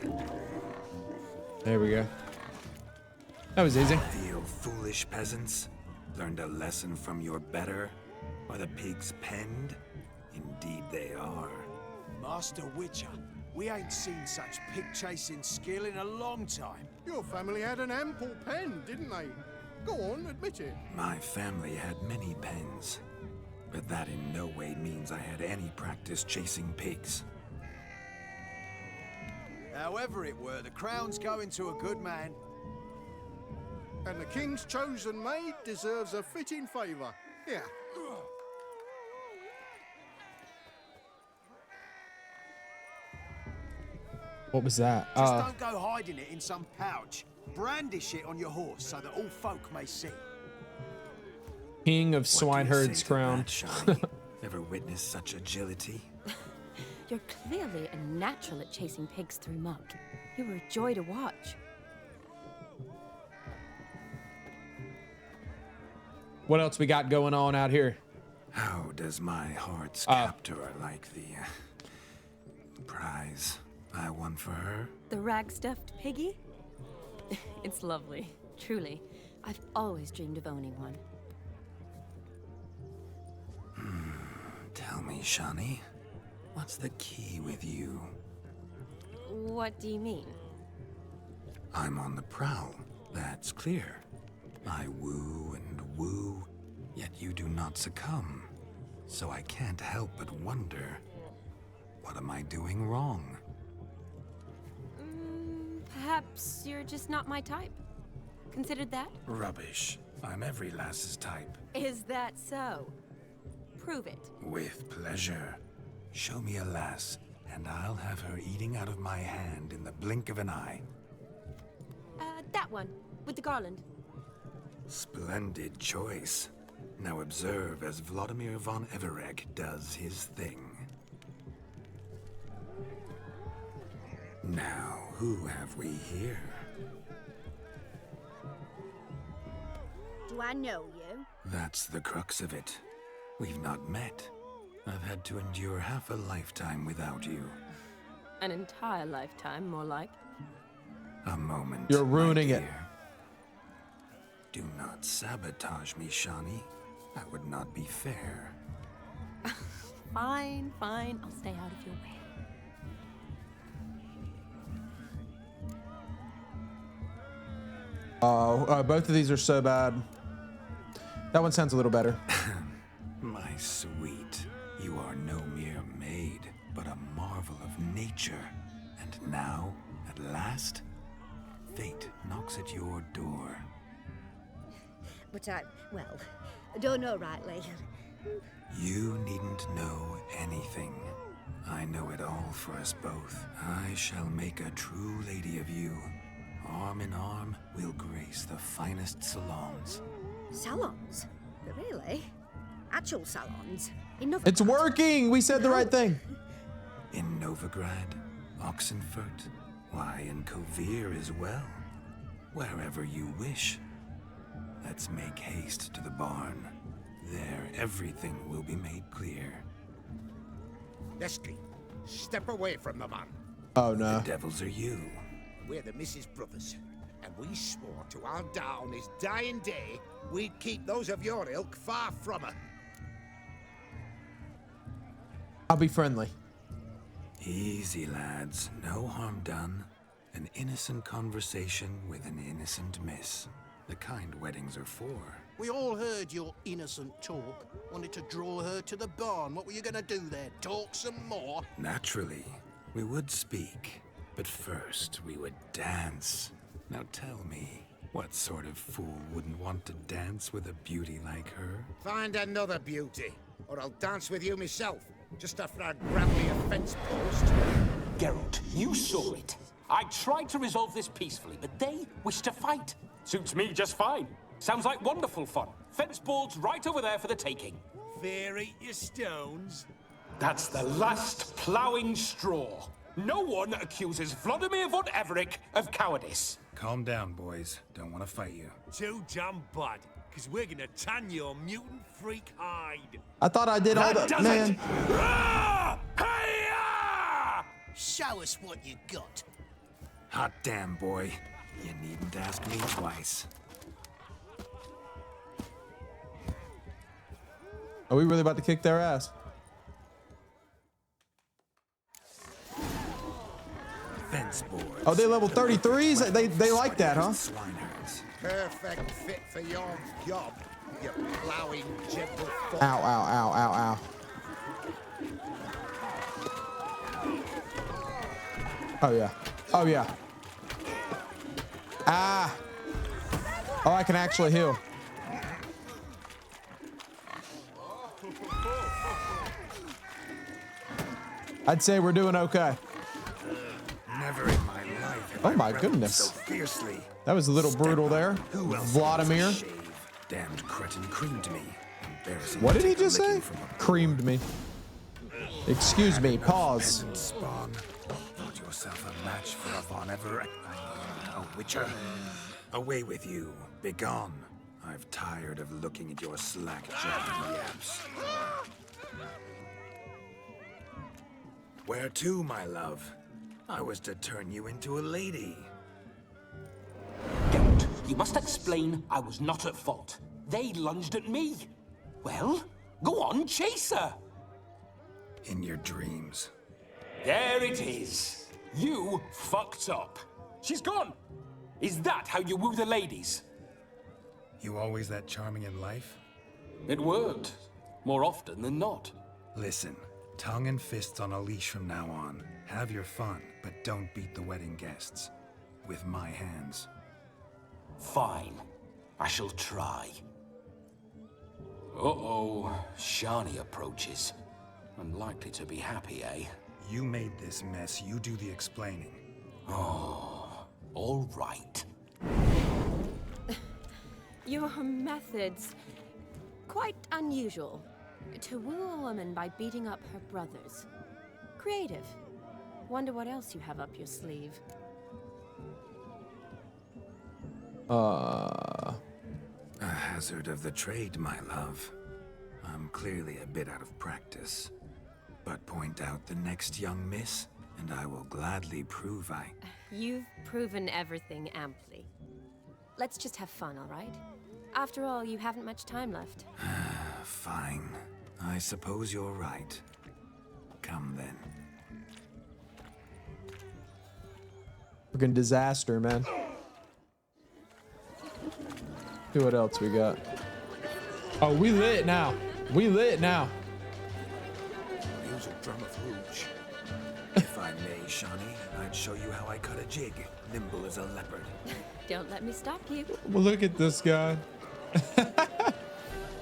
There we go. That was easy. Feel foolish peasants? Learned a lesson from your better? Are the pigs penned? Indeed they are. Master Witcher, we ain't seen such pig-chasing skill in a long time. Your family had an ample pen, didn't they? Go on, admit it. My family had many pens. But that in no way means I had any practice chasing pigs. However it were, the crown's going to a good man. And the king's chosen maid deserves a fitting favor. Here. What was that? Just don't go hiding it in some pouch. Brandish it on your horse so that all folk may see. King of Swineherd's crown. Never witnessed such agility. You're clearly a natural at chasing pigs through muck. You were a joy to watch. What else we got going on out here? How does my heart's captor like the prize I won for her? The rag-stuffed piggy? It's lovely, truly. I've always dreamed of owning one. Tell me, Shani, what's the key with you? What do you mean? I'm on the prowl, that's clear. I woo and woo, yet you do not succumb. So I can't help but wonder, what am I doing wrong? Perhaps you're just not my type. Considered that? Rubbish. I'm every lass's type. Is that so? Prove it. With pleasure. Show me a lass, and I'll have her eating out of my hand in the blink of an eye. That one, with the garland. Splendid choice. Now observe as Vlodimir von Everegg does his thing. Now, who have we here? Do I know you? That's the crux of it. We've not met. I've had to endure half a lifetime without you. An entire lifetime, more like. A moment. You're ruining it. Do not sabotage me, Shani. That would not be fair. Fine, fine. I'll stay out of your way. Oh, both of these are so bad. That one sounds a little better. My sweet, you are no mere maid, but a marvel of nature. And now, at last, fate knocks at your door. But I don't know rightly. You needn't know anything. I know it all for us both. I shall make a true lady of you. Arm in arm, we'll grace the finest salons. Salons? Really? Actual salons? In Novigrad? It's working! We said the right thing. In Novigrad, Oxenfurt, why, in Kovir as well. Wherever you wish. Let's make haste to the barn. There, everything will be made clear. Lesky, step away from the man. Oh, no. The devils are you. We're the Mrs. Brothers, and we swore to our Da on his dying day we'd keep those of your ilk far from her. I'll be friendly. Easy, lads. No harm done. An innocent conversation with an innocent miss. The kind weddings are for. We all heard your innocent talk. Wanted to draw her to the barn. What were you gonna do there? Talk some more? Naturally, we would speak. But first, we would dance. Now tell me, what sort of fool wouldn't want to dance with a beauty like her? Find another beauty, or I'll dance with you myself, just after I grab me a fence post. Geralt, you saw it. I tried to resolve this peacefully, but they wish to fight. Suits me just fine. Sounds like wonderful fun. Fence boards right over there for the taking. Fear eat your stones. That's the last ploughing straw. No one accuses Vlodimir von Everegg of cowardice. Calm down, boys. Don't want to fight you. Too damn bad, because we're gonna tan your mutant freak hide. I thought I did all that, man. Show us what you got. Hot damn, boy. You needn't ask me twice. Are we really about to kick their ass? Fence boards. Oh, they level 33s? They like that, huh? Perfect fit for your job, you ploughing gentle foot. Ow, ow, ow, ow, ow. Oh, yeah. Oh, yeah. Ah. Oh, I can actually heal. I'd say we're doing okay. Never in my life have Oh my I rebelled goodness. so fiercely. That was a little brutal there. Who else Vlodimir. wants to shave? Damned cretin creamed me. Embarrassing What to did he take a just say? licking from a Creamed me. Excuse me, pause. peasant spawn. Thought yourself a match for a Von Everett. A witcher. Away with you. Begone. I've tired of looking at your slack-jawed yaps. Where to, my love? I was to turn you into a lady. Geralt, you must explain I was not at fault. They lunged at me. Well, go on, chase her. In your dreams. There it is. You fucked up. She's gone. Is that how you woo the ladies? You always that charming in life? It worked. More often than not. Listen, tongue and fists on a leash from now on. Have your fun, but don't beat the wedding guests. With my hands. Fine. I shall try. Uh-oh. Shani approaches. Unlikely to be happy, eh? You made this mess. You do the explaining. Oh, all right. Your methods... quite unusual. To woo a woman by beating up her brothers. Creative. Wonder what else you have up your sleeve. A hazard of the trade, my love. I'm clearly a bit out of practice. But point out the next young miss, and I will gladly prove I... You've proven everything amply. Let's just have fun, all right? After all, you haven't much time left. Fine. I suppose you're right. Come then. Freaking disaster, man. See what else we got. Oh, we lit now. We lit now. Use a drum of rouge. If I may, Shani, I'd show you how I cut a jig, nimble as a leopard. Don't let me stop you. Well, look at this guy.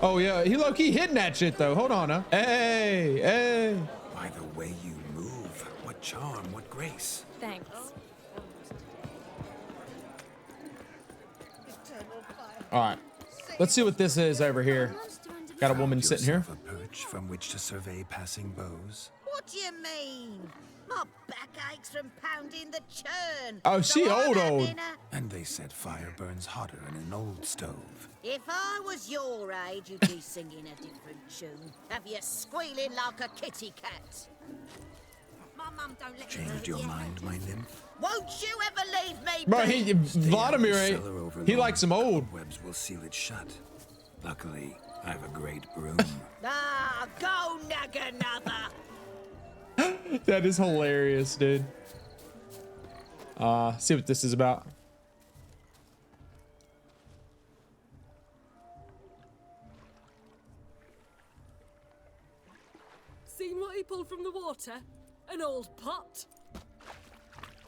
Oh yeah, he low-key hitting that shit though. Hold on, huh? Hey, hey. By the way you move, what charm, what grace. Thanks. All right, let's see what this is over here. Got a woman sitting here. A perch from which to survey passing bows. What do you mean? My back aches from pounding the churn. Oh, she old. And they said fire burns hotter in an old stove. If I was your age, you'd be singing a different tune. Have you squealing like a kitty cat? My mum don't let Changed your mind, my nymph? Won't you ever leave me? Bro, Vlodimir, he likes some old. Webs will seal it shut. Luckily, I have a great broom. Ah, go nag another. That is hilarious, dude. See what this is about. Seen what he pulled from the water? An old pot.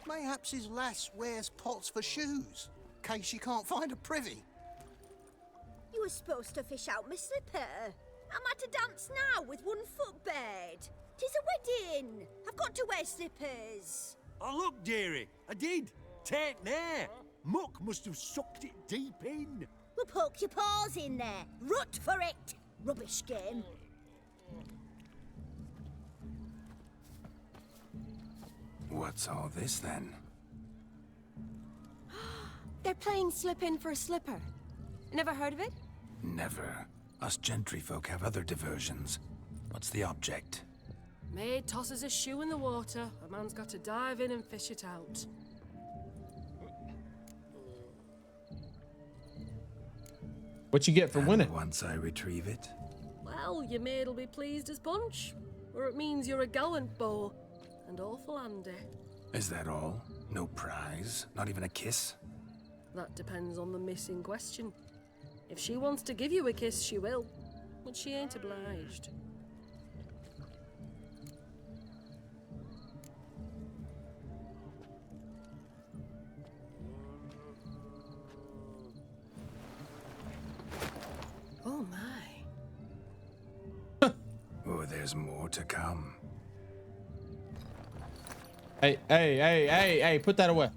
Mayhaps his lass wears pots for shoes, in case she can't find a privy. You were supposed to fish out my slipper. I'm at a dance now with one foot bared. 'Tis a wedding. I've got to wear slippers. Oh, look, dearie, I did. Take there. Muck must have sucked it deep in. Well, poke your paws in there. Rut for it. Rubbish game. What's all this then? They're playing slip in for a slipper. Never heard of it? Never. Us gentry folk have other diversions. What's the object? Maid tosses a shoe in the water. A man's got to dive in and fish it out. What you get for winning? Once I retrieve it. Well, your maid'll be pleased as punch. Or it means you're a gallant beau. And awful handy. Is that all? No prize? Not even a kiss? That depends on the miss in question. If she wants to give you a kiss, she will. But she ain't obliged. Oh my. Oh, there's more to come. Hey, hey, hey, hey, hey, put that away.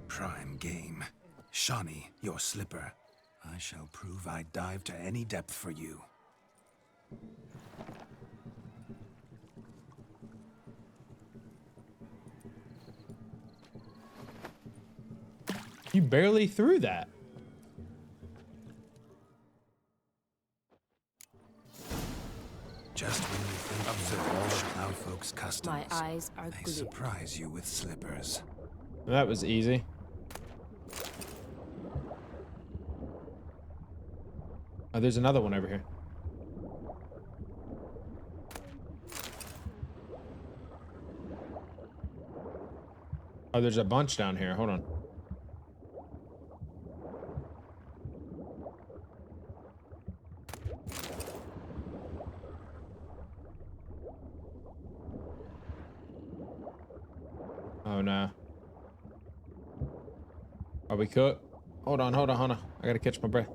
Prime game. Shani, your slipper. I shall prove I dive to any depth for you. You barely threw that. Just when you think observe all our folks' customs, My eyes are they glued. surprise you with slippers. That was easy. Oh, there's another one over here. Oh, there's a bunch down here. Hold on. Oh no. Are we cooked? Hold on. I gotta catch my breath.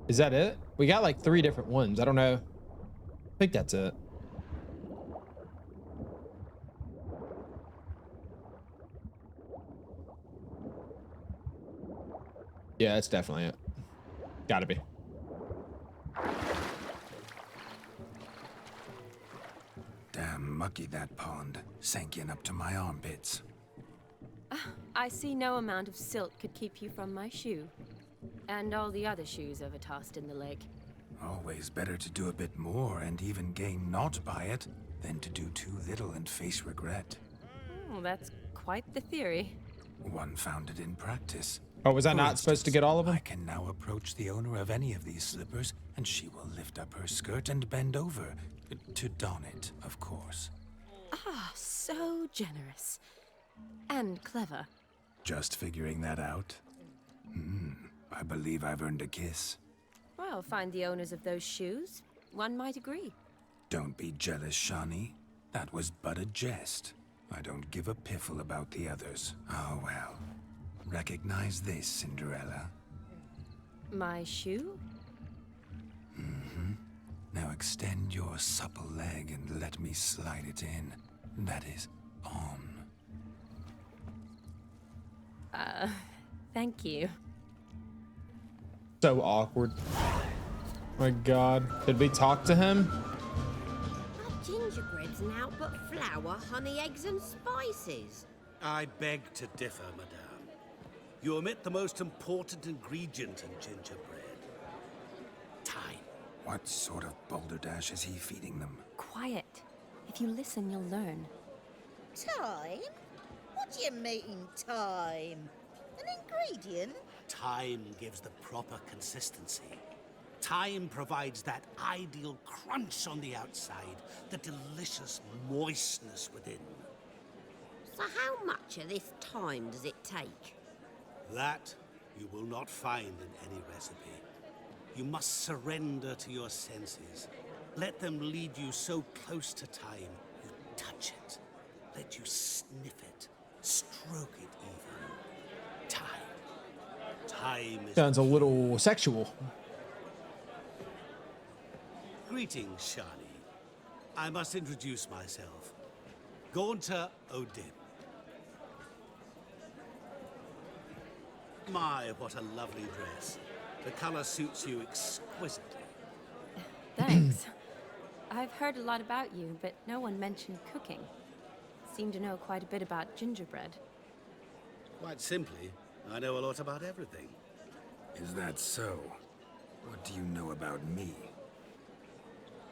Is that it? We got like 3 different ones. I don't know. I think that's it. Yeah, that's definitely it. Gotta be. Damn mucky, that pond. Sank in up to my armpits. I see no amount of silt could keep you from my shoe. And all the other shoes overtossed in the lake. Always better to do a bit more and even gain naught by it than to do too little and face regret. Oh, that's quite the theory. One founded in practice. Oh, was I not supposed to get all of them? I can now approach the owner of any of these slippers, and she will lift up her skirt and bend over. To don it, of course. Ah, so generous. And clever. Just figuring that out? I believe I've earned a kiss. Well, find the owners of those shoes. One might agree. Don't be jealous, Shani. That was but a jest. I don't give a piffle about the others. Oh well. Recognize this, Cinderella. My shoe? Now extend your supple leg and let me slide it in. That is, on. Thank you. So awkward. My God. Did we talk to him? Our gingerbread's now but flour, honey, eggs, and spices. I beg to differ, madame. You omit the most important ingredient in gingerbread. Time. What sort of balderdash is he feeding them? Quiet. If you listen, you'll learn. Time? What do you mean, time? An ingredient? Time gives the proper consistency. Time provides that ideal crunch on the outside, the delicious moistness within. So how much of this time does it take? That you will not find in any recipe. You must surrender to your senses. Let them lead you so close to time, you touch it. Let you sniff it, stroke it even. Time. Time is... Sounds a little sexual. Greetings, Shani. I must introduce myself. Gaunter O'Dimm. My, what a lovely dress. The color suits you exquisitely. Thanks. I've heard a lot about you, but no one mentioned cooking. Seem to know quite a bit about gingerbread. Quite simply, I know a lot about everything. Is that so? What do you know about me?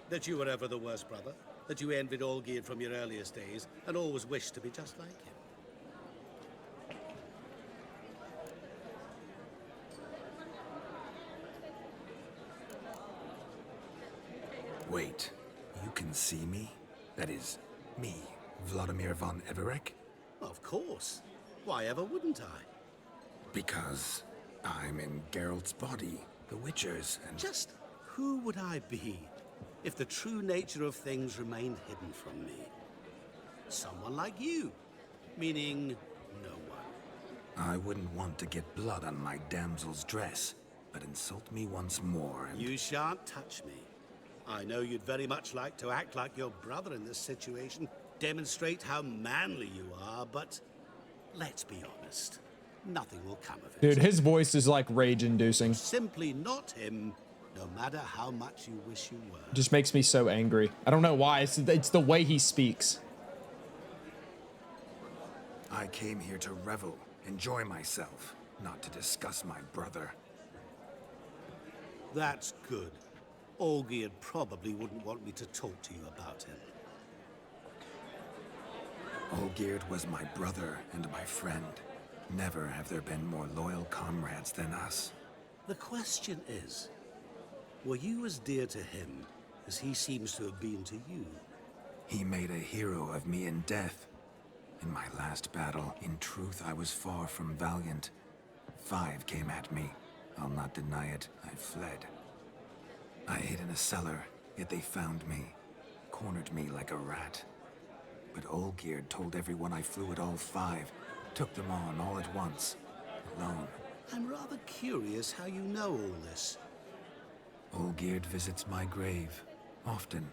That you were ever the worst brother, that you envied Olgierd from your earliest days, and always wished to be just like him. Wait, you can see me? That is, me, Vlodimir von Everec? Of course. Why ever wouldn't I? Because I'm in Geralt's body, the Witcher's, and... Just who would I be if the true nature of things remained hidden from me? Someone like you, meaning no one. I wouldn't want to get blood on my damsel's dress, but insult me once more and... You shan't touch me. I know you'd very much like to act like your brother in this situation, demonstrate how manly you are, but let's be honest, nothing will come of it. Dude, his voice is like rage-inducing. Simply not him, no matter how much you wish you were. Just makes me so angry. I don't know why. It's the way he speaks. I came here to revel, enjoy myself, not to discuss my brother. That's good. Olgierd probably wouldn't want me to talk to you about him. Olgierd was my brother and my friend. Never have there been more loyal comrades than us. The question is, were you as dear to him as he seems to have been to you. He made a hero of me in death. In my last battle, in truth, I was far from valiant. 5 came at me. I'll not deny it, I fled. I hid in a cellar, yet they found me. Cornered me like a rat. But Olgierd told everyone I flew at all 5. Took them on all at once. Alone. I'm rather curious how you know all this. Olgierd visits my grave. Often.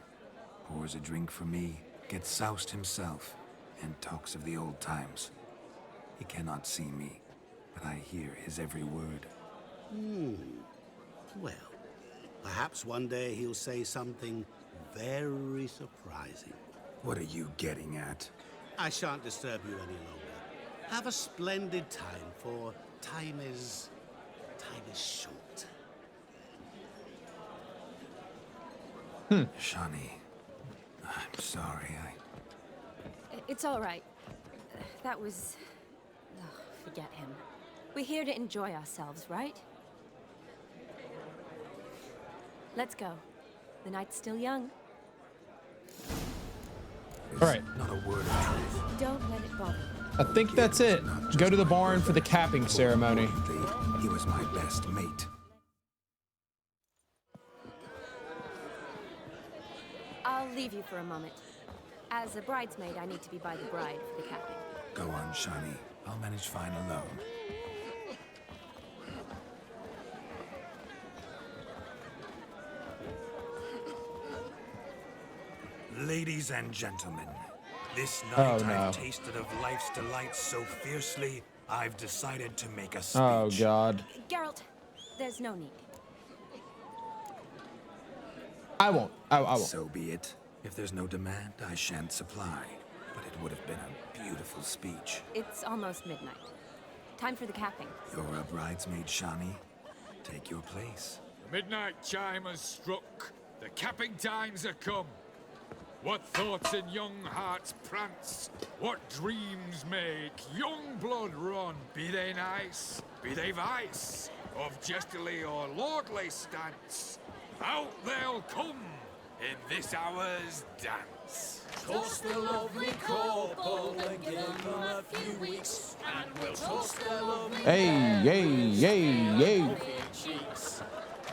Pours a drink for me. Gets soused himself. And talks of the old times. He cannot see me. But I hear his every word. Well, perhaps one day he'll say something very surprising. What are you getting at? I shan't disturb you any longer. Have a splendid time, for time is short. Shani, I'm sorry, It's all right. That was... Ugh, forget him. We're here to enjoy ourselves, right? Let's go. The night's still young. All right. Not a word of truth. Don't let it bother you. I think that's it. Go to the barn for the capping ceremony. He was my best mate. I'll leave you for a moment. As a bridesmaid, I need to be by the bride for the capping. Go on, Shani. I'll manage fine alone. Ladies and gentlemen, this night I've tasted of life's delights so fiercely, I've decided to make a speech. Oh, God. Geralt, there's no need. I won't. I won't. So be it. If there's no demand, I shan't supply. But it would have been a beautiful speech. It's almost midnight. Time for the capping. You're a bridesmaid, Shani. Take your place. The midnight chime has struck. The capping times are come. What thoughts in young hearts prance? What dreams make young blood run? Be they nice, be they vice, of jestily or lordly stance, out they'll come in this hour's dance. Toast the lovely couple and give them a few weeks, and we'll toast the lovely Hey. cheeks.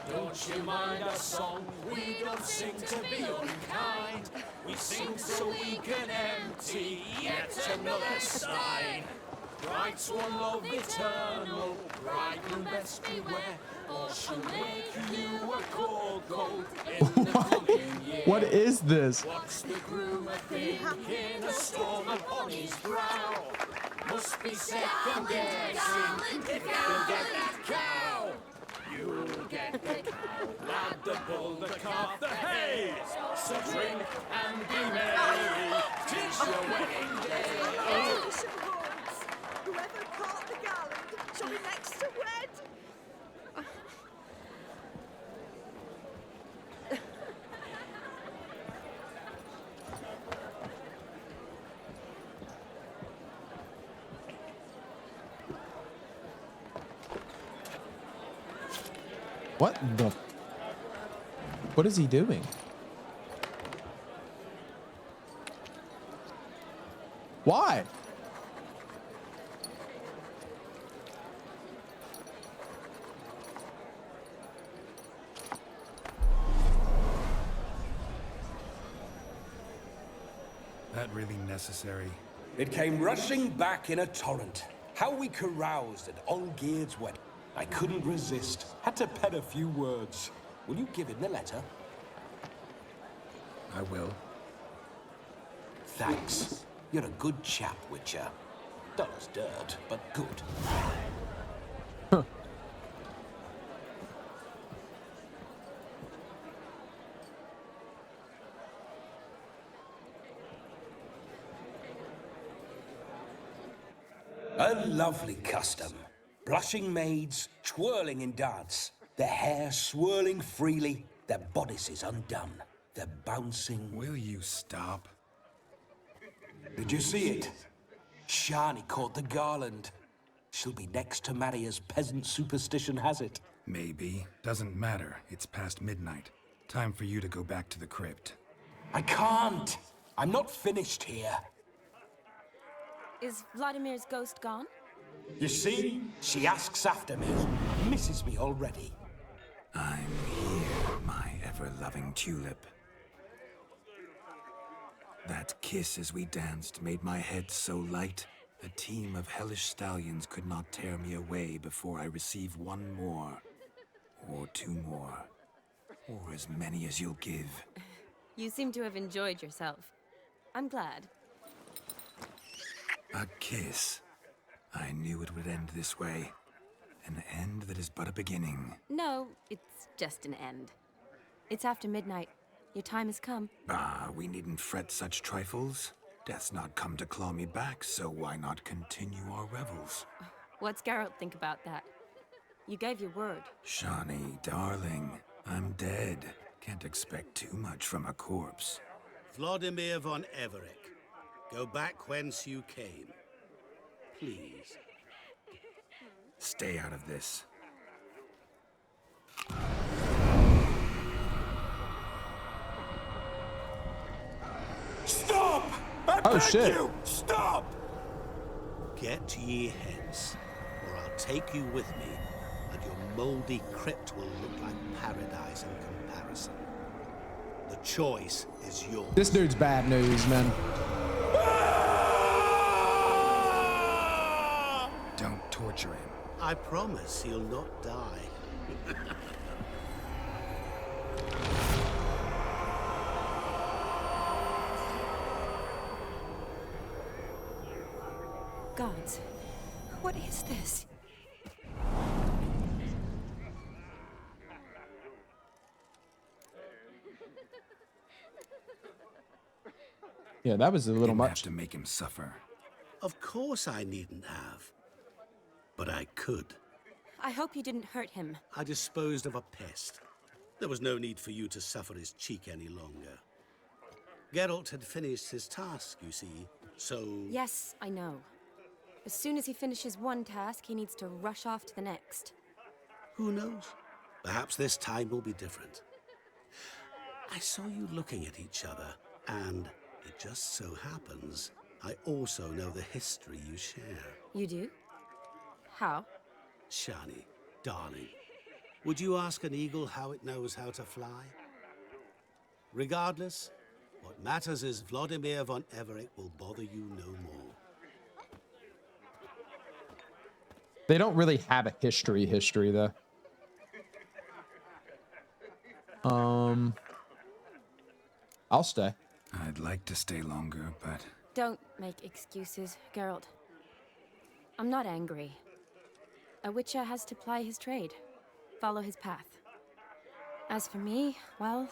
Don't you mind our song? We don't sing to be unkind. We sing so we can empty yet another stein. Bride's one love eternal, bridegroom best beware, or she'll make you a cold gold in the coming year. What is this? What's the groom a thinking? A storm upon his brow. Must be second guessing if you'll get that cow. You'll get the cow, lad, the bull, the calf, the hay. So drink and be merry, 'tis your wedding day. Whoever caught the garland shall be next to wed. What is he doing? Why? That really necessary? It came rushing back in a torrent. How we caroused at Olgierd's wedding. I couldn't resist. Had to pen a few words. Will you give him the letter? I will. Thanks. You're a good chap, Witcher. Dull as dirt, but good. A lovely custom. Blushing maids, twirling in dance. Their hair swirling freely, their bodices undone. They're bouncing... Will you stop? Did you see it? Shani caught the garland. She'll be next to marry as peasant superstition has it. Maybe. Doesn't matter. It's past midnight. Time for you to go back to the crypt. I can't. I'm not finished here. Is Vlodimir's ghost gone? You see? She asks after me. Misses me already. I'm here, my ever-loving tulip. That kiss as we danced made my head so light, a team of hellish stallions could not tear me away before I receive one more. Or two more. Or as many as you'll give. You seem to have enjoyed yourself. I'm glad. A kiss. I knew it would end this way. An end that is but a beginning. No, it's just an end. It's after midnight. Your time has come. Ah, we needn't fret such trifles. Death's not come to claw me back, so why not continue our revels? What's Geralt think about that? You gave your word. Shani, darling, I'm dead. Can't expect too much from a corpse. Vlodimir von Everec, go back whence you came. Please. Stay out of this. Stop! I Oh, beg shit. you! Stop! Get ye hence, or I'll take you with me, and your mouldy crypt will look like paradise in comparison. The choice is yours. This dude's bad news, man. Don't torture him. I promise he'll not die. Gods, what is this? Yeah, that was a little Didn't much. have to make him suffer. Of course I needn't have. But I could. I hope you didn't hurt him. I disposed of a pest. There was no need for you to suffer his cheek any longer. Geralt had finished his task, you see, so... Yes, I know. As soon as he finishes one task, he needs to rush off to the next. Who knows? Perhaps this time will be different. I saw you looking at each other, and it just so happens I also know the history you share. You do? How? Shani, darling, would you ask an eagle how it knows how to fly? Regardless, what matters is Vlodimir von Everec will bother you no more. They don't really have a history though. I'll stay. I'd like to stay longer, but... Don't make excuses, Geralt. I'm not angry. A witcher has to ply his trade, follow his path. As for me, well,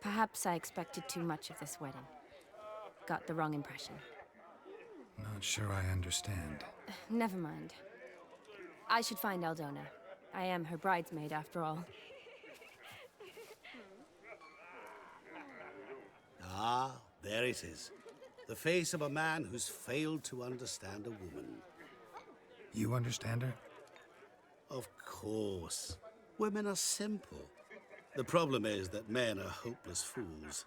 perhaps I expected too much of this wedding. Got the wrong impression. Not sure I understand. Never mind. I should find Aldona. I am her bridesmaid, after all. Ah, there it is. The face of a man who's failed to understand a woman. You understand her? Of course. Women are simple. The problem is that men are hopeless fools.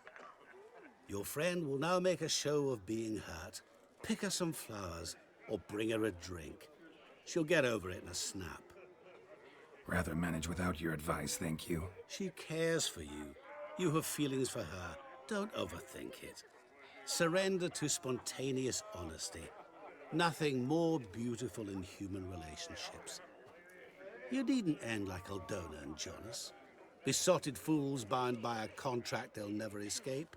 Your friend will now make a show of being hurt, pick her some flowers, or bring her a drink. She'll get over it in a snap. Rather manage without your advice, thank you. She cares for you. You have feelings for her. Don't overthink it. Surrender to spontaneous honesty. Nothing more beautiful in human relationships. You needn't end like Aldona and Jonas. Besotted fools bound by a contract they'll never escape.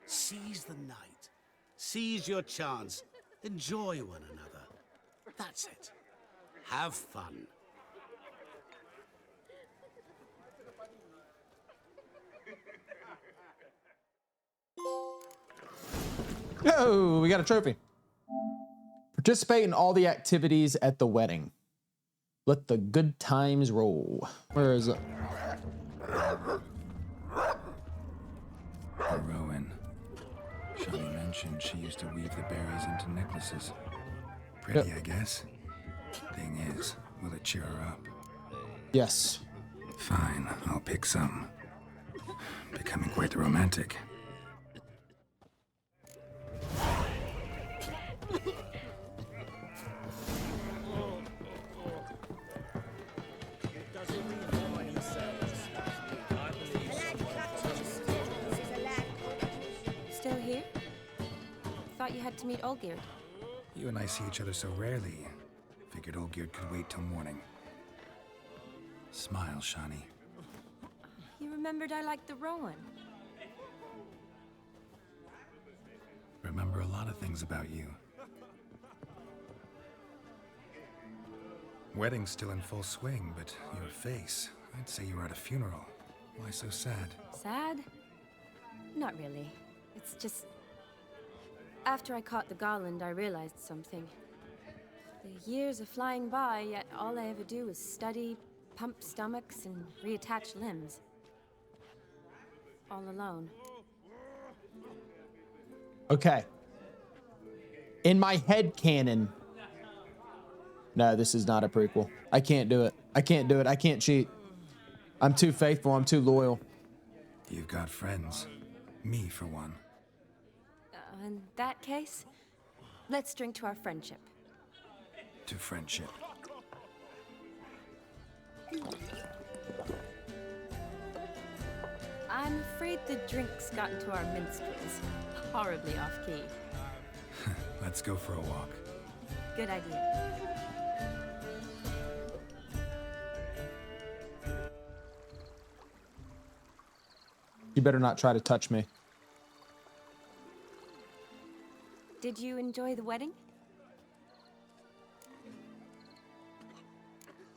Seize the night. Seize your chance. Enjoy one another. That's it. Have fun. Oh, we got a trophy. Participate in all the activities at the wedding. Let the good times roll. Where is it? Rowan. Shani mentioned she used to weave the berries into necklaces. Pretty, I guess. Thing is, will it cheer her up? Yes. Fine, I'll pick some. Becoming quite the romantic. Still here? Thought you had to meet Olgierd. You and I see each other so rarely. Figured Olgierd could wait till morning. Smile, Shani. You remembered I liked the Rowan. Remember a lot of things about you. Wedding's still in full swing, but your face, I'd say you were at a funeral. Why so sad? Sad? Not really. It's just... After I caught the garland, I realized something. The years are flying by, yet all I ever do is study, pump stomachs, and reattach limbs. All alone. Okay. In my head canon. No, this is not a prequel. I can't do it. I can't do it. I can't cheat. I'm too faithful. I'm too loyal. You've got friends. Me, for one. In that case, let's drink to our friendship. To friendship. I'm afraid the drinks got into our minstrels. Horribly off-key. Let's go for a walk. Good idea. You better not try to touch me. Did you enjoy the wedding?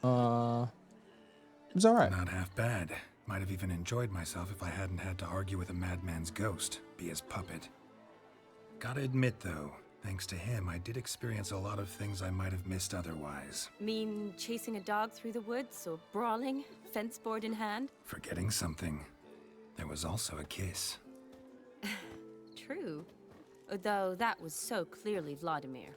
It was all right. Not half bad. Might have even enjoyed myself if I hadn't had to argue with a madman's ghost, be his puppet. Gotta admit, though, thanks to him, I did experience a lot of things I might have missed otherwise. Mean chasing a dog through the woods, or brawling, fence board in hand? Forgetting something. There was also a kiss. True. Though that was so clearly Vlodimir.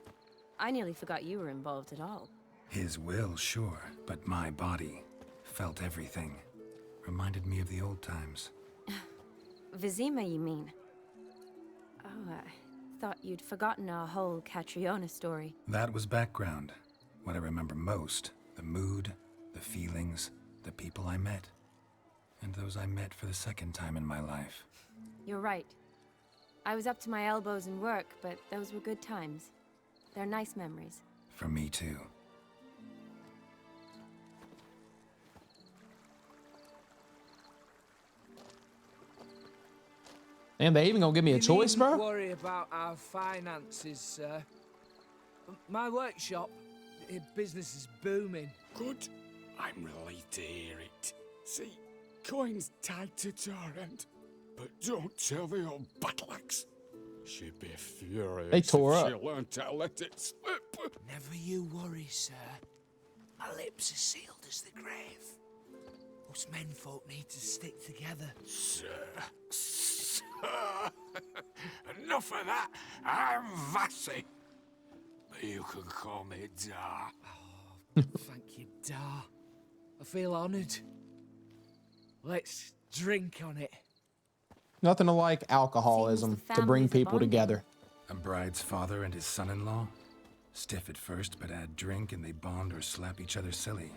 I nearly forgot you were involved at all. His will, sure, but my body felt everything. Reminded me of the old times. Vizima, you mean? Oh, I thought you'd forgotten our whole Catriona story. That was background. What I remember most, the mood, the feelings, the people I met. And those I met for the second time in my life. You're right. I was up to my elbows in work, but those were good times. They're nice memories. For me, too. Damn, they even gonna give me a choice, bro? Don't worry about our finances, sir. My workshop, business is booming. Good. I'm relieved to hear it. See, coin's tied to Torrent, but don't tell the old battle-axe. She'd be furious They tore if up. she learned to let it slip. Never you worry, sir. My lips are sealed as the grave. Us menfolk need to stick together. Sir. Enough of that. I'm Vassy. But you can call me Dar. Thank you, Dar. I feel honoured. Let's drink on it. Nothing like alcoholism to bring people together. A bride's father and his son-in-law? Stiff at first, but add drink and they bond or slap each other silly.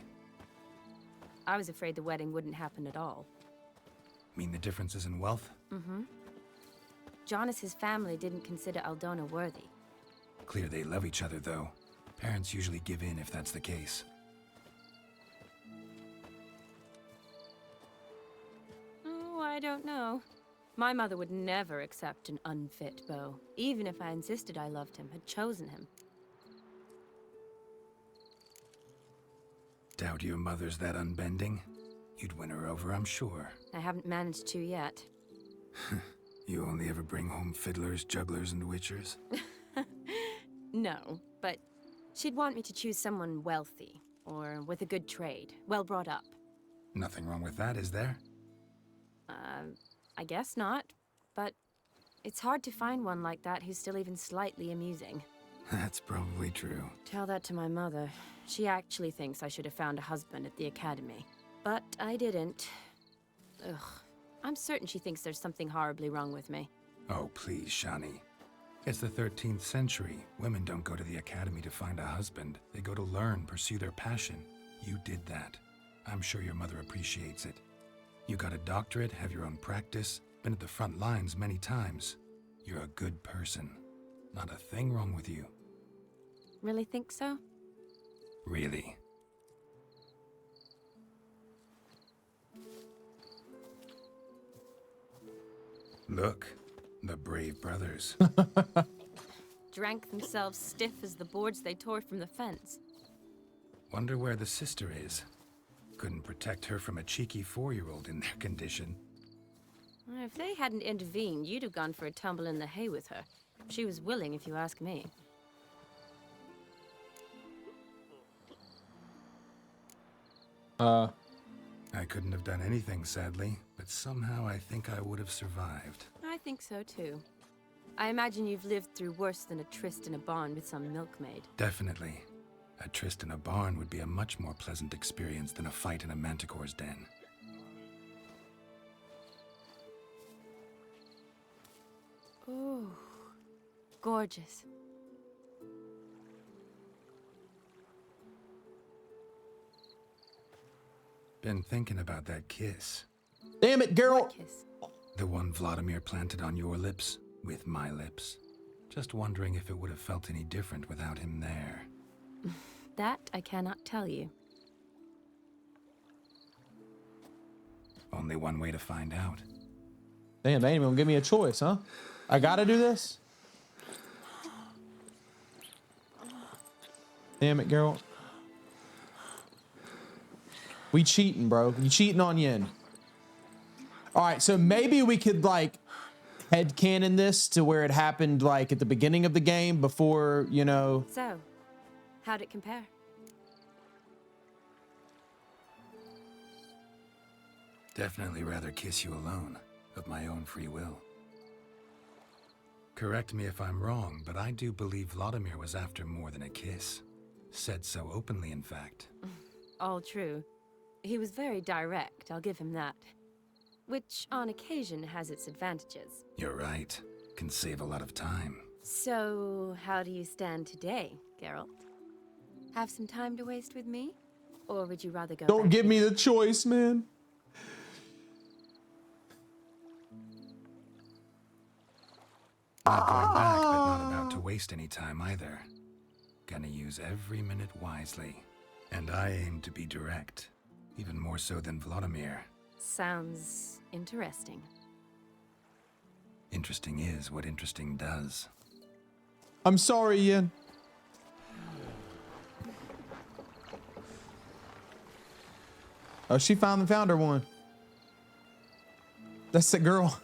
I was afraid the wedding wouldn't happen at all. Mean the differences in wealth? Mm-hmm. Jonas's family didn't consider Aldona worthy. Clear they love each other, though. Parents usually give in if that's the case. Oh, I don't know. My mother would never accept an unfit beau, even if I insisted I loved him, had chosen him. Doubt your mother's that unbending? You'd win her over, I'm sure. I haven't managed to yet. You only ever bring home fiddlers, jugglers, and witchers? No, but she'd want me to choose someone wealthy, or with a good trade, well brought up. Nothing wrong with that, is there? I guess not, but it's hard to find one like that who's still even slightly amusing. That's probably true. Tell that to my mother. She actually thinks I should have found a husband at the academy. But I didn't. Ugh. I'm certain she thinks there's something horribly wrong with me. Oh, please, Shani. It's the 13th century. Women don't go to the academy to find a husband. They go to learn, pursue their passion. You did that. I'm sure your mother appreciates it. You got a doctorate, have your own practice, been at the front lines many times. You're a good person. Not a thing wrong with you. Really think so? Really. Look, the brave brothers. Drank themselves stiff as the boards they tore from the fence. Wonder where the sister is. Couldn't protect her from a cheeky 4-year-old in their condition. If they hadn't intervened, you'd have gone for a tumble in the hay with her. She was willing, if you ask me. I couldn't have done anything, sadly, but somehow I think I would have survived. I think so, too. I imagine you've lived through worse than a tryst in a barn with some milkmaid. Definitely. A tryst in a barn would be a much more pleasant experience than a fight in a manticore's den. Ooh, gorgeous. Been thinking about that kiss. Damn it, girl! What kiss? The one Vlodimir planted on your lips, with my lips. Just wondering if it would have felt any different without him there. That I cannot tell you. Only one way to find out. Damn, they ain't even gonna give me a choice, huh? I gotta do this? Damn it, girl. We cheating, bro. You cheating on Yin. All right, so maybe we could, like, headcanon this to where it happened, like, at the beginning of the game before, you know... So, how'd it compare? Definitely rather kiss you alone, of my own free will. Correct me if I'm wrong, but I do believe Vlodimir was after more than a kiss. Said so openly, in fact. All true. He was very direct, I'll give him that. Which, on occasion, has its advantages. You're right. Can save a lot of time. So, how do you stand today, Geralt? Have some time to waste with me? Or would you rather go Don't back give me the choice, man. Not going back, but not about to waste any time either. Gonna use every minute wisely. And I aim to be direct. Even more so than Vlodimir. Sounds interesting. Interesting is what interesting does. I'm sorry, Yin. Oh, she finally found her one. That's the girl.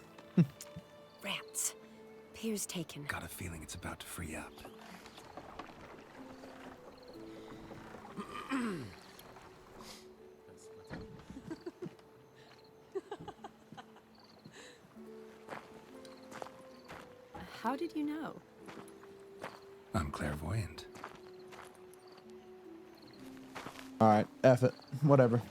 Rats. Pier's taken. Got a feeling it's about to free up. How did you know? I'm clairvoyant. All right, F it. Whatever.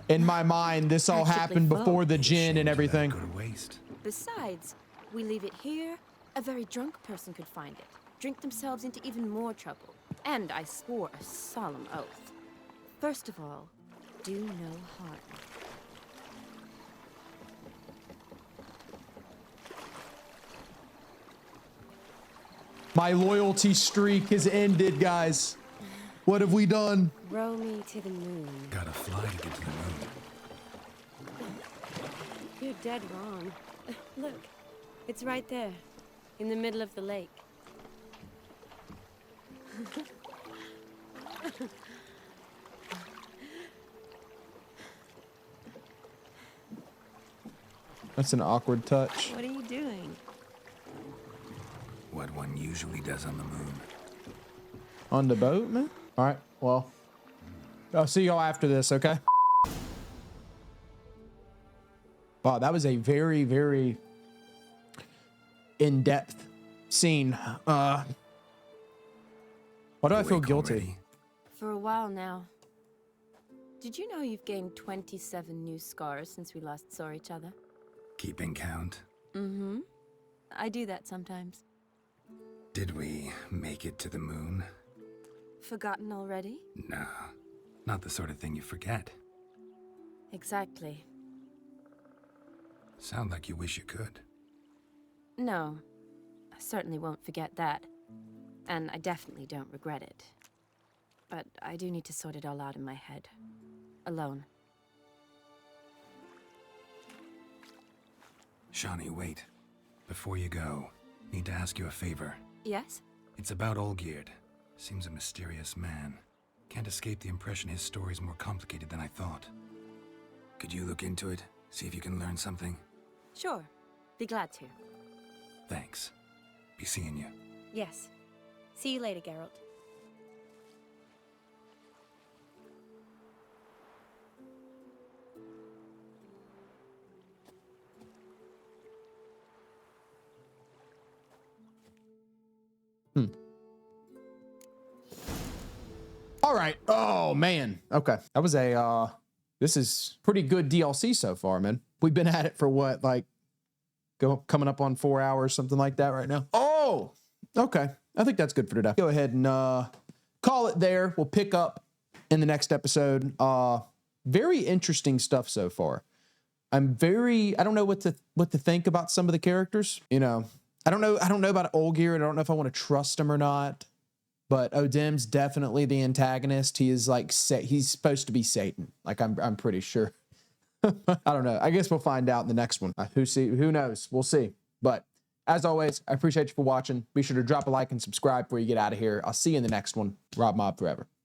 In my mind, this all happened before the gin and everything. Go to waste. Besides, we leave it here, a very drunk person could find it, drink themselves into even more trouble. And I swore a solemn oath. First of all, do no harm. My loyalty streak has ended, guys. What have we done? Row me to the moon. Gotta fly to get to the moon. You're dead wrong. Look, it's right there, in the middle of the lake. That's an awkward touch. What are you doing? What one usually does on the moon. On the boat, man? All right, well, I'll see y'all after this, okay? Wow, that was a very, very in-depth scene. Why do I feel guilty? For a while now. Did you know you've gained 27 new scars since we last saw each other? Keeping count? Mm-hmm. I do that sometimes. Did we make it to the moon? Forgotten already? No, not the sort of thing you forget. Exactly. Sound like you wish you could. No, I certainly won't forget that. And I definitely don't regret it. But I do need to sort it all out in my head. Alone. Shani, wait. Before you go, need to ask you a favor. Yes? It's about Olgierd. Seems a mysterious man. Can't escape the impression his story's more complicated than I thought. Could you look into it? See if you can learn something? Sure. Be glad to. Thanks. Be seeing you. Yes. See you later, Geralt. All right. Oh, man. Okay. That was this is pretty good DLC so far, man. We've been at it for what, like, coming up on 4 hours, something like that right now. Oh, okay. I think that's good for today. Go ahead and call it there. We'll pick up in the next episode. Very interesting stuff so far. I don't know what to think about some of the characters. You know, I don't know about Olgierd. I don't know if I want to trust him or not. But O'Dimm's definitely the antagonist. He is like, he's supposed to be Satan. Like, I'm pretty sure. I don't know. I guess we'll find out in the next one. Who knows? We'll see. But as always, I appreciate you for watching. Be sure to drop a like and subscribe before you get out of here. I'll see you in the next one. ROBMOB forever.